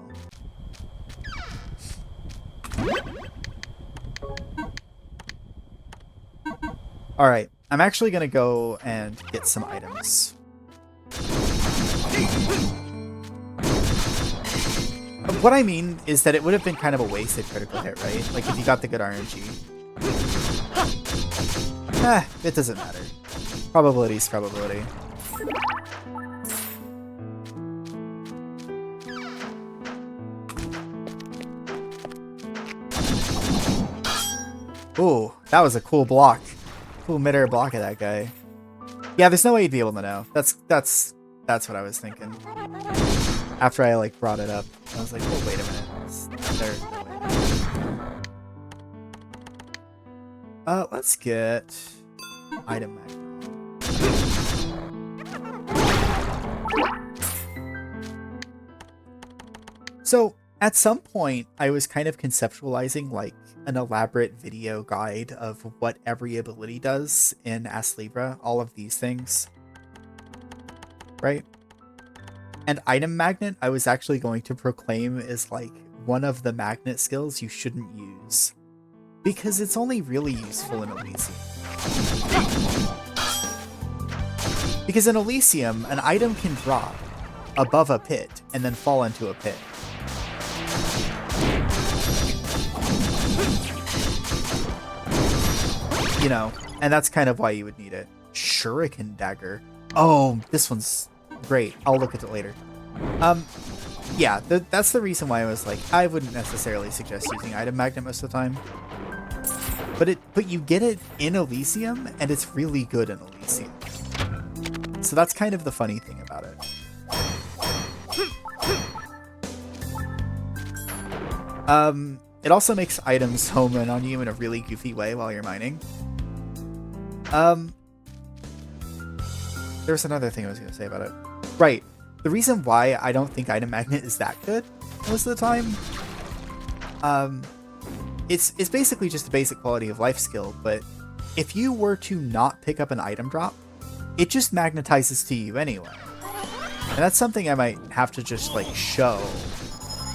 Alright, I'm actually going to go and get some items. What I mean is that it would have been kind of a wasted critical hit, right? Like if you got the good RNG. It doesn't matter. Probability's probability. Ooh, that was a cool block. Cool mid-air block of that guy. Yeah, there's no way you'd be able to know. That's what I was thinking. After I like brought it up, I was like, oh wait a minute. Let's get item magnet. So At some point, I was kind of conceptualizing like an elaborate video guide of what every ability does in Astlibra, all of these things, right? And Item Magnet, I was actually going to proclaim is like one of the magnet skills you shouldn't use, because it's only really useful in Elysium. Because in Elysium, an item can drop above a pit and then fall into a pit. You know, and that's kind of why you would need it. Shuriken Dagger. Oh, this one's great. I'll look at it later. Yeah, that's the reason why I was like, I wouldn't necessarily suggest using Item Magnet most of the time. But you get it in Elysium, and it's really good in Elysium. So that's kind of the funny thing about it. It also makes items home run on you in a really goofy way while you're mining. There's another thing I was going to say about it. Right. The reason why I don't think Item Magnet is that good most of the time, it's basically just a basic quality of life skill, but if you were to not pick up an item drop, it just magnetizes to you anyway. And that's something I might have to just like show,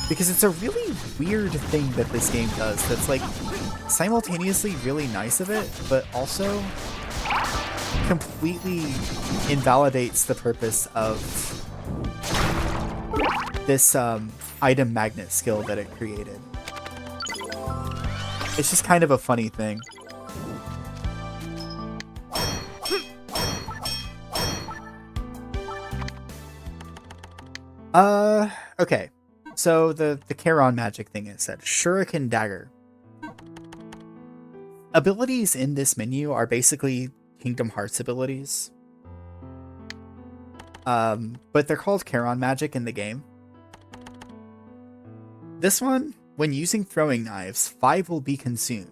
because it's a really weird thing that this game does that's like simultaneously really nice of it, but also completely invalidates the purpose of this Item Magnet skill that it created. It's just kind of a funny thing. Okay. So the Charon magic thing is said. Shuriken Dagger. Abilities in this menu are basically Kingdom Hearts abilities. But they're called Charon magic in the game. This one, when using throwing knives, 5 will be consumed.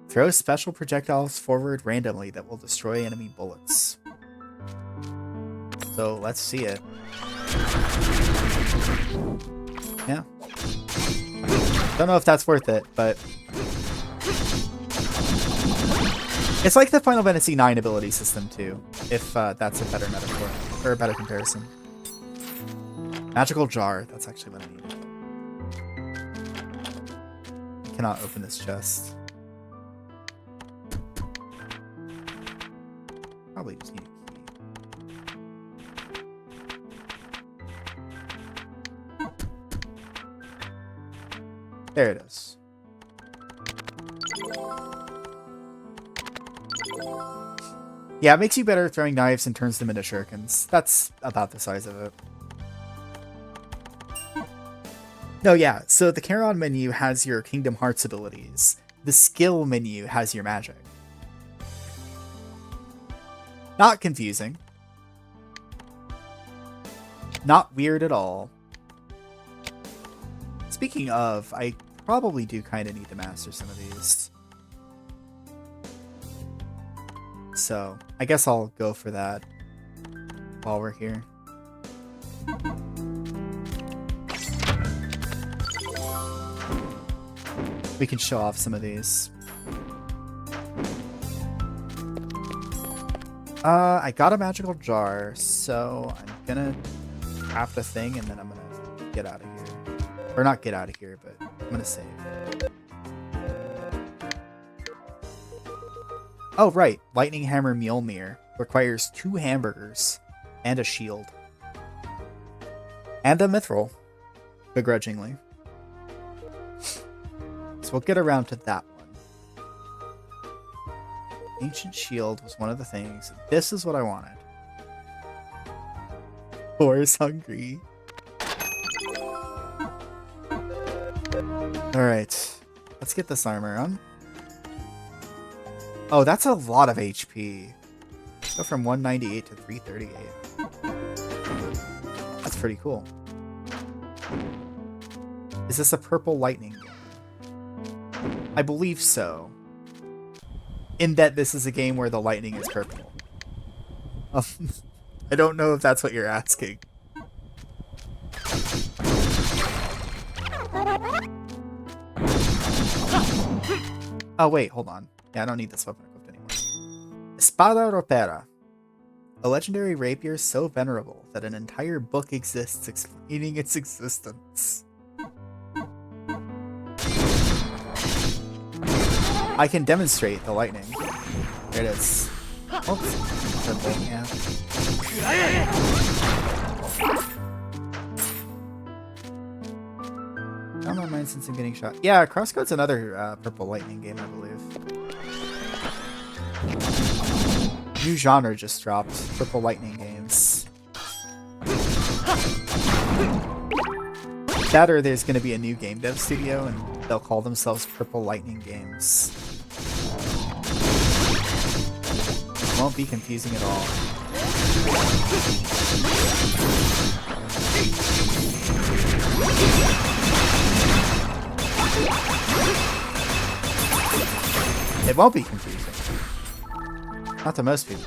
Throw special projectiles forward randomly that will destroy enemy bullets. So let's see it. Yeah. Don't know if that's worth it, but it's like the Final Fantasy IX ability system too, if that's a better metaphor, or a better comparison. Magical jar, that's actually what I need. I cannot open this chest. Probably just need a key. There it is. Yeah, it makes you better at throwing knives and turns them into shurikens. That's about the size of it. No, yeah, so the Charon menu has your Kingdom Hearts abilities. The skill menu has your magic. Not confusing. Not weird at all. Speaking of, I probably do kind of need to master some of these. So, I guess I'll go for that while we're here. We can show off some of these. I got a magical jar, so I'm gonna craft a thing and then I'm gonna get out of here. Or not get out of here, but I'm gonna save. Oh, right. Lightning Hammer Mjolnir requires 2 hamburgers and a shield. And a mithril, begrudgingly. So we'll get around to that one. Ancient Shield was one of the things. This is what I wanted. Thor's hungry. Alright. Let's get this armor on. Oh, that's a lot of HP. Go from 198 to 338. That's pretty cool. Is this a purple lightning game? I believe so. In that this is a game where the lightning is purple. I don't know if that's what you're asking. Oh, wait, hold on. Yeah, I don't need this weapon equipped anymore. Espada Ropera. A legendary rapier so venerable that an entire book exists explaining its existence. I can demonstrate the lightning. There it is. Oops. Purple, yeah. I don't mind since I'm getting shot. Yeah, Crosscode's another purple lightning game, I believe. New genre just dropped. Purple lightning games. That or there's going to be a new game dev studio and they'll call themselves Purple Lightning Games. Won't be confusing at all. It won't be confusing. Not to most people.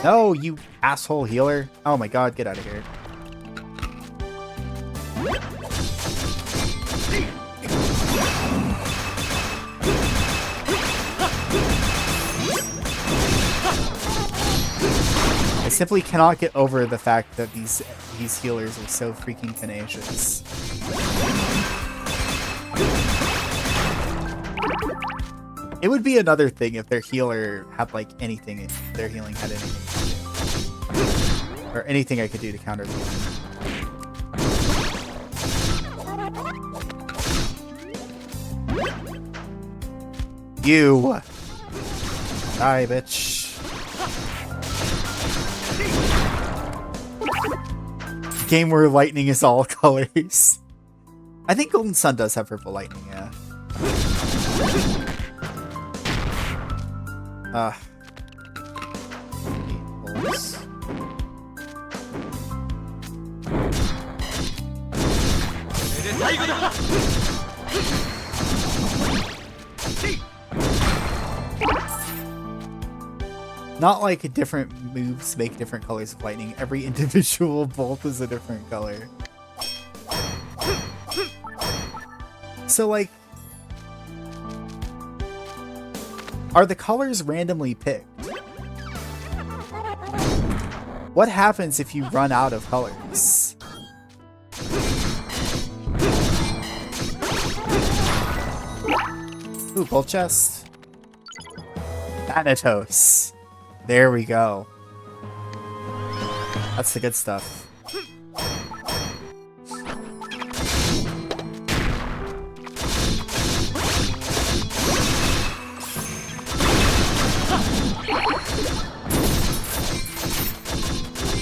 No, you asshole healer. Oh my god, get out of here. I simply cannot get over the fact that these healers are so freaking tenacious. It would be another thing if their healer had like anything, if their healing had anything to do. Or anything I could do to counter them. You! Die, bitch. Game where lightning is all colors. I think Golden Sun does have purple lightning, yeah. Not like different moves make different colors of lightning. Every individual bolt is a different color. So like, are the colors randomly picked? What happens if you run out of colors? Ooh, gold chest. Thanatos. There we go. That's the good stuff.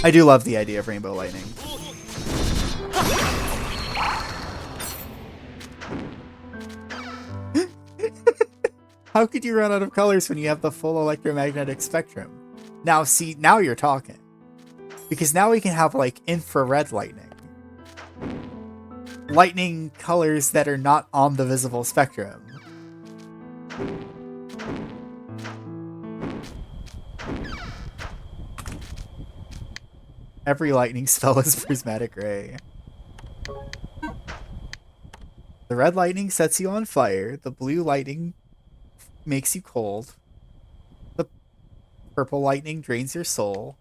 I do love the idea of rainbow lightning. How could you run out of colors when you have the full electromagnetic spectrum? Now, see, now you're talking. Because now we can have, like, infrared lightning. Lightning colors that are not on the visible spectrum. Every lightning spell is prismatic ray. The red lightning sets you on fire. The blue lightning makes you cold. The purple lightning drains your soul.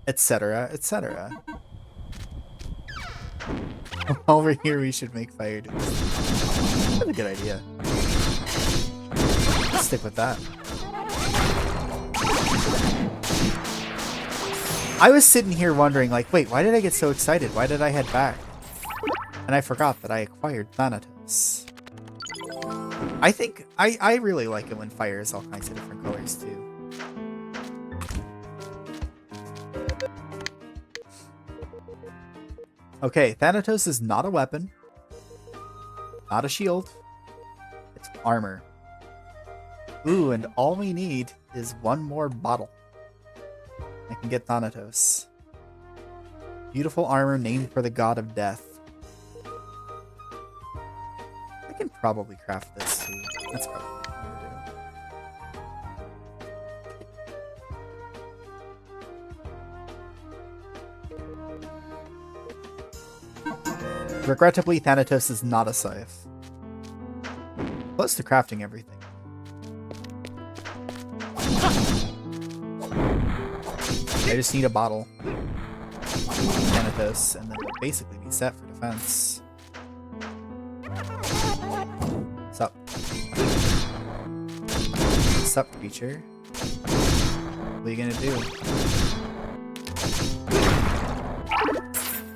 Etc., etc. Over here we should make fire dudes. That's a good idea. Let's stick with that. I was sitting here wondering, like, wait, why did I get so excited? Why did I head back? And I forgot that I acquired Thanatos. I think, I really like it when fire is all kinds of different colors, too. Okay, Thanatos is not a weapon. Not a shield. It's armor. Ooh, and all we need is one more bottle. I can get Thanatos. Beautiful armor named for the god of death. I can probably craft this too. That's probably what I'm gonna Regrettably, Thanatos is not a scythe. Close to crafting everything. I just need a bottle. Thanatos, and then we'll basically be set for defense. What's up? What's up, creature? What are you gonna do?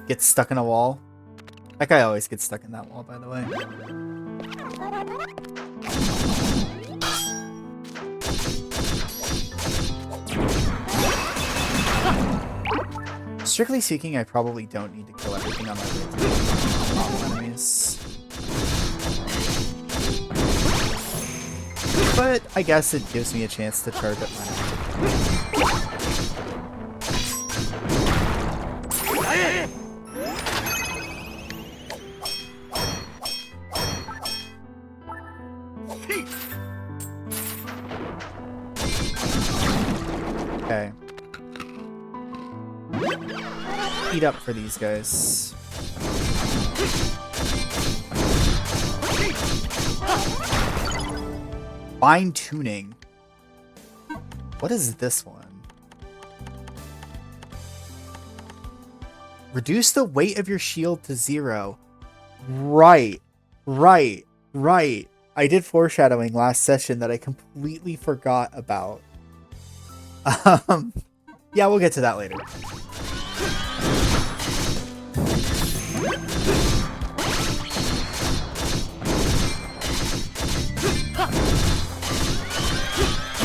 Get stuck in a wall? That guy always gets stuck in that wall, by the way. Strictly speaking, I probably don't need to kill everything on my way to the enemies. But I guess it gives me a chance to charge up my Okay. Eat up for these guys. Fine tuning. What is this one? Reduce the weight of your shield to 0. Right. I did foreshadowing last session that I completely forgot about. Yeah, we'll get to that later.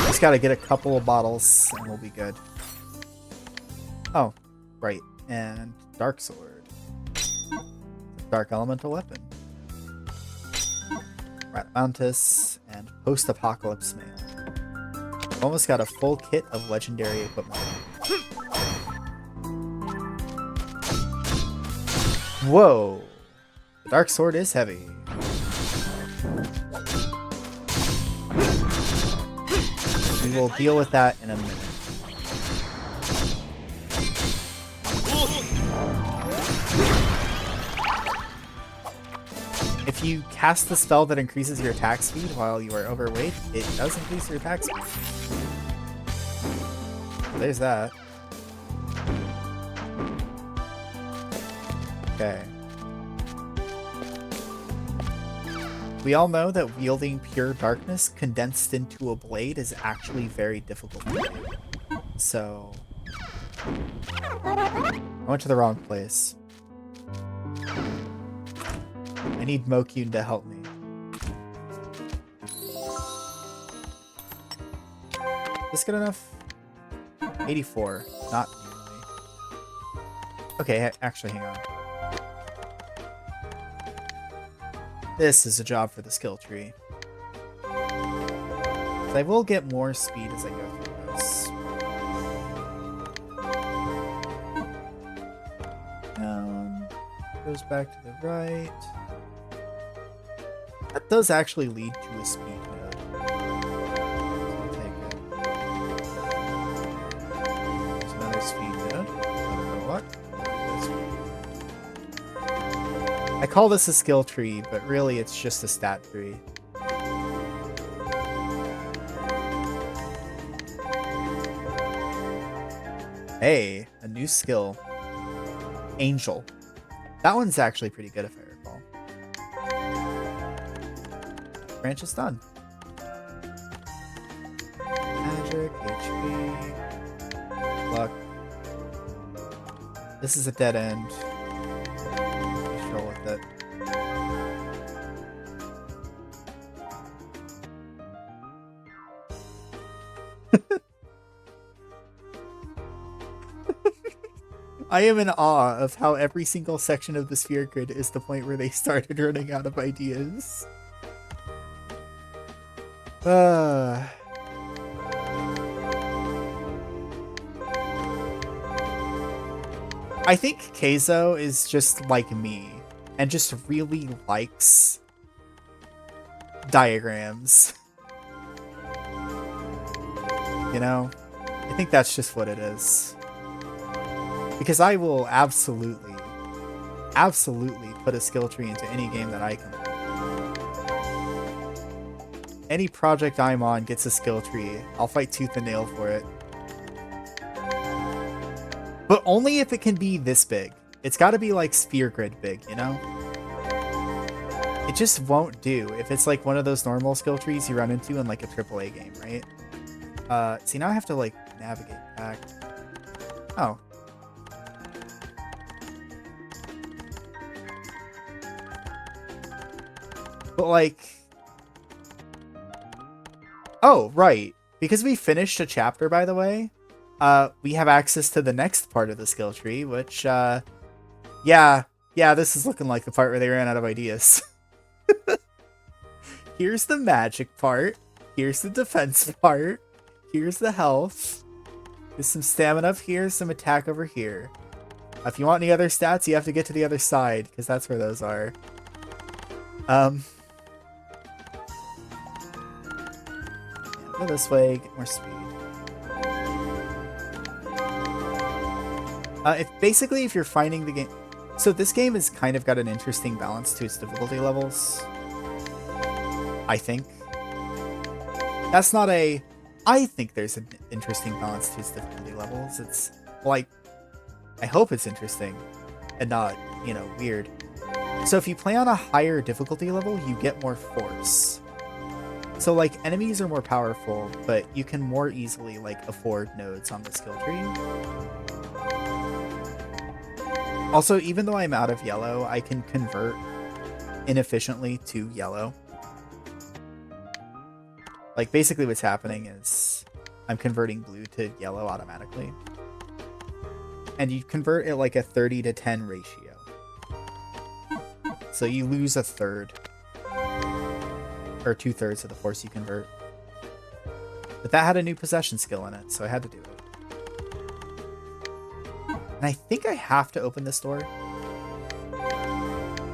Just gotta get a couple of bottles and we'll be good. Oh, right. And Dark Sword. Dark Elemental Weapon. Rat Mountus and Post-Apocalypse Mail. Almost got a full kit of legendary equipment. Whoa! The Dark Sword is heavy. We will deal with that in a minute. If you cast the spell that increases your attack speed while you are overweight, it does increase your attack speed. There's that. Okay. We all know that wielding pure darkness condensed into a blade is actually very difficult to do. So... I went to the wrong place. I need Mokyun to help me. Is this good enough? 84. Not nearly. Okay, actually, hang on. This is a job for the skill tree. So I will get more speed as I go through this. Goes back to the right. That does actually lead to a speed node. I'll take it. There's another speed node. I don't know what. I call this a skill tree, but really it's just a stat tree. Hey, a new skill. Angel. That one's actually pretty good if I recall. Branch is done. Magic, HP, luck. This is a dead end. Let's roll with it. I am in awe of how every single section of the sphere grid is the point where they started running out of ideas. I think Keizo is just like me and just really likes diagrams. You know? I think that's just what it is. Because I will absolutely absolutely put a skill tree into any game that I can. Any project I'm on gets a skill tree. I'll fight tooth and nail for it. But only if it can be this big. It's got to be like sphere grid big, you know? It just won't do if it's like one of those normal skill trees you run into in like a AAA game, right? See, now I have to like navigate back. Oh. But like... Oh, right. Because we finished a chapter, by the way, we have access to the next part of the skill tree, which, yeah, this is looking like the part where they ran out of ideas. Here's the magic part. Here's the defense part. Here's the health. There's some stamina up here, some attack over here. If you want any other stats, you have to get to the other side, because that's where those are. Go this way, get more speed. If you're finding the game... So this game has kind of got an interesting balance to its difficulty levels. I think. That's not a... I think there's an interesting balance to its difficulty levels. It's, like... I hope it's interesting. And not, you know, weird. So if you play on a higher difficulty level, you get more force. So, like, enemies are more powerful, but you can more easily, like, afford nodes on the skill tree. Also, even though I'm out of yellow, I can convert inefficiently to yellow. Like, basically what's happening is I'm converting blue to yellow automatically. And you convert at, like, a 30 to 10 ratio. So you lose a third. Or 2/3 of the force you convert. But that had a new possession skill in it, so I had to do it. And I think I have to open this door.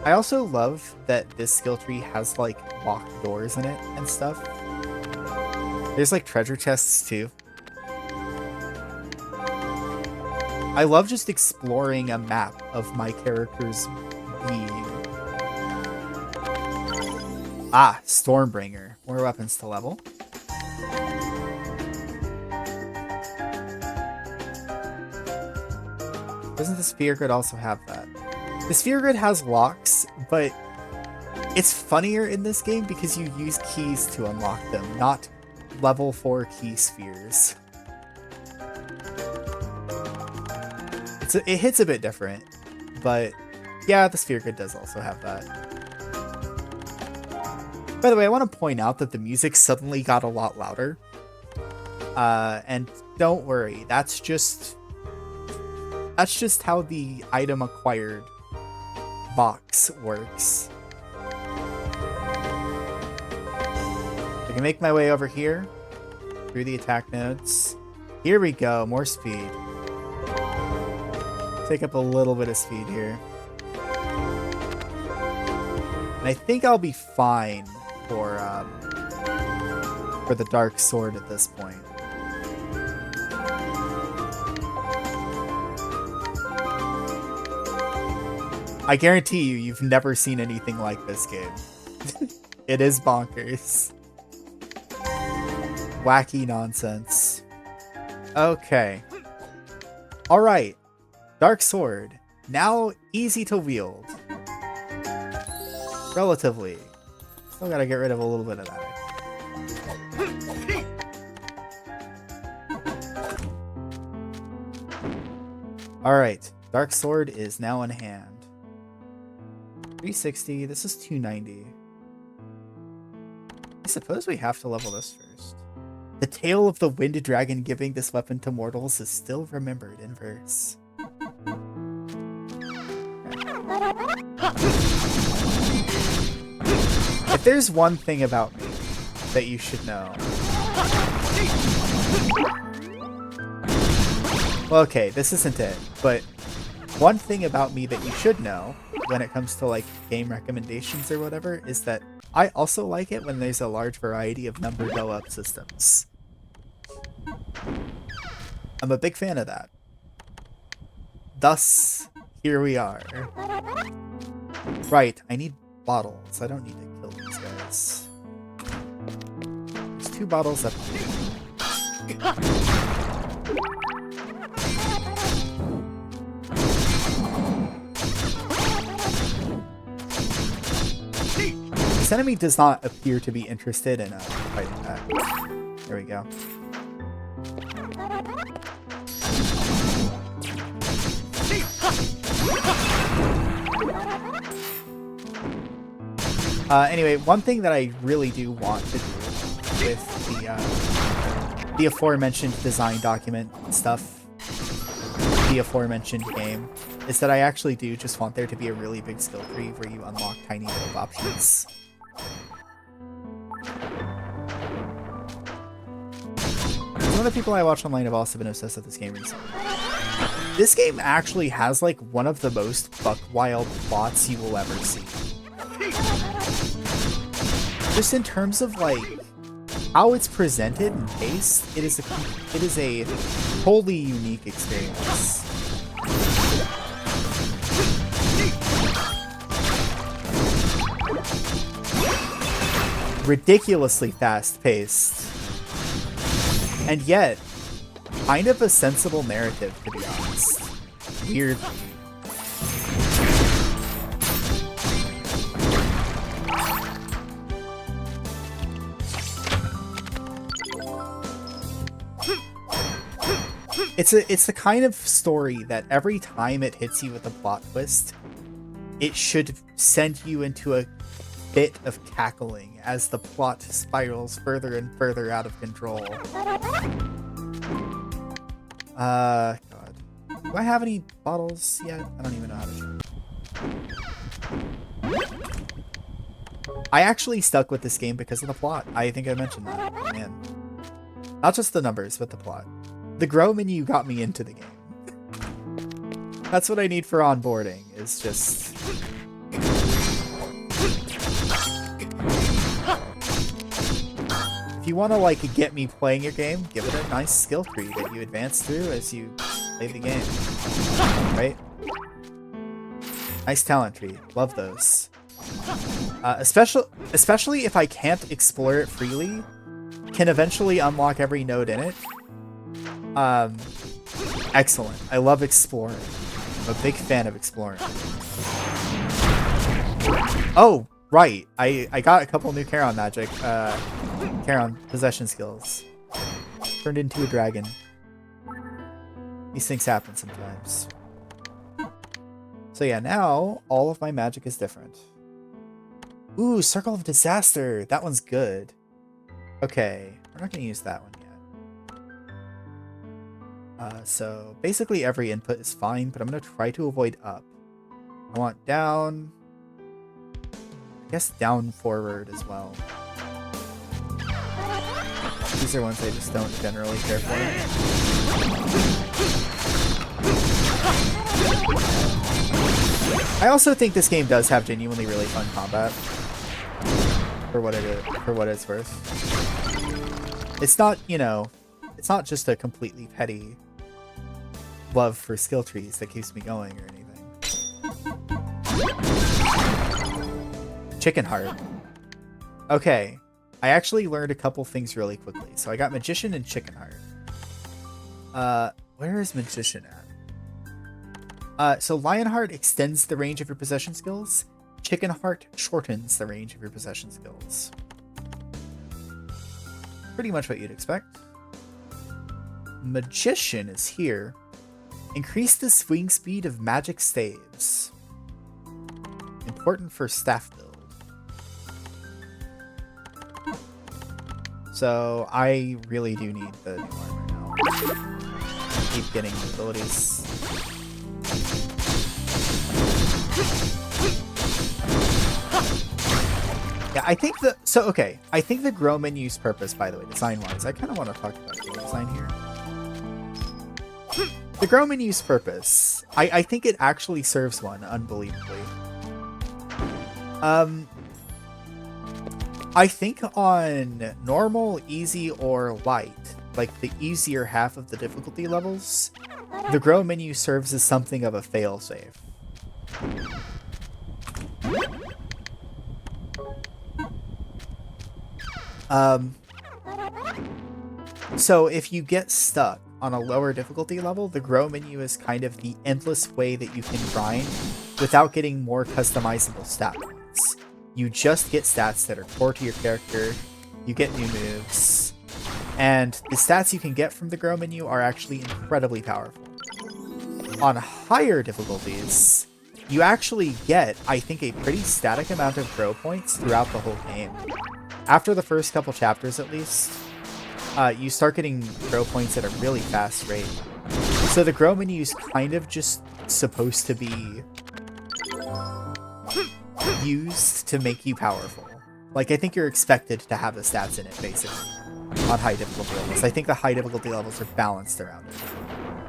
I also love that this skill tree has, like, locked doors in it and stuff. There's, like, treasure chests, too. I love just exploring a map of my character's being. Ah, Stormbringer. More weapons to level. Doesn't the sphere grid also have that? The sphere grid has locks, but it's funnier in this game because you use keys to unlock them, not level 4 key spheres. It hits a bit different, but yeah, the sphere grid does also have that. By the way, I want to point out that the music suddenly got a lot louder. And don't worry, that's just how the item acquired box works. I can make my way over here through the attack nodes. Here we go, more speed. Take up a little bit of speed here. And I think I'll be fine for the dark sword at this point. I guarantee you've never seen anything like this game. It is bonkers. Wacky nonsense. Okay. Alright. Dark sword. Now easy to wield. Relatively. Still gotta get rid of a little bit of that. Alright. Dark sword is now in hand. 360. This is 290. I suppose we have to level this first. The tale of the wind dragon giving this weapon to mortals is still remembered in verse. If there's one thing about me that you should know... Well, okay, this isn't it, but one thing about me that you should know when it comes to, like, game recommendations or whatever is that I also like it when there's a large variety of number go-up systems. I'm a big fan of that. Thus, here we are. Right, I need bottles. I don't need to kill these guys. There's 2 bottles up here. This enemy does not appear to be interested in fighting back. There we go. Anyway, one thing that I really do want to do with the aforementioned design document stuff, the aforementioned game, is that I actually do just want there to be a really big skill tree where you unlock tiny little options. Some of the people I watch online have also been obsessed with this game recently. This game actually has like one of the most buck wild plots you will ever see. Just in terms of like how it's presented and paced, it is a wholly unique experience. Ridiculously fast-paced. And yet, kind of a sensible narrative, to be honest. Weird. It's the kind of story that every time it hits you with a plot twist, it should send you into a bit of cackling as the plot spirals further and further out of control. God. Do I have any bottles yet? I don't even know how to shoot. I actually stuck with this game because of the plot. I think I mentioned that. Man. Not just the numbers, but the plot. The grow menu got me into the game. That's what I need for onboarding, is just... If you want to, like, get me playing your game, give it a nice skill tree that you advance through as you play the game. Right? Nice talent tree. Love those. Especially if I can't explore it freely, can eventually unlock every node in it. Excellent. I love exploring. I'm a big fan of exploring. Oh, right. I got a couple new Charon magic, Charon possession skills. Turned into a dragon. These things happen sometimes. So yeah, now all of my magic is different. Ooh, Circle of Disaster. That one's good. Okay, we're not going to use that one yet. So basically every input is fine, but I'm going to try to avoid up. I want down. I guess down forward as well. These are ones I just don't generally care for. I also think this game does have genuinely really fun combat. For what it's worth. It's not, you know, it's not just a completely petty love for skill trees that keeps me going or anything. Chicken Heart. Okay. I actually learned a couple things really quickly. So I got Magician and Chicken Heart. Where is Magician at? So Lionheart extends the range of your possession skills. Chicken Heart shortens the range of your possession skills. Pretty much what you'd expect. Magician is here. Increase the swing speed of magic staves. Important for staff build. So I really do need the new armor now. Keep getting the abilities. Yeah, I think the... So, okay. I think the grow menu's purpose, by the way, design-wise, I kind of want to talk about the design here. The grow menu's purpose, I think it actually serves one, unbelievably. I think on normal, easy, or light, like the easier half of the difficulty levels, the grow menu serves as something of a failsafe. So if you get stuck on a lower difficulty level, the grow menu is kind of the endless way that you can grind without getting more customizable stat points. You just get stats that are core to your character, you get new moves, and the stats you can get from the grow menu are actually incredibly powerful. On higher difficulties, you actually get, I think, a pretty static amount of grow points throughout the whole game. After the first couple chapters, at least, you start getting grow points at a really fast rate. So the grow menu is kind of just supposed to be used to make you powerful. Like, I think you're expected to have the stats in it, basically, on high difficulty levels. I think the high difficulty levels are balanced around it.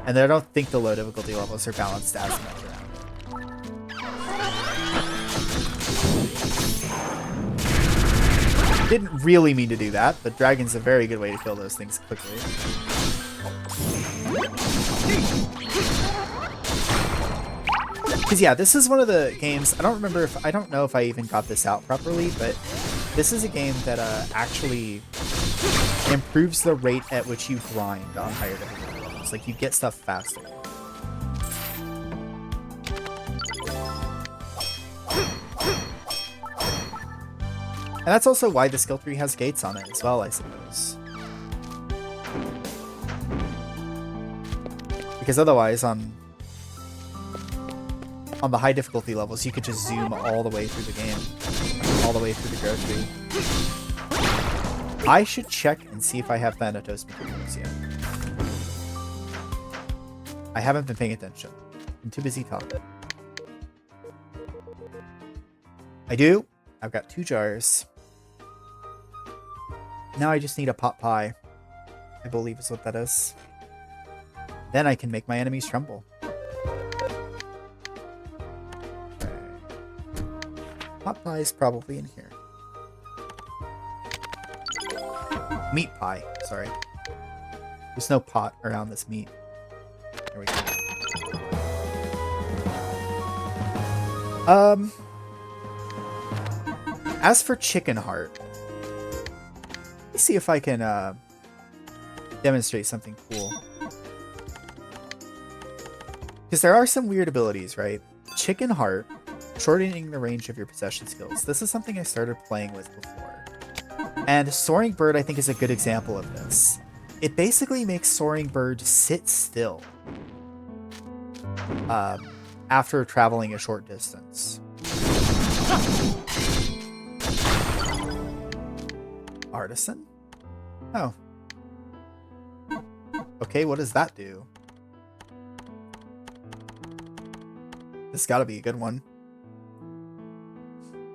And I don't think the low difficulty levels are balanced as much around it. Didn't really mean to do that, but Dragon's a very good way to kill those things quickly. Because yeah, this is one of the games, I don't know if I even got this out properly, but this is a game that actually improves the rate at which you grind on higher difficulty levels. Like, you get stuff faster. And that's also why the skill tree has gates on it as well, I suppose. Because otherwise, on the high difficulty levels, you could just zoom all the way through the game. All the way through the grow tree. I should check and see if I have Thanatos materials yet. I haven't been paying attention. I'm too busy talking. I do. I've got 2 jars. Now I just need a pot pie. I believe is what that is. Then I can make my enemies tremble. Okay. Pot pie is probably in here. Meat pie, sorry. There's no pot around this meat. There we go. As for chicken heart, let me see if I can demonstrate something cool. Because there are some weird abilities, right? Chicken heart, shortening the range of your possession skills. This is something I started playing with before. And Soaring Bird, I think, is a good example of this. It basically makes Soaring Bird sit still after traveling a short distance. Artisan? Oh. Okay, what does that do? This gotta be a good one.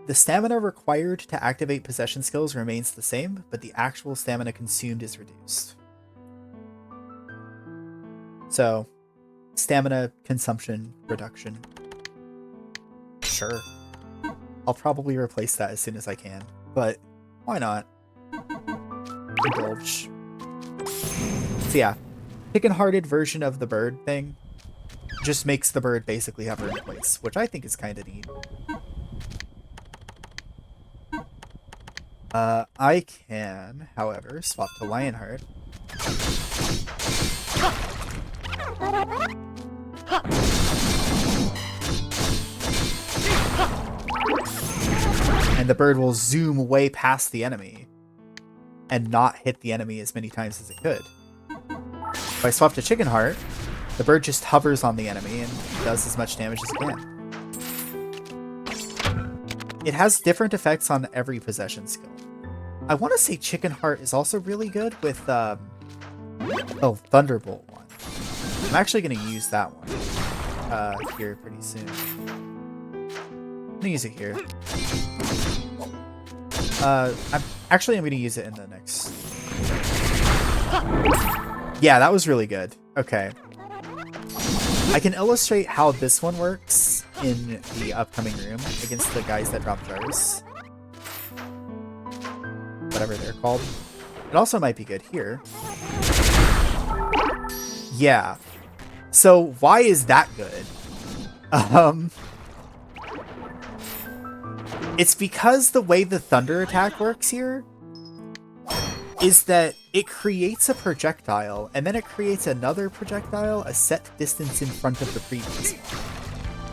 The stamina required to activate possession skills remains the same, but the actual stamina consumed is reduced. So, stamina consumption reduction. Sure. I'll probably replace that as soon as I can, but why not? Indulge. So yeah, chicken-hearted version of the bird thing just makes the bird basically hover in place, which I think is kind of neat. I can, however, swap to Lionheart. And the bird will zoom way past the enemy and not hit the enemy as many times as it could. If I swap to Chicken Heart, the bird just hovers on the enemy and does as much damage as it can. It has different effects on every possession skill. I want to say Chicken Heart is also really good with, Thunderbolt one. I'm actually going to use that one here pretty soon. I'm going to use it here. I'm going to use it in the next... Yeah, that was really good. Okay. I can illustrate how this one works in the upcoming room against the guys that drop jars. Whatever they're called. It also might be good here. Yeah. So why is that good? It's because the way the thunder attack works here is that it creates a projectile, and then it creates another projectile a set distance in front of the previous one.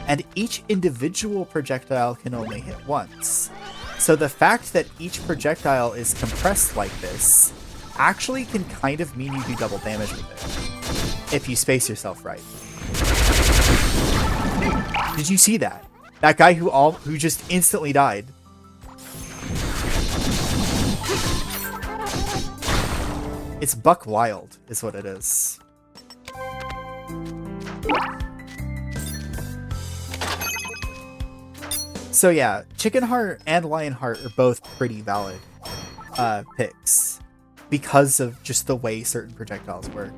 And each individual projectile can only hit once. So the fact that each projectile is compressed like this actually can kind of mean you do double damage with it, if you space yourself right. Did you see that? That guy who just instantly died. It's buck wild, is what it is. So yeah, Chicken Heart and Lion Heart are both pretty valid picks because of just the way certain projectiles work.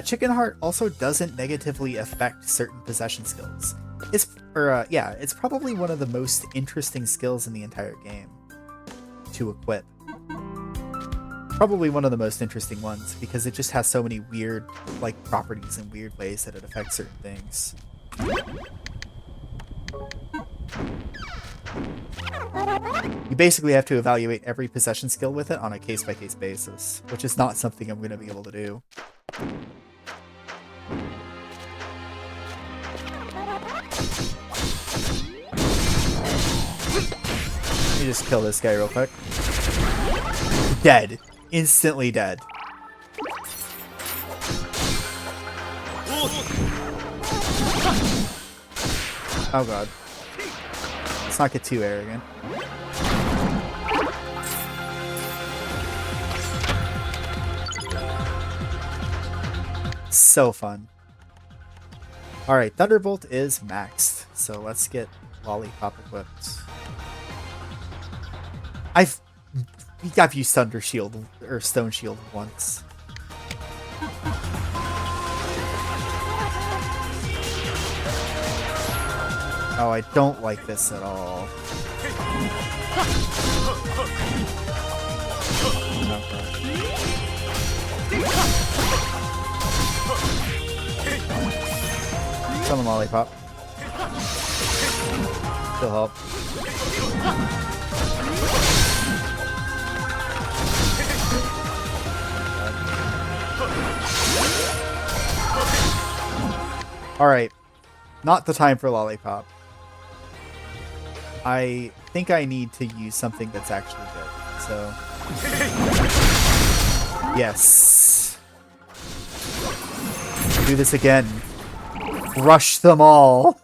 Chicken Heart also doesn't negatively affect certain possession skills. It's probably one of the most interesting skills in the entire game to equip. Probably one of the most interesting ones because it just has so many weird properties and weird ways that it affects certain things. You basically have to evaluate every possession skill with it on a case-by-case basis, which is not something I'm going to be able to do. Let me just kill this guy real quick. Dead. Instantly dead. Oh god. Let's not get too arrogant. So fun. Alright, Thunderbolt is maxed, so let's get Lollipop equipped. I've used Thunder Shield or Stone Shield once. Oh, I don't like this at all. Summon Lollipop. Still help. Alright. Not the time for Lollipop. I think I need to use something that's actually good. So... yes. Do this again. Rush them all.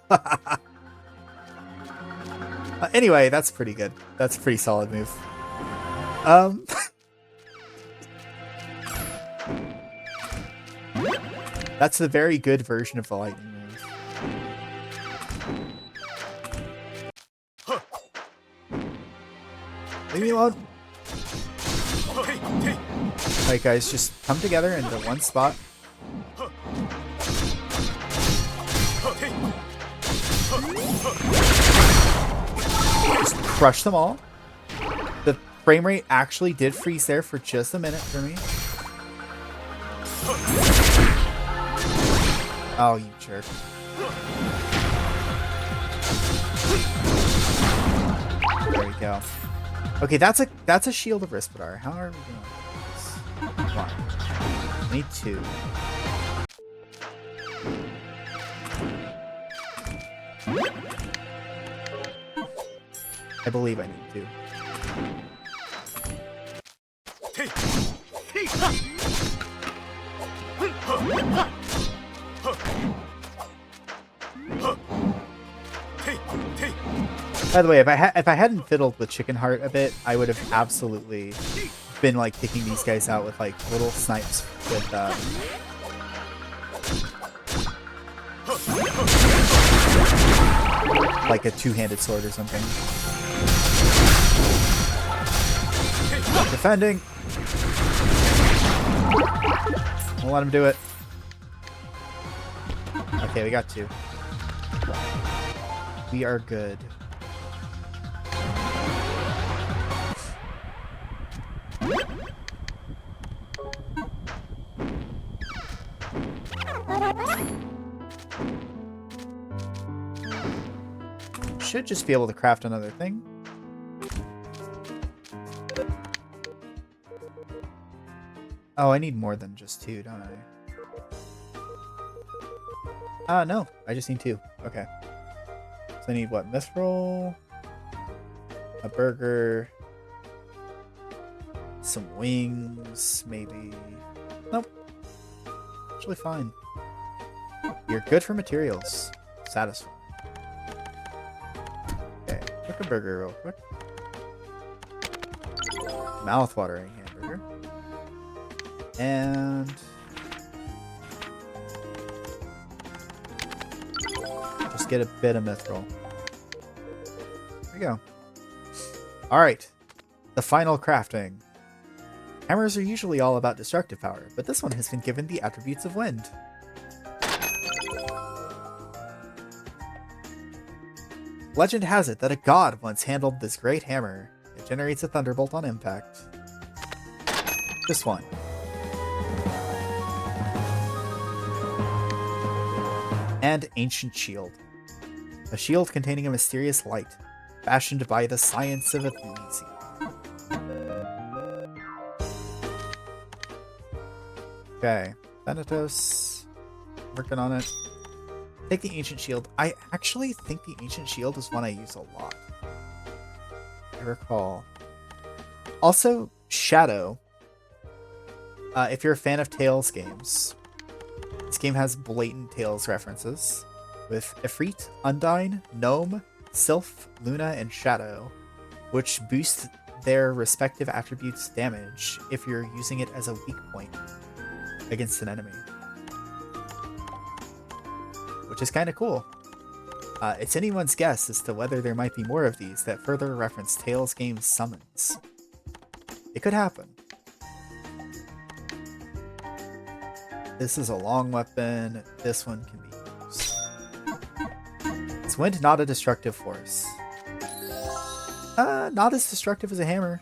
Anyway, that's pretty good. That's a pretty solid move. That's a very good version of the lightning move. Leave me alone. Alright guys, just come together into one spot. Just crush them all. The frame rate actually did freeze there for just a minute for me. Oh, you jerk. There we go. Okay, that's a Shield of Rispidar. How are we doing this? Come on. I need 2. I believe I need 2. By the way, if I hadn't fiddled with Chicken Heart a bit, I would have absolutely been like taking these guys out with like little snipes with like a two-handed sword or something. Defending. Don't let him do it. Okay, we got 2. We are good. Should just be able to craft another thing. Oh, I need more than just 2, don't I? No. I just need 2. Okay. So I need what? Mithril, a burger, some wings, maybe. Nope. Actually fine. You're good for materials. Satisfying. Okay, cook a burger real quick. Mouth-watering hamburger. And just get a bit of mithril. There we go. Alright. The final crafting. Hammers are usually all about destructive power, but this one has been given the attributes of wind. Legend has it that a god once handled this great hammer. It generates a thunderbolt on impact. Just one. And Ancient Shield. A shield containing a mysterious light, fashioned by the science of Elysium. Okay, Thanatos, working on it. Take the Ancient Shield. I actually think the Ancient Shield is one I use a lot. I recall. Also, Shadow. If you're a fan of Tales games, this game has blatant Tales references with Ifrit, Undyne, Gnome, Sylph, Luna, and Shadow, which boost their respective attributes' damage if you're using it as a weak point against an enemy. Which is kind of cool. It's anyone's guess as to whether there might be more of these that further reference Tales games summons. It could happen. This is a long weapon. This one can be used. Is wind not a destructive force? Not as destructive as a hammer.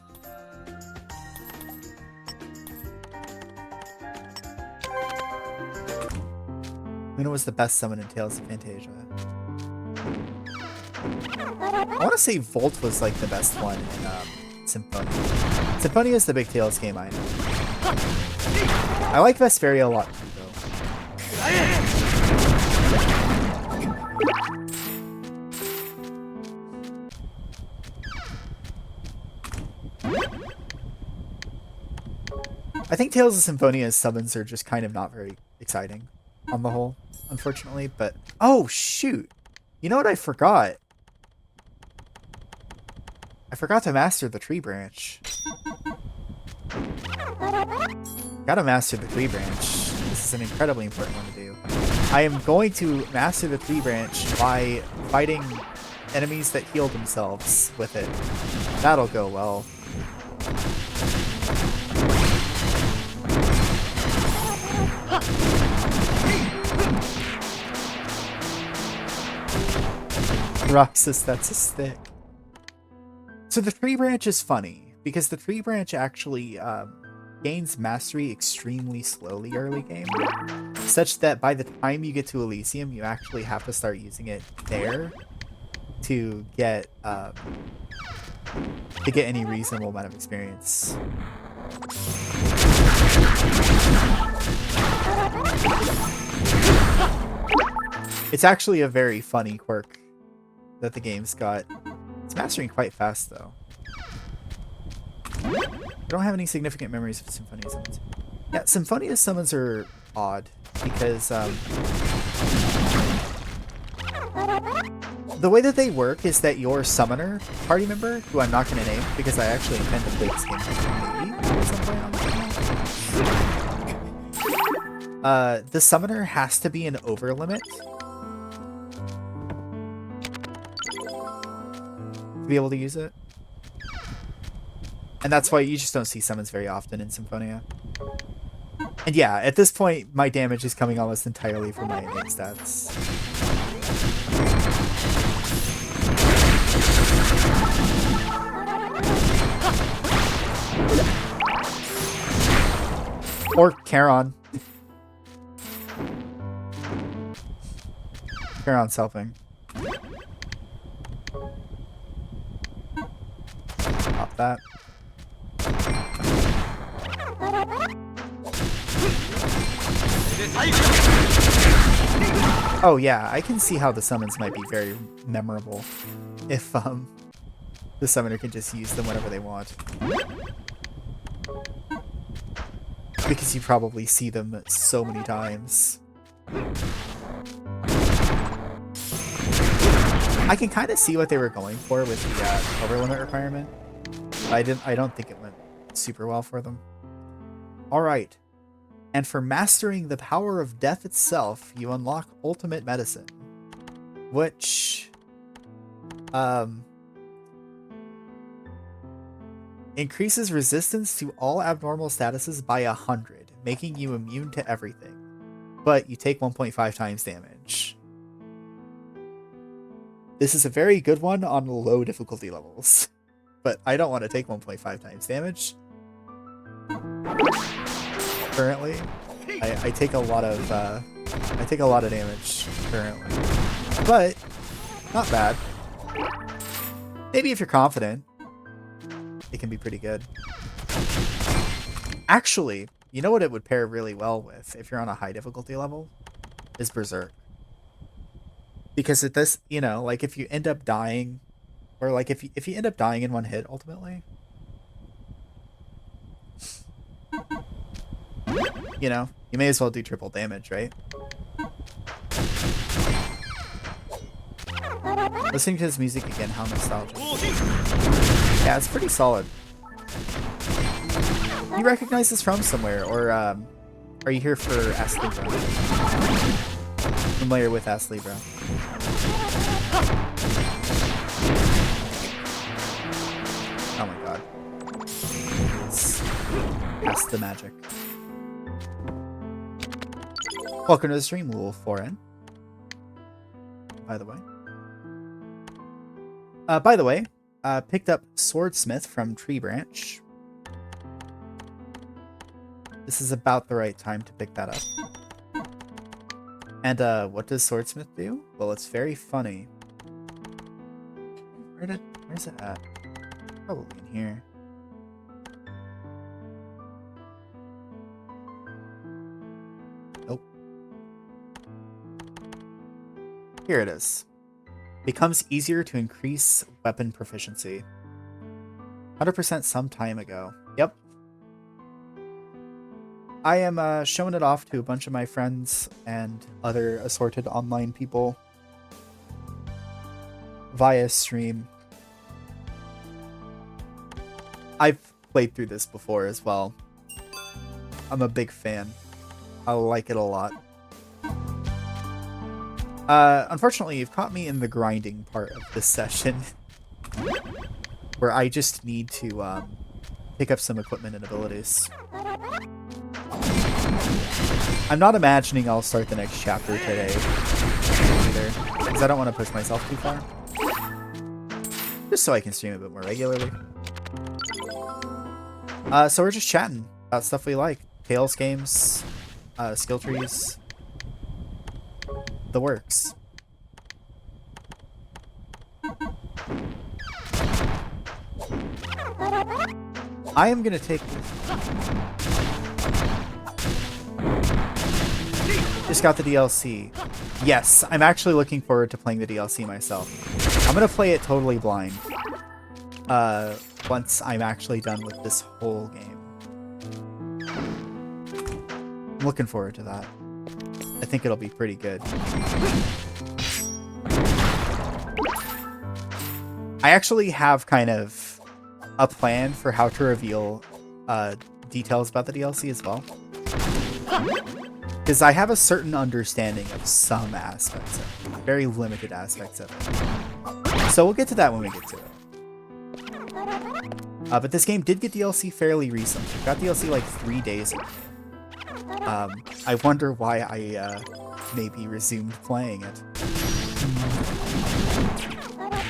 Luna was the best summon in Tales of Fantasia. I want to say Volt was like the best one in Symphonia. Symphonia is the big Tales game I know. I like Vesperia a lot too, though. I think Tales of Symphonia's summons are just kind of not very exciting on the whole, unfortunately, but oh shoot, you know what I forgot? I forgot to master the tree branch. Gotta master the tree branch. This is an incredibly important one to do. I am going to master the tree branch by fighting enemies that heal themselves with it. That'll go well. Roxas, that's a stick. So the tree branch is funny, because the tree branch actually gains mastery extremely slowly early game, such that by the time you get to Elysium, you actually have to start using it there to get any reasonable amount of experience. It's actually a very funny quirk that the game's got. It's mastering quite fast, though. I don't have any significant memories of Symphonia summons. Yeah, Symphonia summons are odd, because the way that they work is that your summoner party member, who I'm not going to name because I actually intend to play this game maybe at some point on the channel, the summoner has to be an over limit to be able to use it. And that's why you just don't see summons very often in Symphonia. And yeah, at this point, my damage is coming almost entirely from my innate stats. Or Charon. Charon's helping. Pop that. Oh yeah, I can see how the summons might be very memorable if the summoner can just use them whenever they want. Because you probably see them so many times. I can kind of see what they were going for with the cover limit requirement. I don't think it went super well for them. Alright. And for mastering the power of death itself, you unlock Ultimate Medicine. Which... increases resistance to all abnormal statuses by 100, making you immune to everything. But you take 1.5 times damage. This is a very good one on low difficulty levels. But I don't want to take 1.5 times damage. Currently. I take a lot of damage currently. But not bad. Maybe if you're confident, it can be pretty good. Actually, you know what it would pair really well with if you're on a high difficulty level? Is Berserk. Because at this, you know, like if you end up dying, or like if you end up dying in one hit ultimately, you know, you may as well do triple damage, right? Listening to his music again, how nostalgic. Yeah, it's pretty solid. You recognize this from somewhere, or are you here for Astlibra? Familiar with Astlibra? Oh my god. That's the magic. Welcome to the stream, Wolf4N. By the way, picked up Swordsmith from Tree Branch. This is about the right time to pick that up. And what does Swordsmith do? Well, it's very funny. Where's it at? Probably in here. Nope. Here it is. Becomes easier to increase weapon proficiency. 100% some time ago. Yep. I am showing it off to a bunch of my friends and other assorted online people via stream. I've played through this before as well. I'm a big fan. I like it a lot. Unfortunately, you've caught me in the grinding part of this session, where I just need to pick up some equipment and abilities. I'm not imagining I'll start the next chapter today either, because I don't want to push myself too far. Just so I can stream a bit more regularly. So we're just chatting about stuff we like. Tales games, skill trees, the works. I am gonna take... Just got the DLC. Yes, I'm actually looking forward to playing the DLC myself. I'm gonna play it totally blind. Once I'm actually done with this whole game. I'm looking forward to that. I think it'll be pretty good. I actually have kind of a plan for how to reveal details about the DLC as well. Because I have a certain understanding of some aspects of it. Very limited aspects of it. So we'll get to that when we get to it. But this game did get DLC fairly recently. It got DLC like 3 days ago. I wonder why I maybe resumed playing it.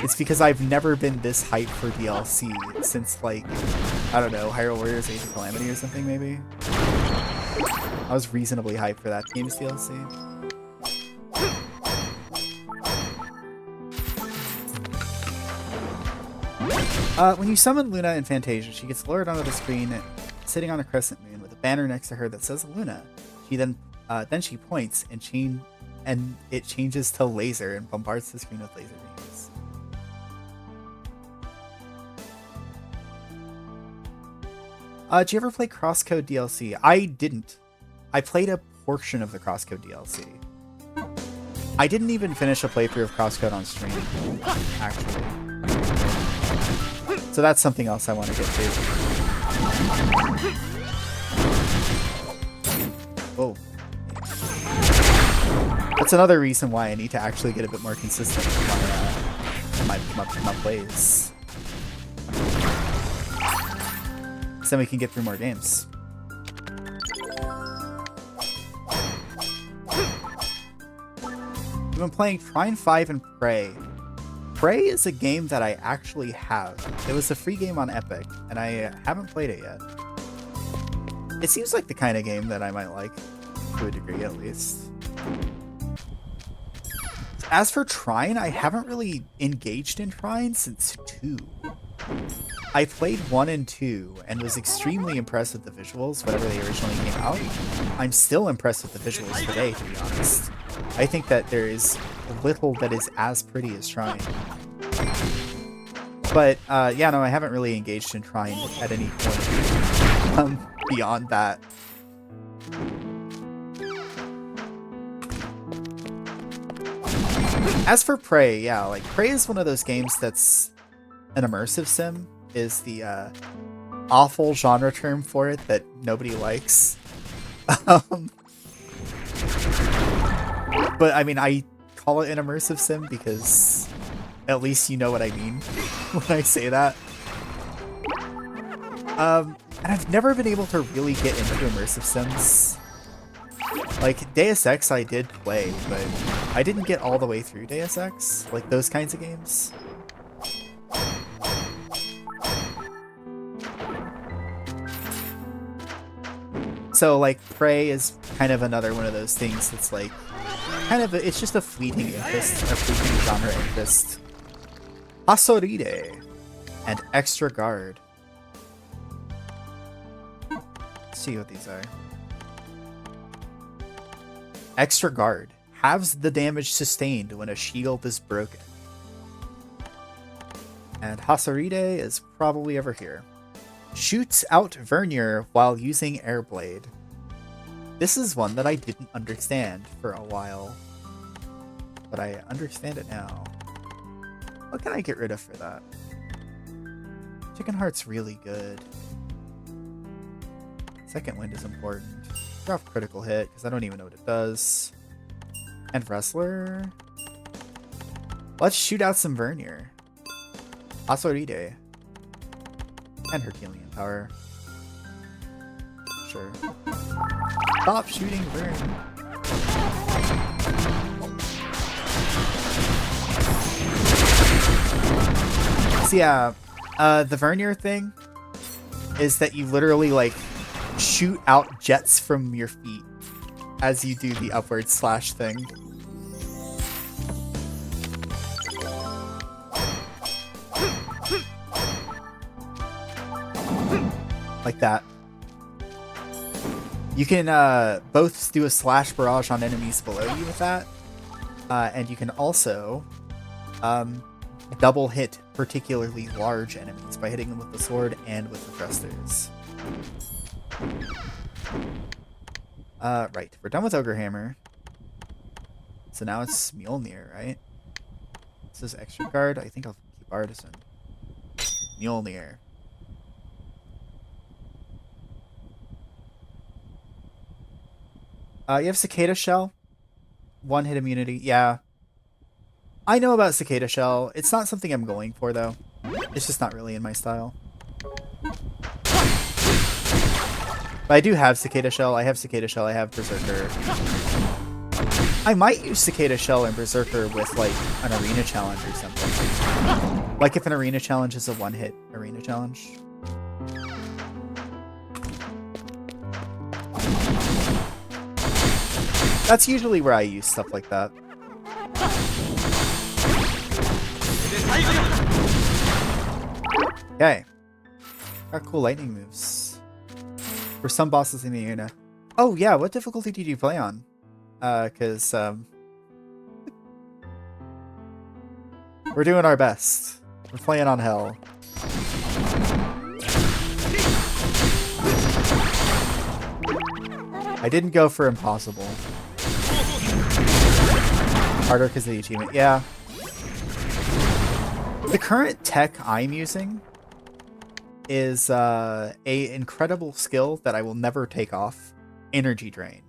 It's because I've never been this hyped for DLC since, like, I don't know, Hyrule Warriors Age of Calamity or something, maybe? I was reasonably hyped for that game's DLC. When you summon Luna in Fantasia, she gets lowered onto the screen, sitting on a crescent moon with a banner next to her that says Luna. She then Then she points and it changes to laser and bombards the screen with laser beams. Did you ever play Crosscode DLC? I didn't. I played a portion of the Crosscode DLC. I didn't even finish a playthrough of Crosscode on stream, actually. So that's something else I want to get to. Oh. That's another reason why I need to actually get a bit more consistent with my plays. So then we can get through more games. We've been playing Trine 5 and Prey. Prey is a game that I actually have. It was a free game on Epic, and I haven't played it yet. It seems like the kind of game that I might like, to a degree at least. As for Trine, I haven't really engaged in Trine since 2. I played 1 and 2 and was extremely impressed with the visuals whenever they originally came out. I'm still impressed with the visuals today, to be honest. I think that there is little that is as pretty as Trine. But, yeah, no, I haven't really engaged in Trine at any point beyond that. As for Prey, yeah, like, Prey is one of those games that's an immersive sim, is the awful genre term for it that nobody likes. But, I mean, I call it an immersive sim because at least you know what I mean when I say that. And I've never been able to really get into immersive sims. Like, Deus Ex I did play, but I didn't get all the way through Deus Ex, like those kinds of games. So, like, Prey is kind of another one of those things that's like, kind of, it's just a fleeting interest, a fleeting genre interest. Hasoride and Extra Guard. Let's see what these are. Extra Guard halves the damage sustained when a shield is broken. And Hasoride is probably over here. Shoots out Vernier while using Airblade. This is one that I didn't understand for a while, but I understand it now. What can I get rid of for that? Chicken Heart's really good. Second Wind is important. Drop critical hit, because I don't even know what it does. And Wrestler. Let's shoot out some Vernier. Hasoride. And Herculean Power. Sure. Stop shooting Vern. So yeah, the Vernier thing is that you literally, like, shoot out jets from your feet as you do the upward slash thing. Like that. You can both do a slash barrage on enemies below you with that. And you can also double hit particularly large enemies by hitting them with the sword and with the thrusters. Right, we're done with Ogre Hammer. So now it's Mjolnir, right? This is Extra Guard. I think I'll keep Artisan. Mjolnir. You have Cicada Shell. One hit immunity. Yeah. I know about Cicada Shell. It's not something I'm going for, though. It's just not really in my style. But I do have Cicada Shell. I have Cicada Shell. I have Berserker. I might use Cicada Shell and Berserker with, like, an arena challenge or something. Like if an arena challenge is a one-hit arena challenge. That's usually where I use stuff like that. Okay. Got cool lightning moves. For some bosses in the arena. Oh yeah, what difficulty did you play on? Cause we're doing our best. We're playing on hell. I didn't go for impossible. Harder because of the achievement. Yeah. The current tech I'm using is a incredible skill that I will never take off. Energy Drain.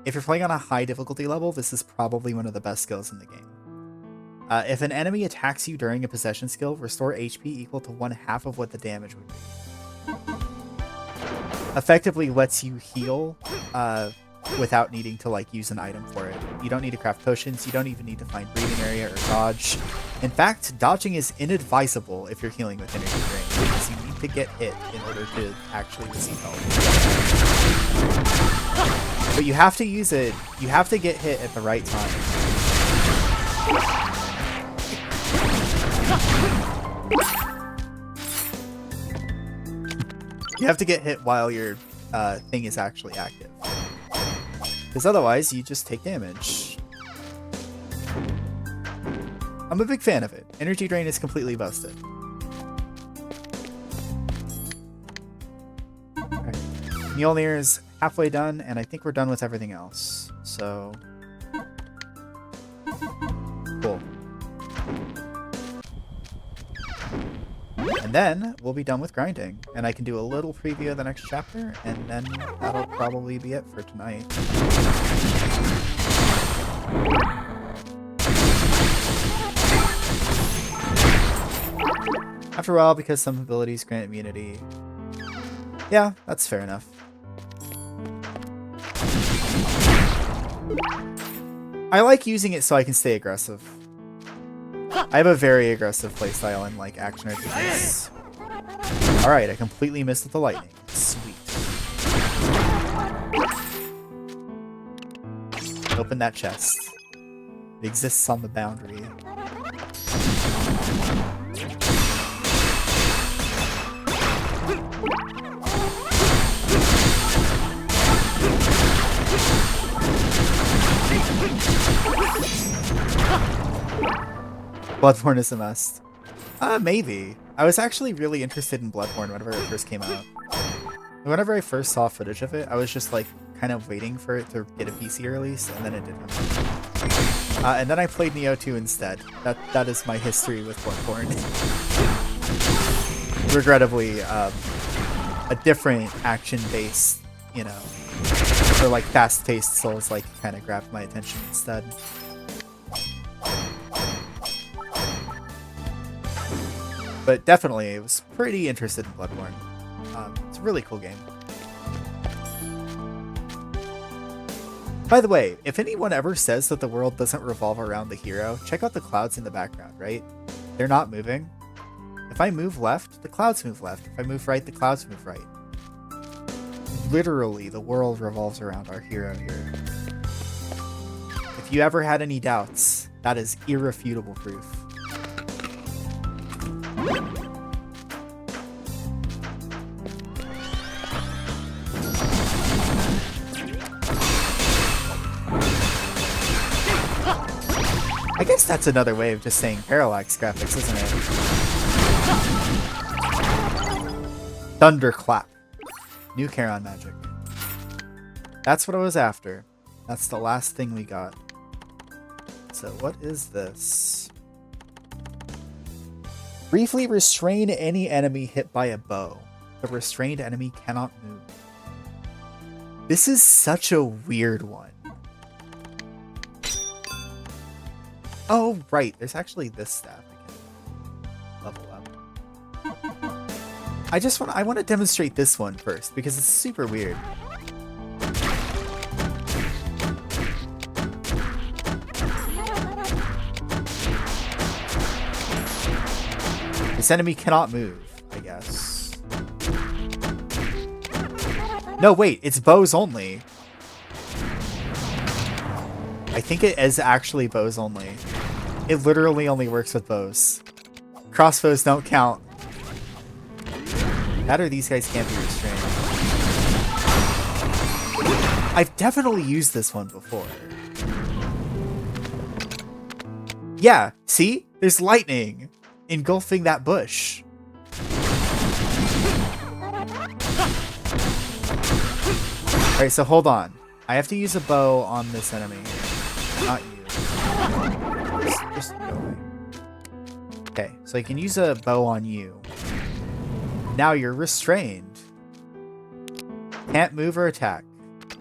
If you're playing on a high difficulty level, this is probably one of the best skills in the game. If an enemy attacks you during a possession skill, restore HP equal to 1/2 of what the damage would be. Effectively lets you heal without needing to like use an item for it. You don't need to craft potions, you don't even need to find breathing area or dodge. In fact, dodging is inadvisable if you're healing with Energy Drain, because you need to get hit in order to actually receive health. But you have to use it, you have to get hit at the right time. You have to get hit while your thing is actually active. Because otherwise, you just take damage. I'm a big fan of it. Energy Drain is completely busted. Okay. Mjolnir's halfway done, and I think we're done with everything else. So... cool. And then we'll be done with grinding, and I can do a little preview of the next chapter, and then that'll probably be it for tonight. After a while, because some abilities grant immunity. Yeah, that's fair enough. I like using it so I can stay aggressive. I have a very aggressive playstyle in like action RPGs. Alright, I completely missed with the lightning. Sweet. Open that chest. It exists on the boundary. Bloodborne is a must. Maybe. I was actually really interested in Bloodborne whenever it first came out. Whenever I first saw footage of it, I was just like kind of waiting for it to get a PC release, and then it didn't. And then I played Nioh 2 instead. That is my history with Bloodborne. Regrettably, a different action-based, you know, or like fast-paced Souls like kind of grabbed my attention instead. But definitely, I was pretty interested in Bloodborne. It's a really cool game. By the way, if anyone ever says that the world doesn't revolve around the hero, check out the clouds in the background, right? They're not moving. If I move left, the clouds move left. If I move right, the clouds move right. Literally, the world revolves around our hero here. If you ever had any doubts, that is irrefutable proof. I guess that's another way of just saying parallax graphics, isn't it? Thunderclap. New Charon magic. That's what I was after. That's the last thing we got. So what is this? Briefly restrain any enemy hit by a bow. The restrained enemy cannot move. This is such a weird one. Oh, right. There's actually this staff I can level up. I want to demonstrate this one first because it's super weird. This enemy cannot move, I guess. No, wait, it's bows only. I think it is actually bows only. It literally only works with bows. Crossbows don't count. That or these guys can't be restrained. I've definitely used this one before. Yeah, see? There's lightning engulfing that bush. Alright, so hold on. I have to use a bow on this enemy. Not you. Just go away. Okay, so I can use a bow on you. Now you're restrained. Can't move or attack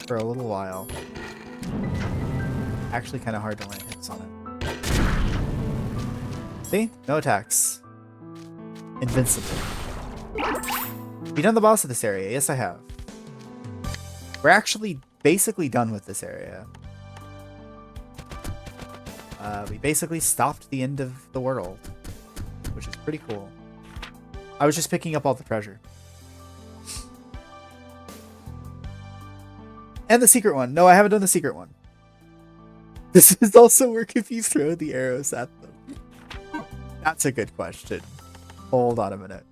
for a little while. Actually kind of hard to land hits on it. See? No attacks. Invincible. Have you done the boss of this area? Yes, I have. We're actually basically done with this area. We basically stopped the end of the world, which is pretty cool. I was just picking up all the treasure. And the secret one. No, I haven't done the secret one. This is also work if you throw the arrows at them. That's a good question. Hold on a minute.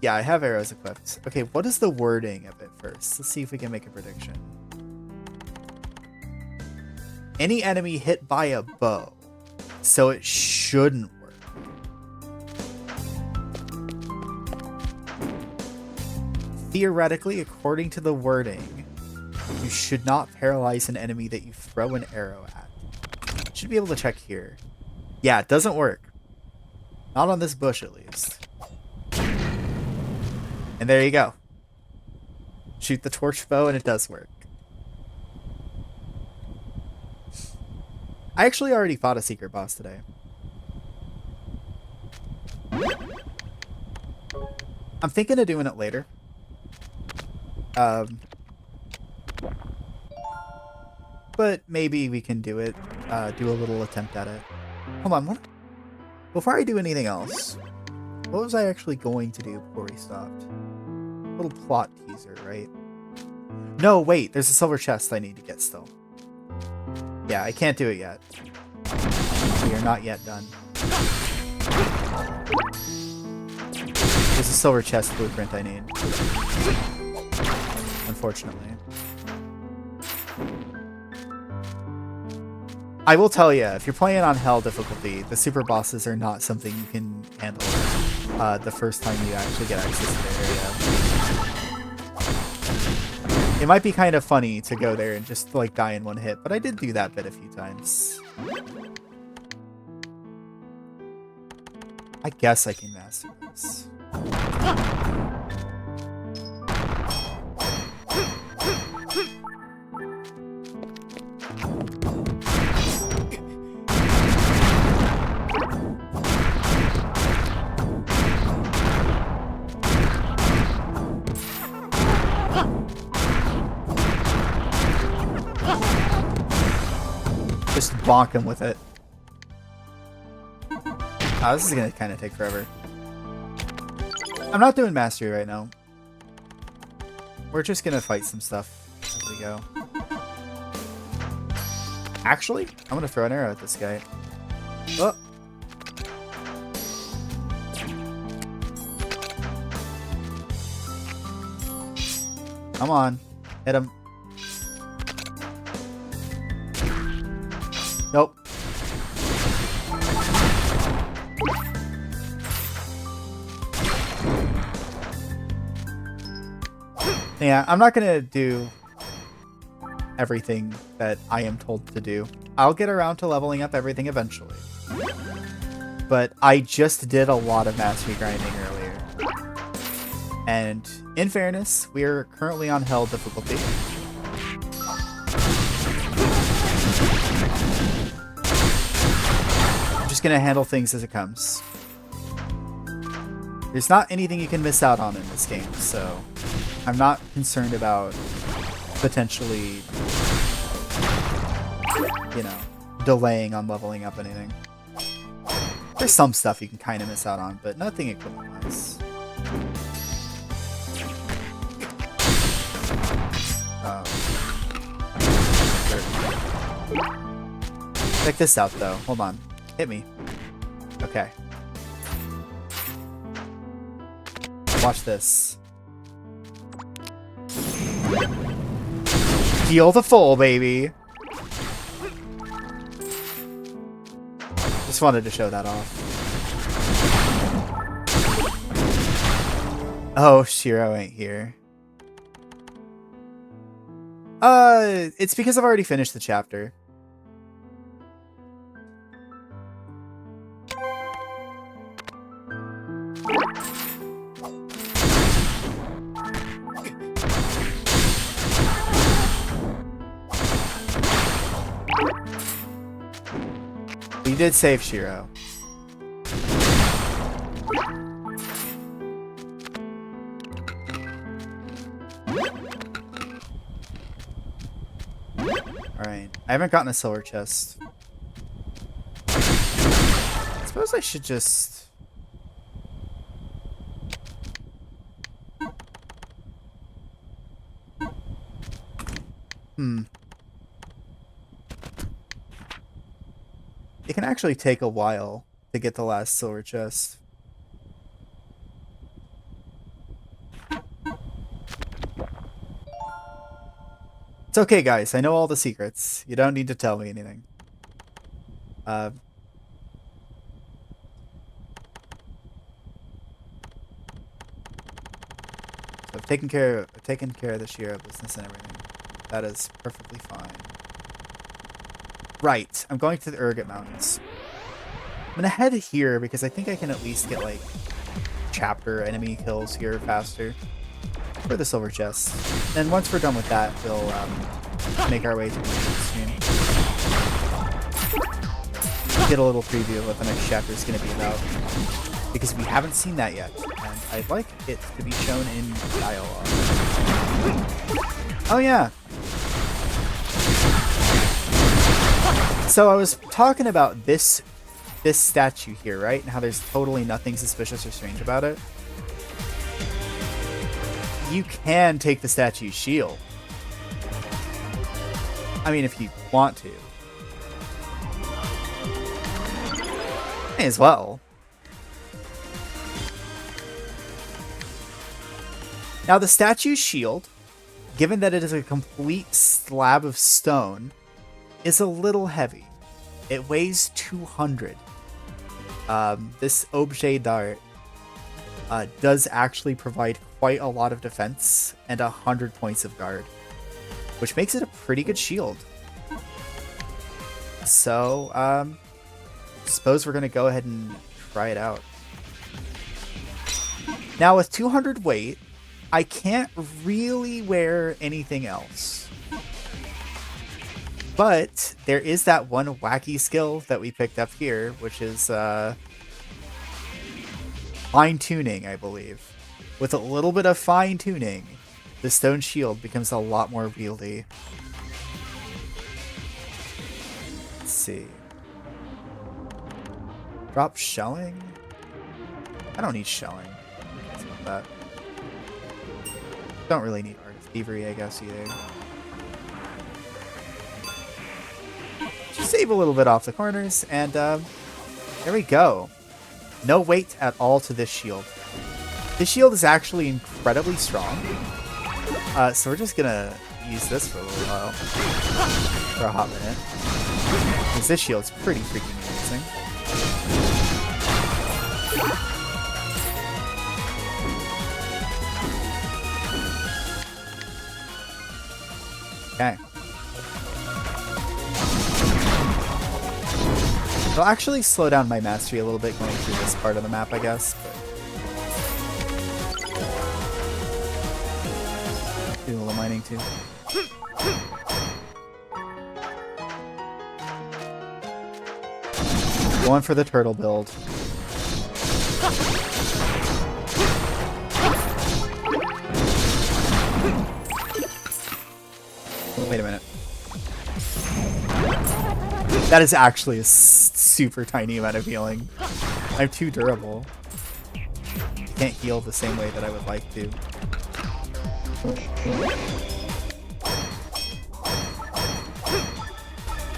Yeah, I have arrows equipped. Okay, what is the wording of it first? Let's see if we can make a prediction. Any enemy hit by a bow. So it shouldn't work. Theoretically, according to the wording, you should not paralyze an enemy that you throw an arrow at. Should be able to check here. Yeah, it doesn't work. Not on this bush, at least. And there you go. Shoot the torch bow and it does work. I actually already fought a secret boss today. I'm thinking of doing it later. But maybe we can do it. Do a little attempt at it. Hold on, before I do anything else, what was I actually going to do before we stopped? A little plot teaser, right? No, wait, there's a silver chest I need to get still. Yeah, I can't do it yet. We are not yet done. There's a silver chest blueprint I need. Unfortunately. I will tell you, if you're playing on Hell difficulty, the super bosses are not something you can handle the first time you actually get access to the area. It might be kind of funny to go there and just like die in one hit, but I did do that bit a few times. I guess I can master this. Just bonk him with it. Oh, this is gonna kind of take forever. I'm not doing mastery right now. We're just gonna fight some stuff as we go. Actually, I'm gonna throw an arrow at this guy. Oh. Come on, hit him. Nope. Yeah, I'm not gonna do everything that I am told to do. I'll get around to leveling up everything eventually. But I just did a lot of mastery grinding earlier. And in fairness, we are currently on Hell difficulty. I'm just gonna handle things as it comes. There's not anything you can miss out on in this game, so I'm not concerned about potentially, you know, delaying on leveling up anything. There's some stuff you can kind of miss out on, but nothing equipment-wise. Check this out, though. Hold on. Hit me. Okay. Watch this. Heal the full, baby. Just wanted to show that off. Oh, Shiro ain't here. It's because I've already finished the chapter. You did save Shiro. Alright, I haven't gotten a silver chest. I suppose I should just... It can actually take a while to get the last silver chest. It's okay, guys. I know all the secrets. You don't need to tell me anything. So I've taken care of the Shiro business and everything. That is perfectly fine. Right, I'm going to the Urgot Mountains. I'm gonna head here because I think I can at least get like chapter enemy kills here faster for the silver chest. And once we're done with that, we'll make our way to the next stream. Get a little preview of what the next chapter is going to be about, because we haven't seen that yet, and I'd like it to be shown in dialogue. Oh yeah. So I was talking about this statue here, right? And how there's totally nothing suspicious or strange about it. You can take the statue's shield. I mean, if you want to. May as well. Now, the statue's shield, given that it is a complete slab of stone, is a little heavy. It weighs 200. This objet d'art does actually provide quite a lot of defense and 100 points of guard, which makes it a pretty good shield. So, suppose we're going to go ahead and try it out. Now, with 200 weight, I can't really wear anything else. But there is that one wacky skill that we picked up here, which is fine-tuning, I believe. With a little bit of fine-tuning, the stone shield becomes a lot more wieldy. Let's see. Drop shelling? I don't need shelling. That. Don't really need Art of Thievery, I guess, either. Just save a little bit off the corners, and there we go. No weight at all to this shield. This shield is actually incredibly strong. So we're just gonna use this for a little while. For a hot minute. Because this shield's pretty freaking amazing. Okay. It'll actually slow down my mastery a little bit going through this part of the map, I guess. But do a little mining too. Going for the turtle build. Wait a minute. That is actually a super tiny amount of healing. I'm too durable. I can't heal the same way that I would like to.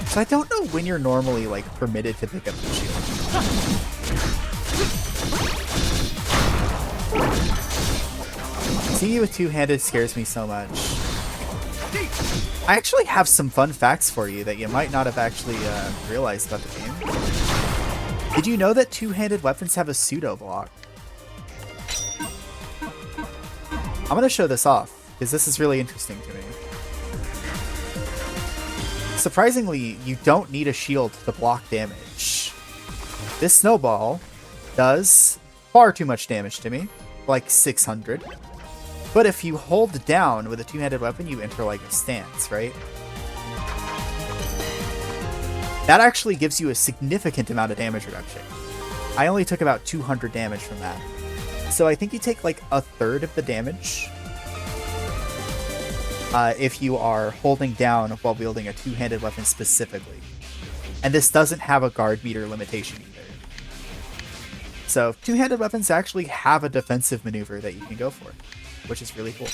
So I don't know when you're normally like permitted to pick up the shield. Seeing you with two-handed scares me so much. I actually have some fun facts for you that you might not have actually realized about the game. Did you know that two-handed weapons have a pseudo block? I'm going to show this off, because this is really interesting to me. Surprisingly, you don't need a shield to block damage. This snowball does far too much damage to me, like 600. But if you hold down with a two-handed weapon, you enter like a stance, right? That actually gives you a significant amount of damage reduction. I only took about 200 damage from that. So I think you take like a third of the damage if you are holding down while wielding a two-handed weapon specifically. And this doesn't have a guard meter limitation either. So two-handed weapons actually have a defensive maneuver that you can go for, which is really cool.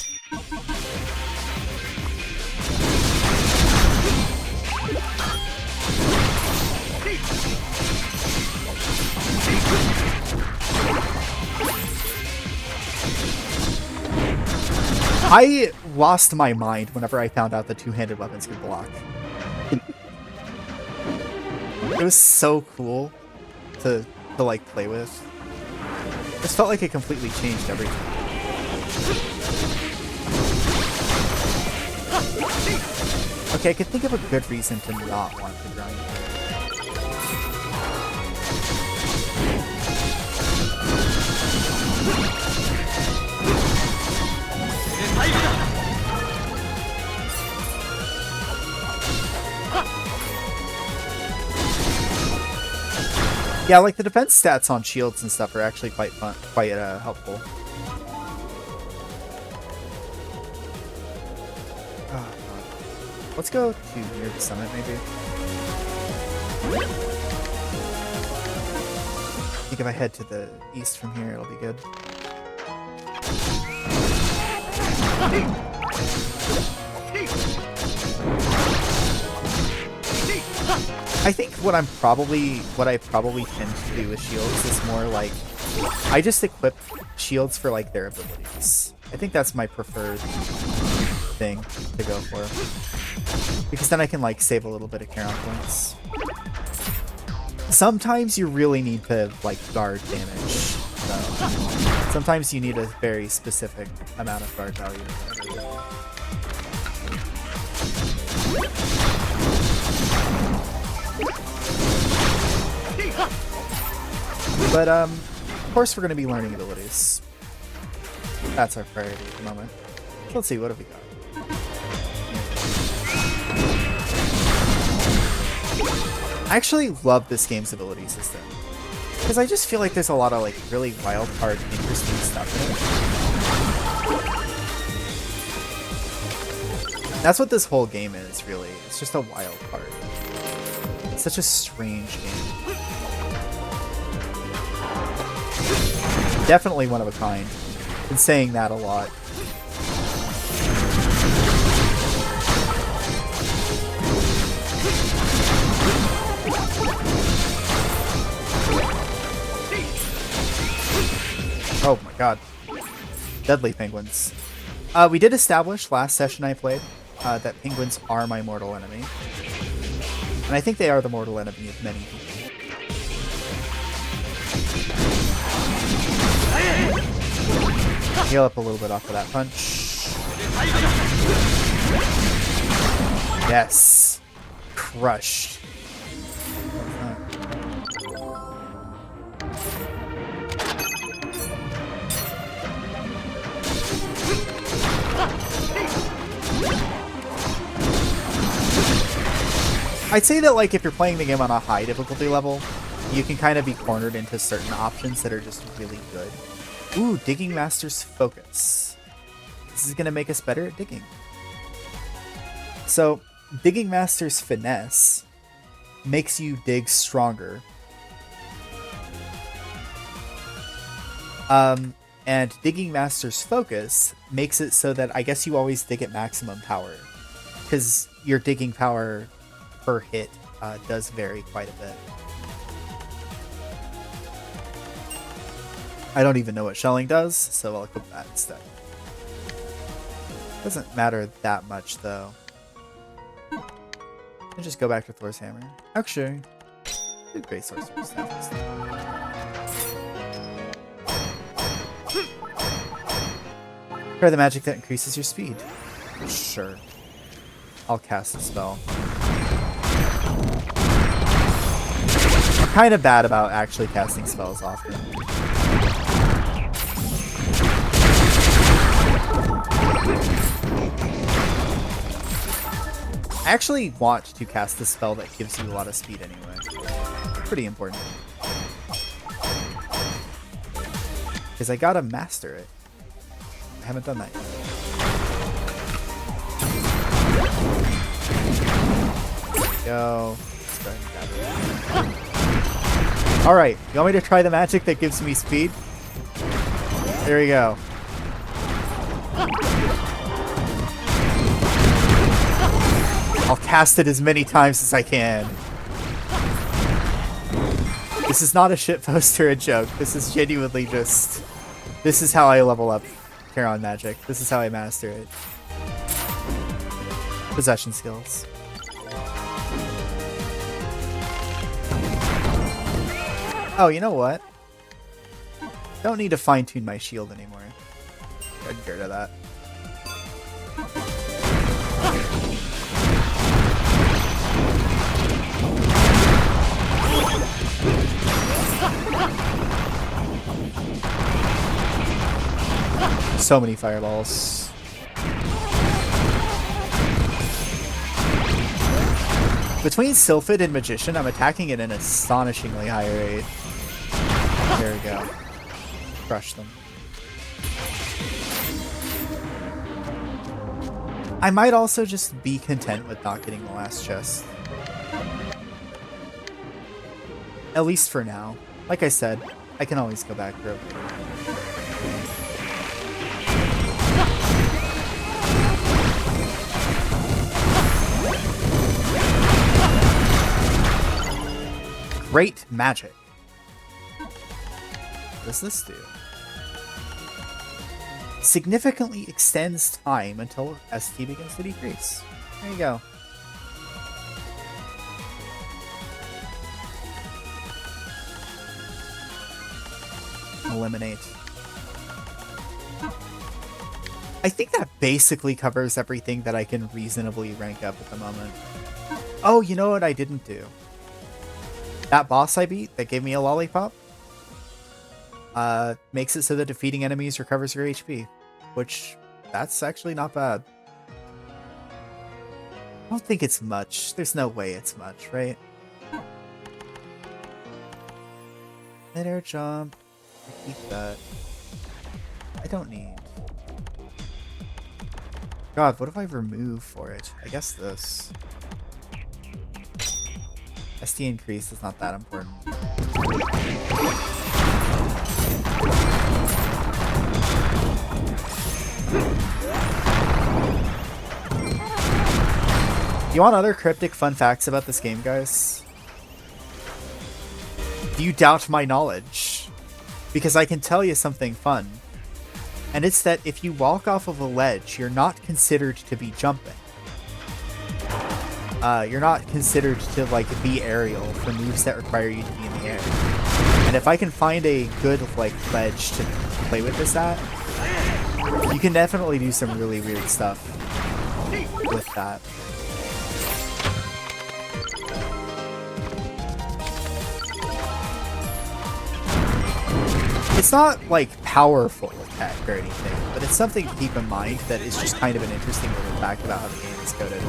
I lost my mind whenever I found out that two-handed weapons could block. It was so cool to like play with. It just felt like it completely changed everything. Okay, I could think of a good reason to not want to grind. Yeah, like the defense stats on shields and stuff are actually quite fun, quite helpful. Oh, God. Let's go to near the summit, maybe. I think if I head to the east from here, it'll be good. I think what I probably tend to do with shields is more like I just equip shields for like their abilities. I think that's my preferred thing to go for, because then I can like save a little bit of Charon points. Sometimes you really need to like guard damage, so sometimes you need a very specific amount of guard value. But, of course we're going to be learning abilities. That's our priority at the moment. Let's see, what have we got? I actually love this game's ability system, because I just feel like there's a lot of, like, really wild card, interesting stuff in it. That's what this whole game is, really. It's just a wild card. It's such a strange game. Definitely one of a kind. Been saying that a lot. Oh my god. Deadly penguins. We did establish last session I played that penguins are my mortal enemy. And I think they are the mortal enemy of many people. Heal up a little bit off of that punch. Yes. Crushed. I'd say that, like, if you're playing the game on a high difficulty level, you can kind of be cornered into certain options that are just really good. Ooh, Digging Master's Focus. This is going to make us better at digging. So, Digging Master's Finesse makes you dig stronger. And Digging Master's Focus makes it so that I guess you always dig at maximum power, because your digging power per hit does vary quite a bit. I don't even know what shelling does, so I'll equip that instead. Doesn't matter that much, though. I'll just go back to Thor's hammer. Actually, do great sorcerer stuff. Try the magic that increases your speed. Sure. I'll cast a spell. I'm kind of bad about actually casting spells often. I actually want to cast a spell that gives you a lot of speed anyway. Pretty important. Because I gotta master it. I haven't done that yet. There we go. Alright, you want me to try the magic that gives me speed? There we go. I'll cast it as many times as I can. This is not a shitpost or a joke. This is genuinely just... This is how I level up Charon magic. This is how I master it. Possession skills. Oh, you know what? Don't need to fine-tune my shield anymore. Get rid of that. So many fireballs. Between Sylphid and Magician, I'm attacking at an astonishingly high rate. There we go. Crush them. I might also just be content with not getting the last chest. At least for now. Like I said, I can always go back through. Great magic. What does this do? Significantly extends time until ST begins to decrease. There you go. Eliminate. I think that basically covers everything that I can reasonably rank up at the moment. Oh, you know what I didn't do? That boss I beat that gave me a lollipop makes it so that defeating enemies recovers your HP, which that's actually not bad. I don't think it's much. There's no way it's much, right? Mid-air jump. I keep that. I don't need. God, what if I remove for it? I guess this. ST increase is not that important. You want other cryptic fun facts about this game, guys? Do you doubt my knowledge? Because I can tell you something fun. And it's that if you walk off of a ledge, you're not considered to be jumping. You're not considered to like be aerial for moves that require you to be in the air. And if I can find a good like ledge to play with this at, you can definitely do some really weird stuff with that. It's not like powerful attack or anything, but it's something to keep in mind that is just kind of an interesting little fact about how the game is coded.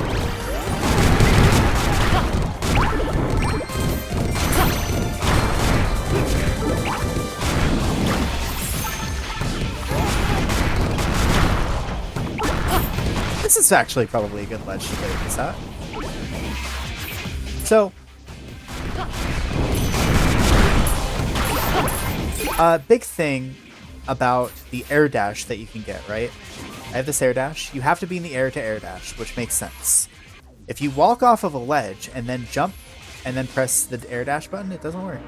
This is actually probably a good ledge to play this at. So, big thing about the air dash that you can get, right? I have this air dash. You have to be in the air to air dash, which makes sense. If you walk off of a ledge and then jump and then press the air dash button, it doesn't work.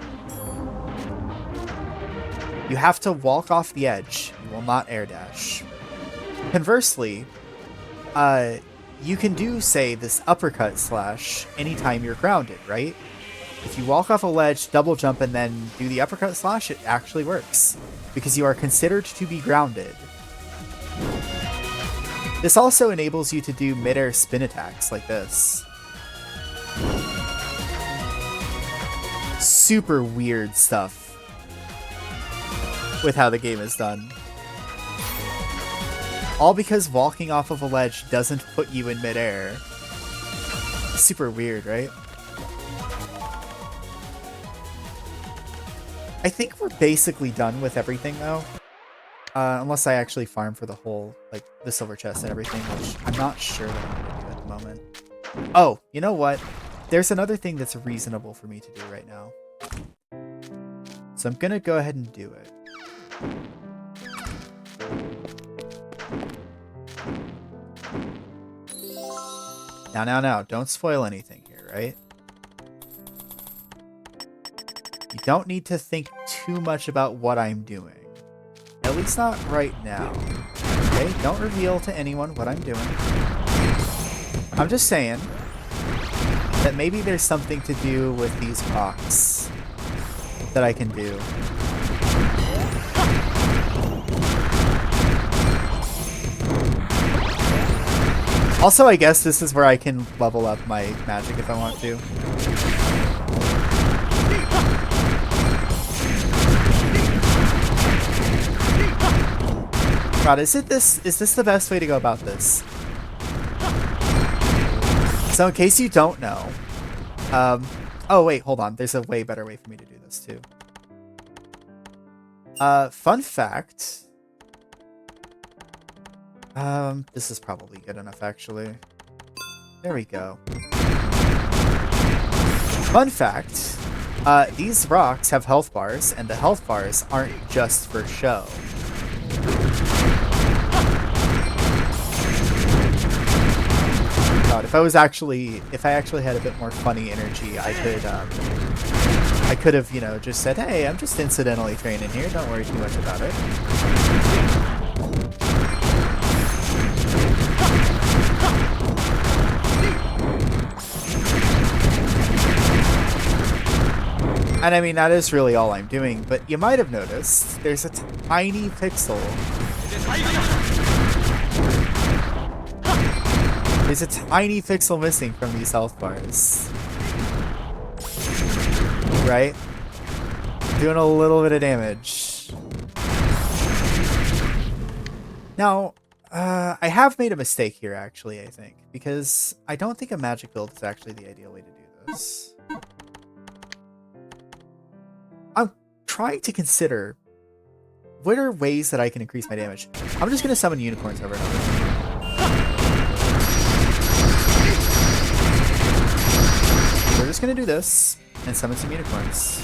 You have to walk off the edge. You will not air dash. Conversely, you can do, say, this uppercut slash anytime you're grounded, right? If you walk off a ledge, double jump, and then do the uppercut slash, it actually works, because you are considered to be grounded. This also enables you to do mid-air spin attacks like this. Super weird stuff with how the game is done. All because walking off of a ledge doesn't put you in midair. Super weird, right? I think we're basically done with everything, though. Unless I actually farm for the whole, like, the silver chest and everything, which I'm not sure that I'm going to do at the moment. Oh, you know what? There's another thing that's reasonable for me to do right now. So I'm going to go ahead and do it. Now, don't spoil anything here, right? You don't need to think too much about what I'm doing. At least not right now. Okay, don't reveal to anyone what I'm doing. I'm just saying that maybe there's something to do with these rocks that I can do. Also, I guess this is where I can level up my magic if I want to. God, is this the best way to go about this? So in case you don't know, oh wait, hold on. There's a way better way for me to do this too. Fun fact. This is probably good enough actually. There we go. Fun fact. These rocks have health bars, and the health bars aren't just for show. God, if I actually had a bit more funny energy, I could have, you know, just said, hey, I'm just incidentally training here, don't worry too much about it. And I mean, that is really all I'm doing, but you might have noticed there's a tiny pixel. There's a tiny pixel missing from these health bars. Right? Doing a little bit of damage. Now, I have made a mistake here, actually, I think. Because I don't think a magic build is actually the ideal way to do this. I'm trying to consider what are ways that I can increase my damage. I'm just going to summon unicorns over and over. We're just going to do this and summon some unicorns.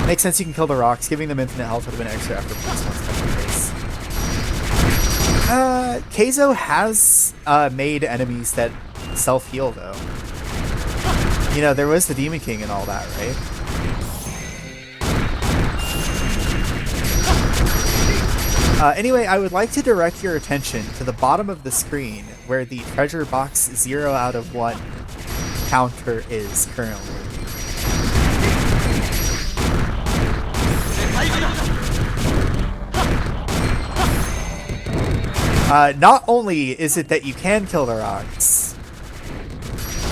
Makes sense, you can kill the rocks. Giving them infinite health would have been extra after plus one's touching base. Keizo has made enemies that self-heal, though. You know, there was the Demon King and all that, right? Anyway, I would like to direct your attention to the bottom of the screen where the treasure box 0 out of 1 counter is currently. Not only is it that you can kill the rocks,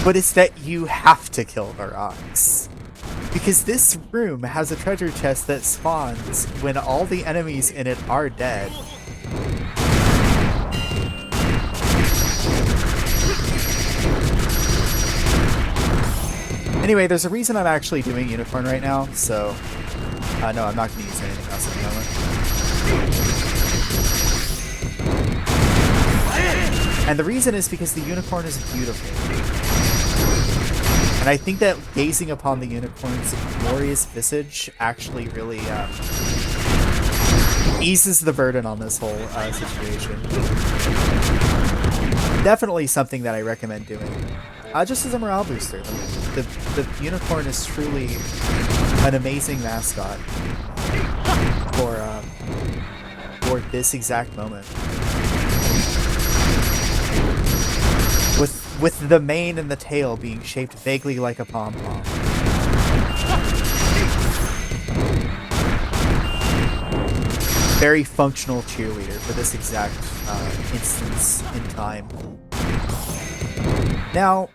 but it's that you have to kill the rocks. Because this room has a treasure chest that spawns when all the enemies in it are dead. Anyway, there's a reason I'm actually doing Unicorn right now, so... no, I'm not going to use anything else at the moment. And the reason is because the Unicorn is beautiful. And I think that gazing upon the unicorn's glorious visage actually really eases the burden on this whole situation. Definitely something that I recommend doing. Just as a morale booster. The unicorn is truly an amazing mascot. for this exact moment. With the mane and the tail being shaped vaguely like a pom-pom. Very functional cheerleader for this exact instance in time. Now,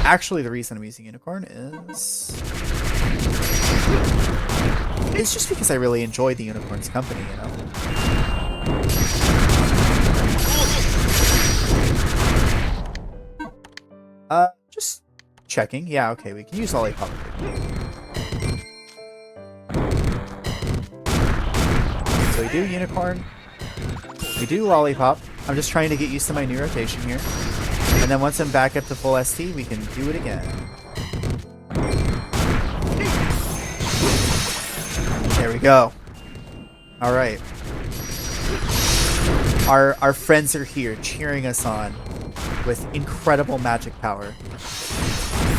actually the reason I'm using Unicorn is just because I really enjoy the Unicorn's company, you know? Just checking. Yeah, okay, we can use Lollipop. So we do Unicorn. We do Lollipop. I'm just trying to get used to my new rotation here. And then once I'm back up to full ST, we can do it again. There we go. Alright. Our friends are here cheering us on with incredible magic power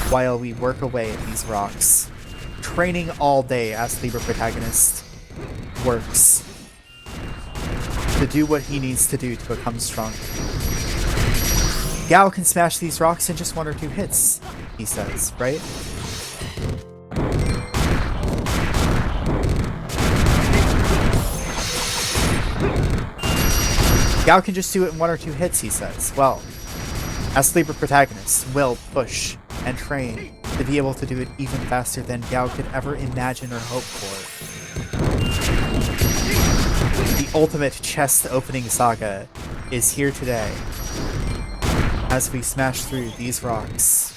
while we work away at these rocks. Training all day, Astlibra protagonist works to do what he needs to do to become stronger. Gao can smash these rocks in just 1 or 2 hits, he says, right? Gao can just do it in 1 or 2 hits, he says. Well, Astlibra protagonists will push and train to be able to do it even faster than Gao could ever imagine or hope for. The ultimate chest opening saga is here today as we smash through these rocks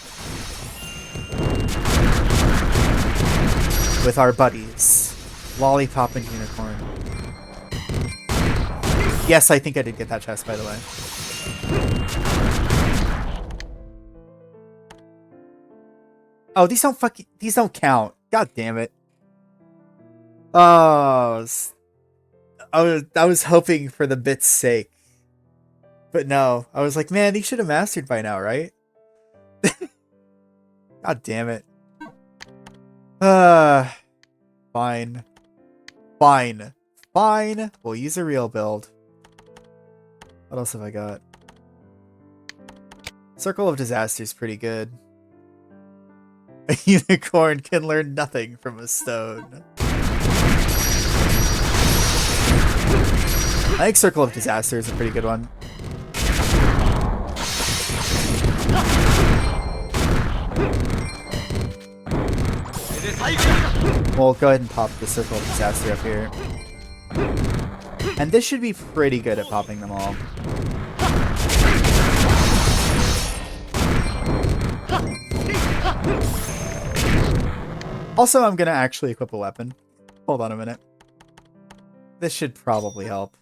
with our buddies, Lollipop and Unicorn. Yes, I think I did get that chest, by the way. Oh, these don't count. God damn it. Oh, I was hoping for the bit's sake. But no, I was like, man, these should have mastered by now, right? God damn it. Fine. Fine. Fine. We'll use a real build. What else have I got? Circle of Disaster is pretty good. A unicorn can learn nothing from a stone. I think Circle of Disaster is a pretty good one. We'll go ahead and pop the Circle of Disaster up here. And this should be pretty good at popping them all. Also, I'm gonna actually equip a weapon. Hold on a minute. This should probably help.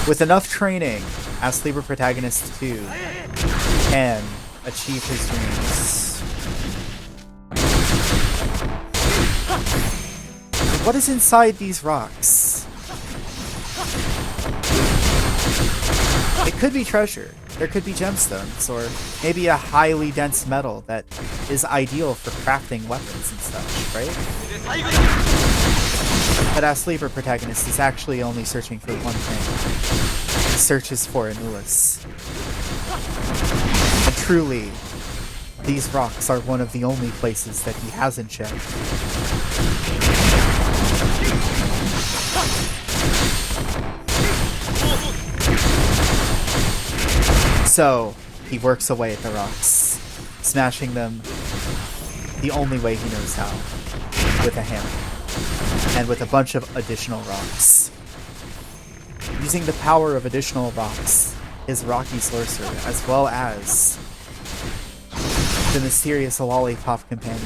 With enough training, Astlibra Protagonist 2 can achieve his dreams. What is inside these rocks? It could be treasure. There could be gemstones, or maybe a highly dense metal that is ideal for crafting weapons and such, right? But Astlibra Protagonist is actually only searching for one thing. He searches for Anulus. And truly, these rocks are one of the only places that he hasn't checked. So, he works away at the rocks, smashing them the only way he knows how, with a hammer, and with a bunch of additional rocks. Using the power of additional rocks, his rocky sorcerer, as well as the mysterious Lollipop companion,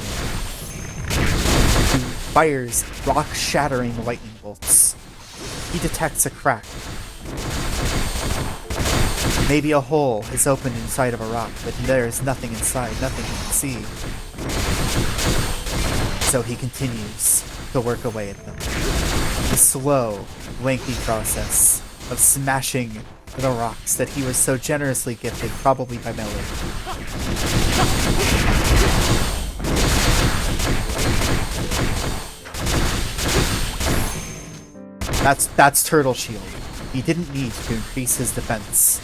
who fires rock-shattering lightning bolts. He detects a crack. Maybe a hole is opened inside of a rock, but there is nothing inside, nothing he can see. So he continues to work away at them. The slow, lengthy process of smashing the rocks that he was so generously gifted, probably by Miller. That's Turtle Shield. He didn't need to increase his defense,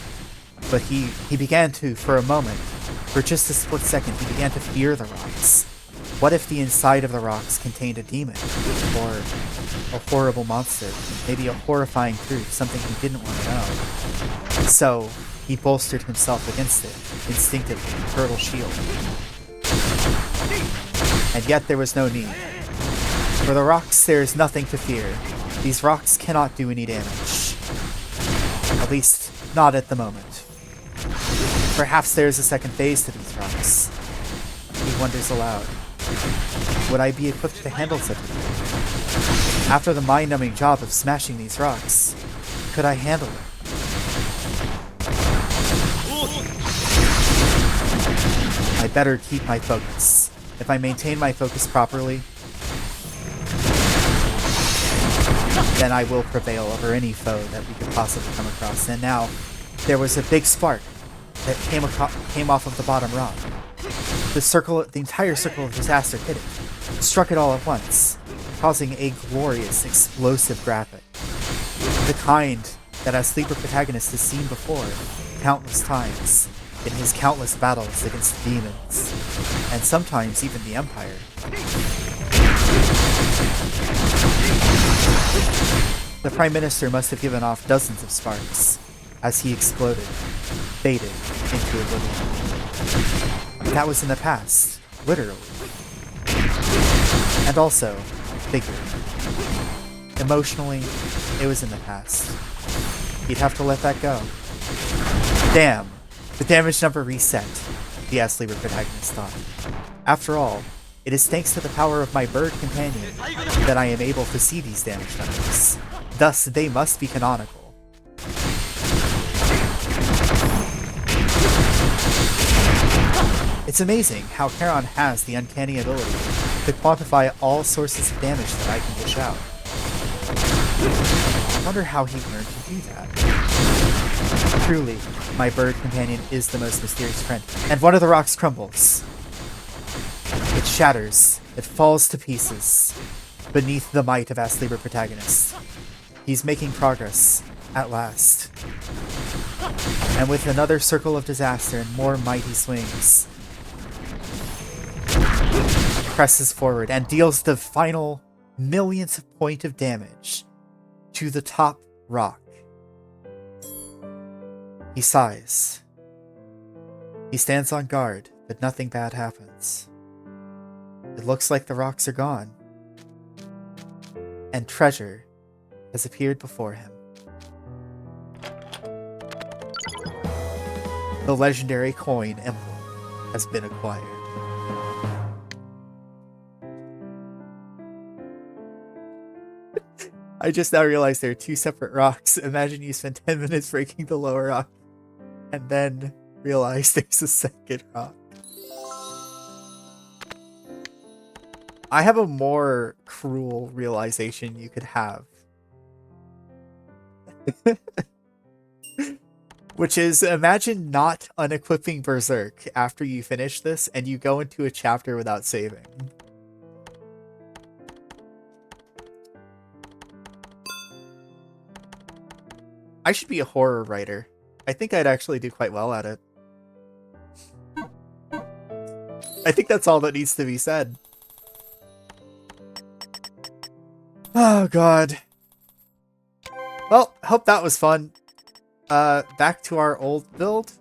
but he began to, for a moment, for just a split second, he began to fear the rocks. What if the inside of the rocks contained a demon, or a horrible monster, maybe a horrifying truth, something he didn't want to know? So, he bolstered himself against it, instinctively, Turtle Shield. And yet there was no need. For the rocks, there is nothing to fear. These rocks cannot do any damage. At least, not at the moment. Perhaps there is a second phase to these rocks. He wonders aloud. Would I be equipped to handle such a thing? After the mind-numbing job of smashing these rocks, could I handle it? I better keep my focus. If I maintain my focus properly, then I will prevail over any foe that we could possibly come across. And now, there was a big spark that came off of the bottom rock. The entire circle of disaster hit it, struck it all at once, causing a glorious, explosive graphic. The kind that Astlibra protagonist has seen before, countless times, in his countless battles against demons, and sometimes even the Empire. The Prime Minister must have given off dozens of sparks, as he exploded, faded into oblivion. But that was in the past, literally. And also, figuratively. Emotionally, it was in the past. He'd have to let that go. Damn, the damage number reset, the Astlibra protagonist thought. After all, it is thanks to the power of my bird companion that I am able to see these damage numbers. Thus, they must be canonical. It's amazing how Charon has the uncanny ability to quantify all sources of damage that I can dish out. I wonder how he learned to do that. Truly, my bird companion is the most mysterious friend. And one of the rocks crumbles. It shatters. It falls to pieces beneath the might of Astlibra protagonist. He's making progress, at last. And with another circle of disaster and more mighty swings, presses forward and deals the final millionth point of damage to the top rock. He sighs. He stands on guard, but nothing bad happens. It looks like the rocks are gone, and treasure has appeared before him. The legendary coin emblem has been acquired. I just now realized there are two separate rocks. Imagine you spend 10 minutes breaking the lower rock, and then realize there's a second rock. I have a more cruel realization you could have. Which is, imagine not unequipping Berserk after you finish this, and you go into a chapter without saving. I should be a horror writer. I think I'd actually do quite well at it. I think that's all that needs to be said. Oh, God. Well, hope that was fun. Back to our old build.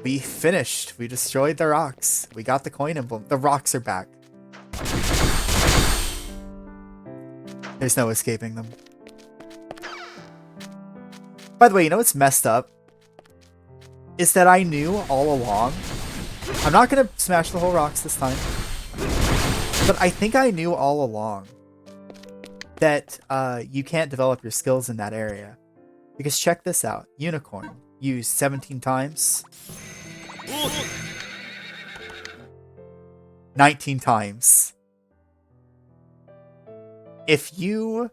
We finished. We destroyed the rocks. We got the coin emblem. The rocks are back. There's no escaping them. By the way, you know what's messed up? Is that I knew all along. I'm not gonna smash the whole rocks this time. But I think I knew all along that you can't develop your skills in that area. Because check this out. Unicorn. Used 17 times. 19 times. If you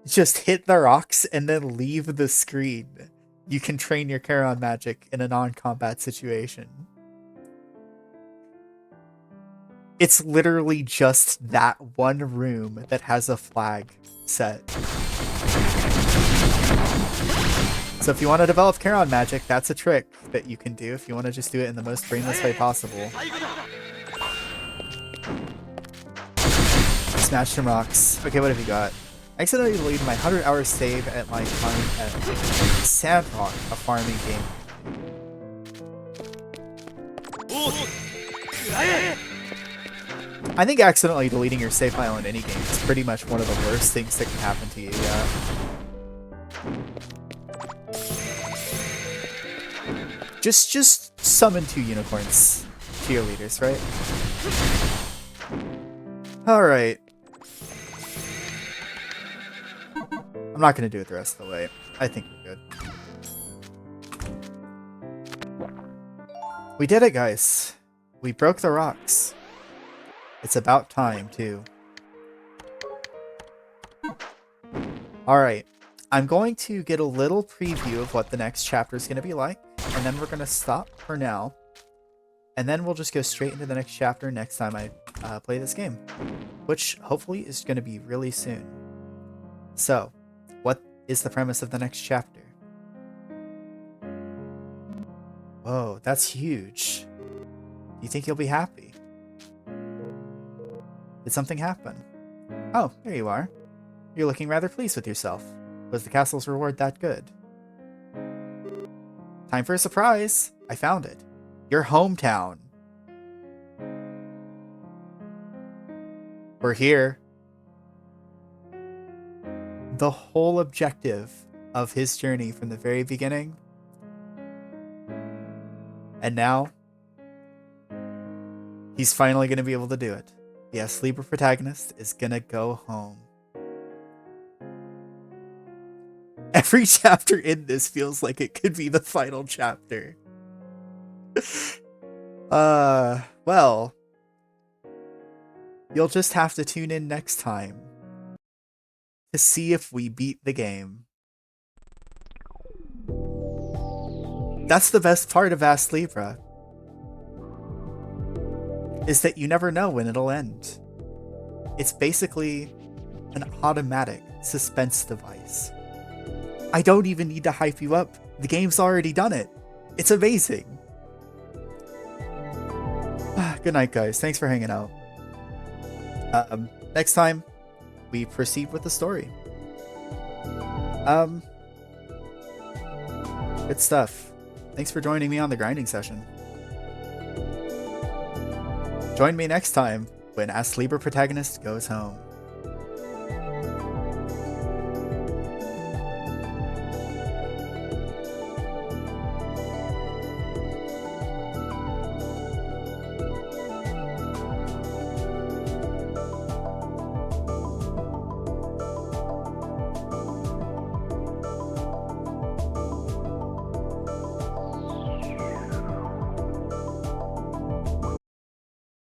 just hit the rocks and then leave the screen, you can train your Charon magic in a non-combat situation. It's literally just that one room that has a flag set. So if you want to develop Charon magic, that's a trick that you can do if you want to just do it in the most brainless way possible. Smash some rocks. Okay, what have you got? I accidentally deleted my 100-hour save at my farm at Sandrock, a farming game. I think accidentally deleting your save file in any game is pretty much one of the worst things that can happen to you, yeah. Just summon 2 unicorns to your leaders, right? Alright. I'm not going to do it the rest of the way. I think we're good. We did it, guys. We broke the rocks. It's about time, too. Alright. I'm going to get a little preview of what the next chapter is going to be like, and then we're going to stop for now. And then we'll just go straight into the next chapter next time I play this game, which hopefully is going to be really soon. So, what is the premise of the next chapter? Whoa, that's huge. Do you think you'll be happy? Did something happen? Oh, there you are. You're looking rather pleased with yourself. Was the castle's reward that good? Time for a surprise! I found it. Your hometown. We're here. The whole objective of his journey from the very beginning. And now, he's finally going to be able to do it. The Astlibra protagonist is going to go home. Every chapter in this feels like it could be the final chapter. Well, you'll just have to tune in next time to see if we beat the game. That's the best part of Astlibra, is that you never know when it'll end. It's basically an automatic suspense device. I don't even need to hype you up. The game's already done it. It's amazing. Good night, guys. Thanks for hanging out. Next time, we proceed with the story. Good stuff. Thanks for joining me on the grinding session. Join me next time when Astlibra protagonist goes home.